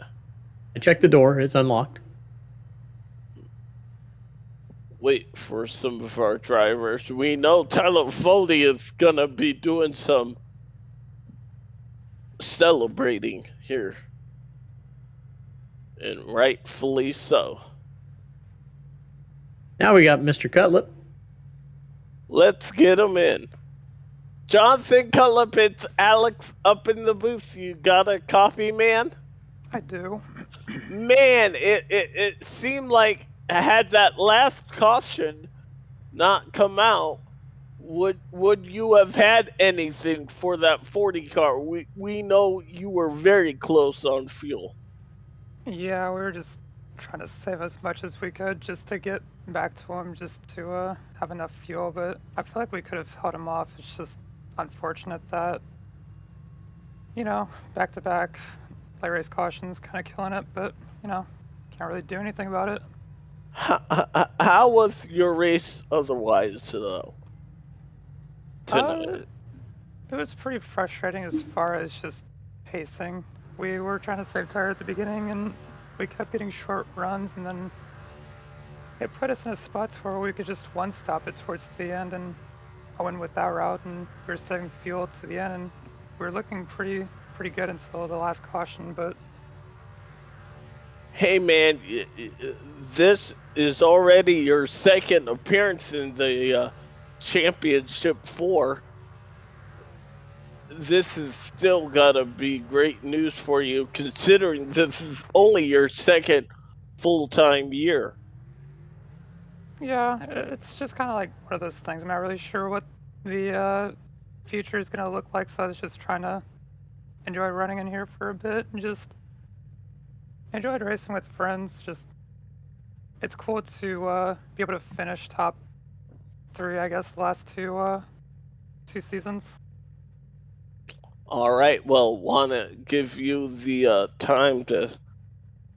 I checked the door. It's unlocked. Wait for some of our drivers. We know Tyler Fody is gonna be doing some celebrating here. And rightfully so. Now we got Mr. Cutlip. Let's get him in. Jonathan Cutlip, it's Alex up in the booth. You got a copy, man? I do. Man, it seemed like had that last caution not come out, would you have had anything for that 40 car? We know you were very close on fuel. Yeah, we were just trying to save as much as we could just to get back to him, just to have enough fuel, but I feel like we could have held him off. It's just unfortunate that, you know, back-to-back late race cautions kind of killing it, but, you know, can't really do anything about it. How was your race otherwise, though? Tonight? It was pretty frustrating as far as just pacing. We were trying to save tire at the beginning, and we kept getting short runs, and then it put us in a spot where we could just one-stop it towards the end, and I went with that route, and we were saving fuel to the end, and we were looking pretty good until the last caution, but... Hey man, this is already your second appearance in the Championship 4. This is still gotta be great news for you, considering this is only your second full-time year. Yeah, it's just kind of like one of those things. I'm not really sure what the future is going to look like, so I was just trying to enjoy running in here for a bit and just enjoyed racing with friends. Just, it's cool to be able to finish top 3, I guess, the last two seasons. All right, well, want to give you the time to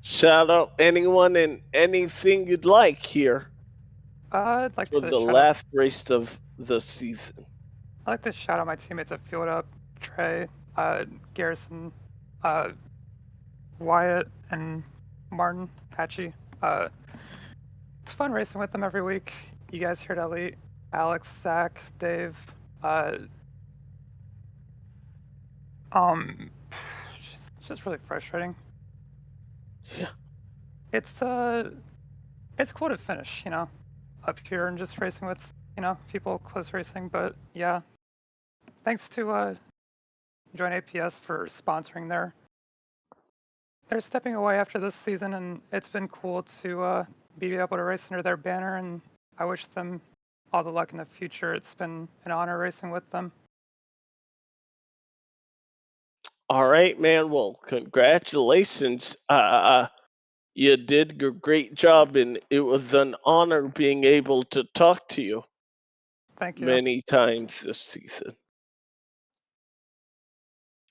shout out anyone and anything you'd like here I'd like for to the last race of the season. I'd like to shout out my teammates that fueled up: Trey, Garrison, Wyatt, and Martin Patchy. It's fun racing with them every week. You guys here at Elite, Alex, Zach, Dave. It's just really frustrating. Yeah. It's cool to finish, you know, up here and just racing with, you know, people close racing. But yeah, thanks to Join APS for sponsoring there. They're stepping away after this season, and it's been cool to be able to race under their banner, and I wish them all the luck in the future. It's been an honor racing with them. All right, man. Well, congratulations. You did a great job, and it was an honor being able to talk to you Thank you. many times this season.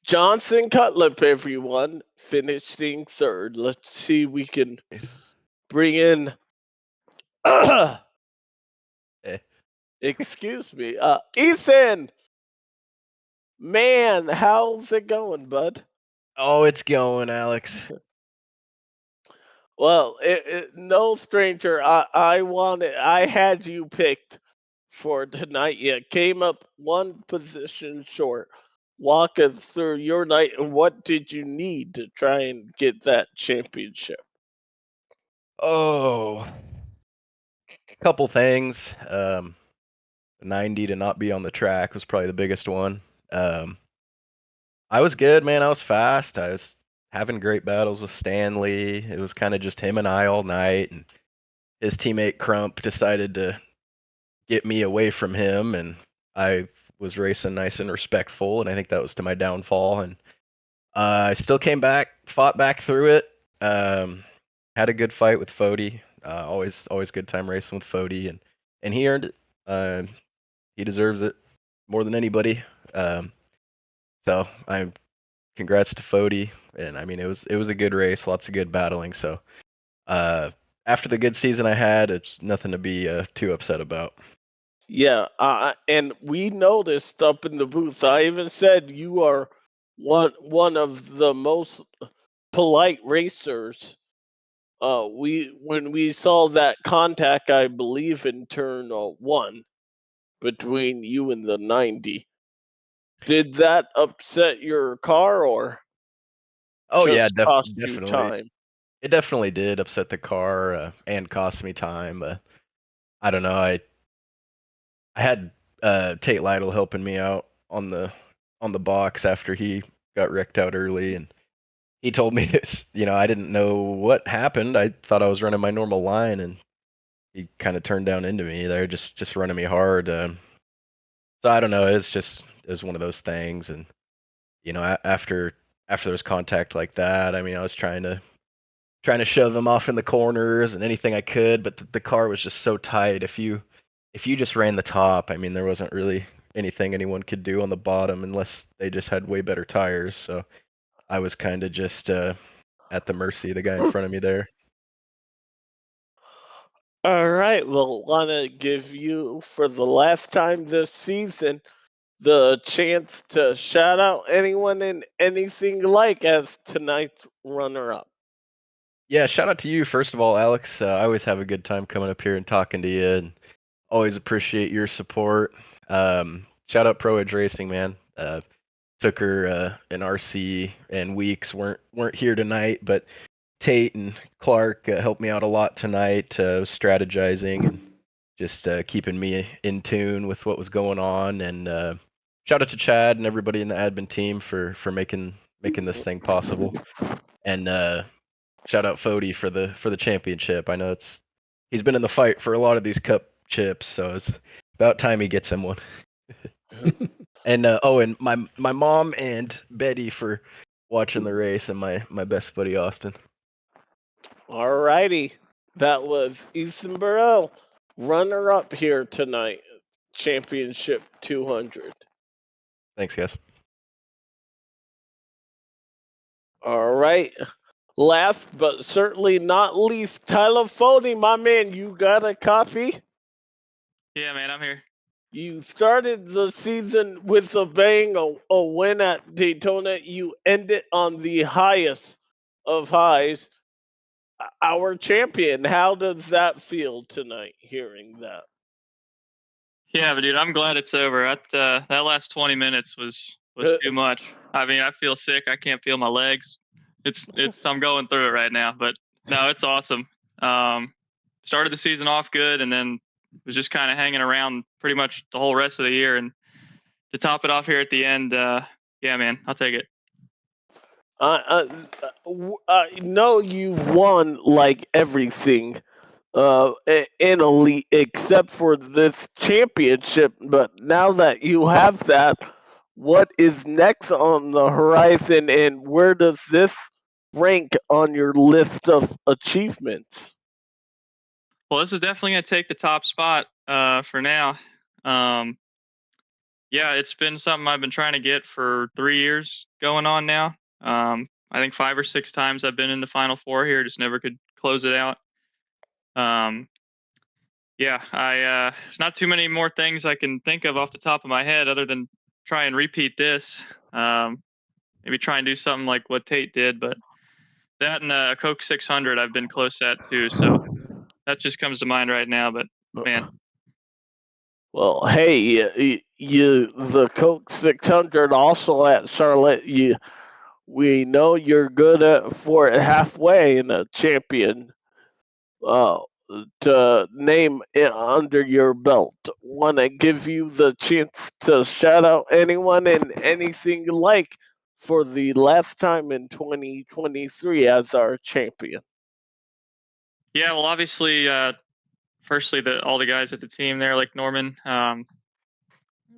Johnson Cutlip, everyone, finishing third. Let's see we can bring in. Excuse me, Ethan. Man, how's it going, bud? Oh, it's going, Alex. Well, no stranger. I had you picked for tonight. You came up one position short. Walk us through your night and what did you need to try and get that championship? Oh, couple things. 90 to not be on the track was probably the biggest one. I was good, man. I was fast. I was having great battles with Stanley. It was kind of just him and I all night, and his teammate Crump decided to get me away from him, and I was racing nice and respectful, and I think that was to my downfall. And I still came back, fought back through it. Had a good fight with Fody. Always good time racing with Fody, and he earned it. He deserves it more than anybody. So I'm congrats to Fody, and I mean it was a good race, lots of good battling. So after the good season I had, it's nothing to be too upset about. Yeah, and we noticed up in the booth. I even said you are one of the most polite racers. When we saw that contact, I believe in turn 1 between you and the 90. Did that upset your car or Oh yeah, just cost you definitely. time? It definitely did upset the car and cost me time. I don't know. I had Tate Lytle helping me out on the box after he got wrecked out early, and he told me, I didn't know what happened. I thought I was running my normal line, and he kind of turned down into me. They're just running me hard. So I don't know. It was one of those things, and after there's contact like that, I mean, I was trying to shove them off in the corners and anything I could, but the car was just so tight. If you just ran the top, I mean, there wasn't really anything anyone could do on the bottom unless they just had way better tires. So I was kind of just at the mercy of the guy in front of me there. All right. Well, want to give you for the last time this season the chance to shout out anyone and anything you like as tonight's runner-up. Yeah, shout out to you first of all, Alex. I always have a good time coming up here and talking to you, and always appreciate your support. Shout out Pro Edge Racing, man. Took her an RC, and Weeks weren't here tonight, but Tate and Clark helped me out a lot tonight, strategizing and just keeping me in tune with what was going on. And shout out to Chad and everybody in the admin team for making this thing possible. And shout out Fody for the championship. I know he's been in the fight for a lot of these cup chips, so it's about time he gets him one. And and my mom and Betty for watching the race, and my best buddy Austin. All righty. That was Ethan Burrell, runner-up here tonight, Championship 200. Thanks, guys. All right. Last but certainly not least, Tyler Fody, my man, you got a copy? Yeah, man, I'm here. You started the season with a bang, a win at Daytona. You ended on the highest of highs. Our champion, how does that feel tonight, hearing that? Yeah, but dude, I'm glad it's over. That last 20 minutes was too much. I mean, I feel sick. I can't feel my legs. I'm going through it right now, but no, it's awesome. Started the season off good, and then was just kind of hanging around pretty much the whole rest of the year. And to top it off here at the end, yeah, man, I'll take it. I know you've won like everything in elite except for this championship. But now that you have that, what is next on the horizon, and where does this rank on your list of achievements? Well, this is definitely going to take the top spot for now. Yeah, it's been something I've been trying to get for 3 years going on now. I think 5 or 6 times I've been in the Final Four here, just never could close it out. Yeah, it's not too many more things I can think of off the top of my head other than try and repeat this. Maybe try and do something like what Tate did, but that and Coke 600 I've been close at too. So that just comes to mind right now. But man, Well, hey, the Coke 600 also at Charlotte. We know you're good for it halfway in a champion. Uh, to name it under your belt. Want to give you the chance to shout out anyone and anything you like for the last time in 2023 as our champion. yeah. Well, obviously, firstly, all the guys at the team there, like Norman.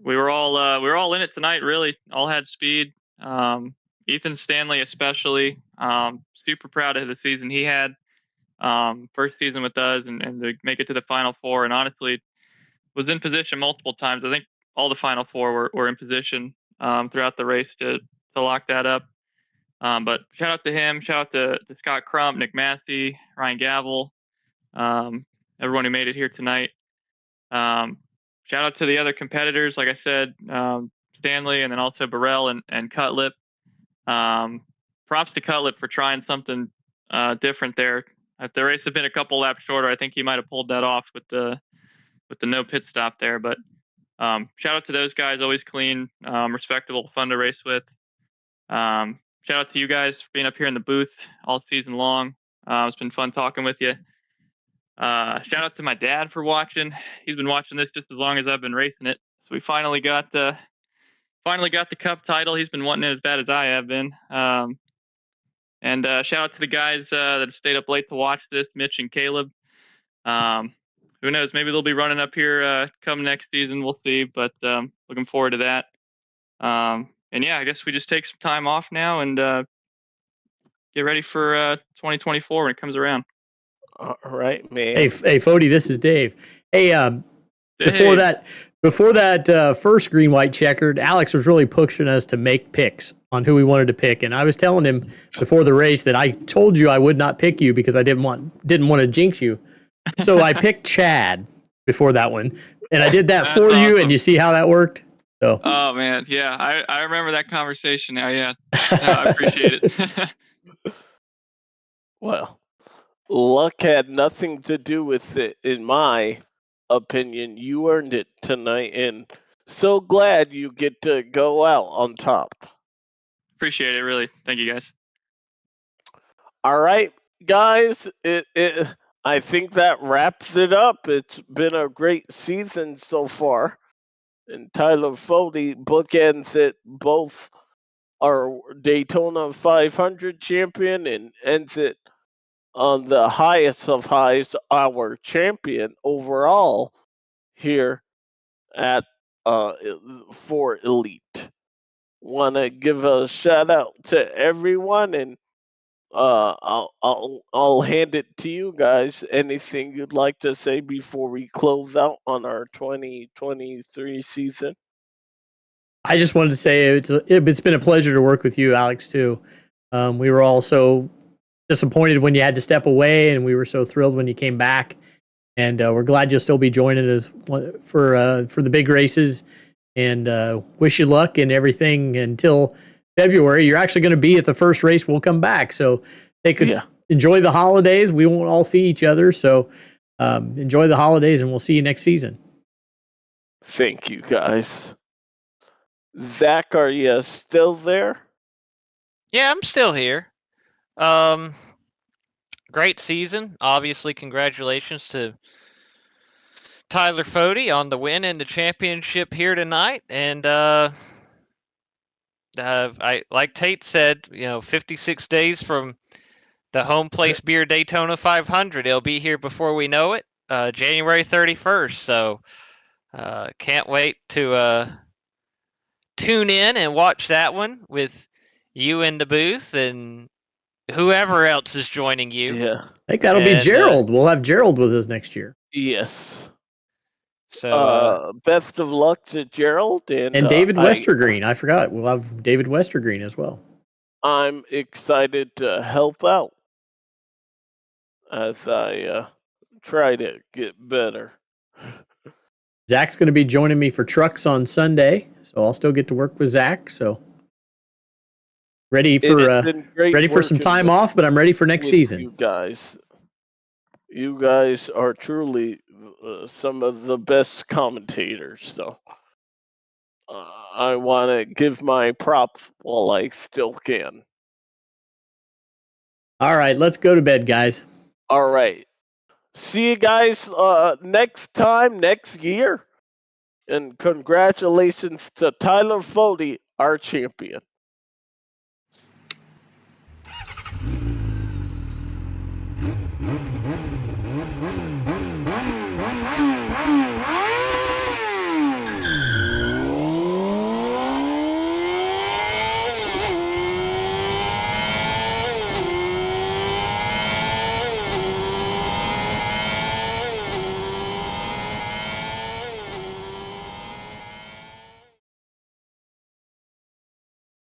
We were all in it tonight. Really, all had speed. Ethan Stanley, especially, super proud of the season he had. First season with us, and to make it to the Final Four, and honestly, was in position multiple times. I think all the Final Four were in position throughout the race to lock that up. But shout out to him. Shout out to Scott Crump, Nick Massey, Ryan Gavel, everyone who made it here tonight. Shout out to the other competitors, like I said, Stanley, and then also Burrell and Cutlip. Props to Cutlip for trying something different there. If the race had been a couple laps shorter, I think he might have pulled that off with the no pit stop there. But shout out to those guys, always clean, respectable, fun to race with. Shout out to you guys for being up here in the booth all season long. It's been fun talking with you. Shout out to my dad for watching. He's been watching this just as long as I've been racing it. So we finally got the cup title. He's been wanting it as bad as I have been. And shout out to the guys that stayed up late to watch this, Mitch and Caleb. Who knows? Maybe they'll be running up here come next season. We'll see. But looking forward to that. And yeah, I guess we just take some time off now and get ready for 2024 when it comes around. All right, man. Hey, Fody, this is Dave. Hey, before that first green white checkered, Alex was really pushing us to make picks on who we wanted to pick, and I was telling him before the race that I told you I would not pick you because I didn't want to jinx you. So I picked Chad before that one, and I did that for you, awesome. And you see how that worked. So. Oh man, yeah, I remember that conversation now. Yeah, no, I appreciate it. Well, luck had nothing to do with it, in my opinion. You earned it tonight, and so glad you get to go out on top. Appreciate it, really. Thank you, guys. All right, guys. I think that wraps it up. It's been a great season so far. And Tyler Fody bookends it both our Daytona 500 champion and ends it on the highest of highs, our champion overall here at for Elite. Want to give a shout out to everyone, and I'll hand it to you guys. Anything you'd like to say before we close out on our 2023 season? I just wanted to say it's been a pleasure to work with you, Alex, too. We were all so disappointed when you had to step away, and we were so thrilled when you came back. And we're glad you'll still be joining us for the big races. And wish you luck and everything until February. You're actually going to be at the first race. We'll come back, so they could enjoy the holidays. We won't all see each other, so enjoy the holidays, and we'll see you next season. Thank you, guys. Zach, are you still there? Yeah, I'm still here. Great season. Obviously, congratulations to Tyler Fody on the win in the championship here tonight. And I like Tate said, 56 days from the Home Place Beer Daytona 500. It'll be here before we know it, January 31st. So can't wait to tune in and watch that one with you in the booth and whoever else is joining you. Yeah. I think that'll be And, Gerald. We'll have Gerald with us next year. Yes. So Best of luck to Gerald And David Westergreen. I forgot. We'll have David Westergreen as well. I'm excited to help out as I try to get better. Zach's going to be joining me for trucks on Sunday, so I'll still get to work with Zach. So ready for some time off, but I'm ready for next season. You guys are truly some of the best commentators. So I want to give my props while I still can. All right, let's go to bed, guys. All right. See you guys next time, next year. And congratulations to Tyler Fody, our champion.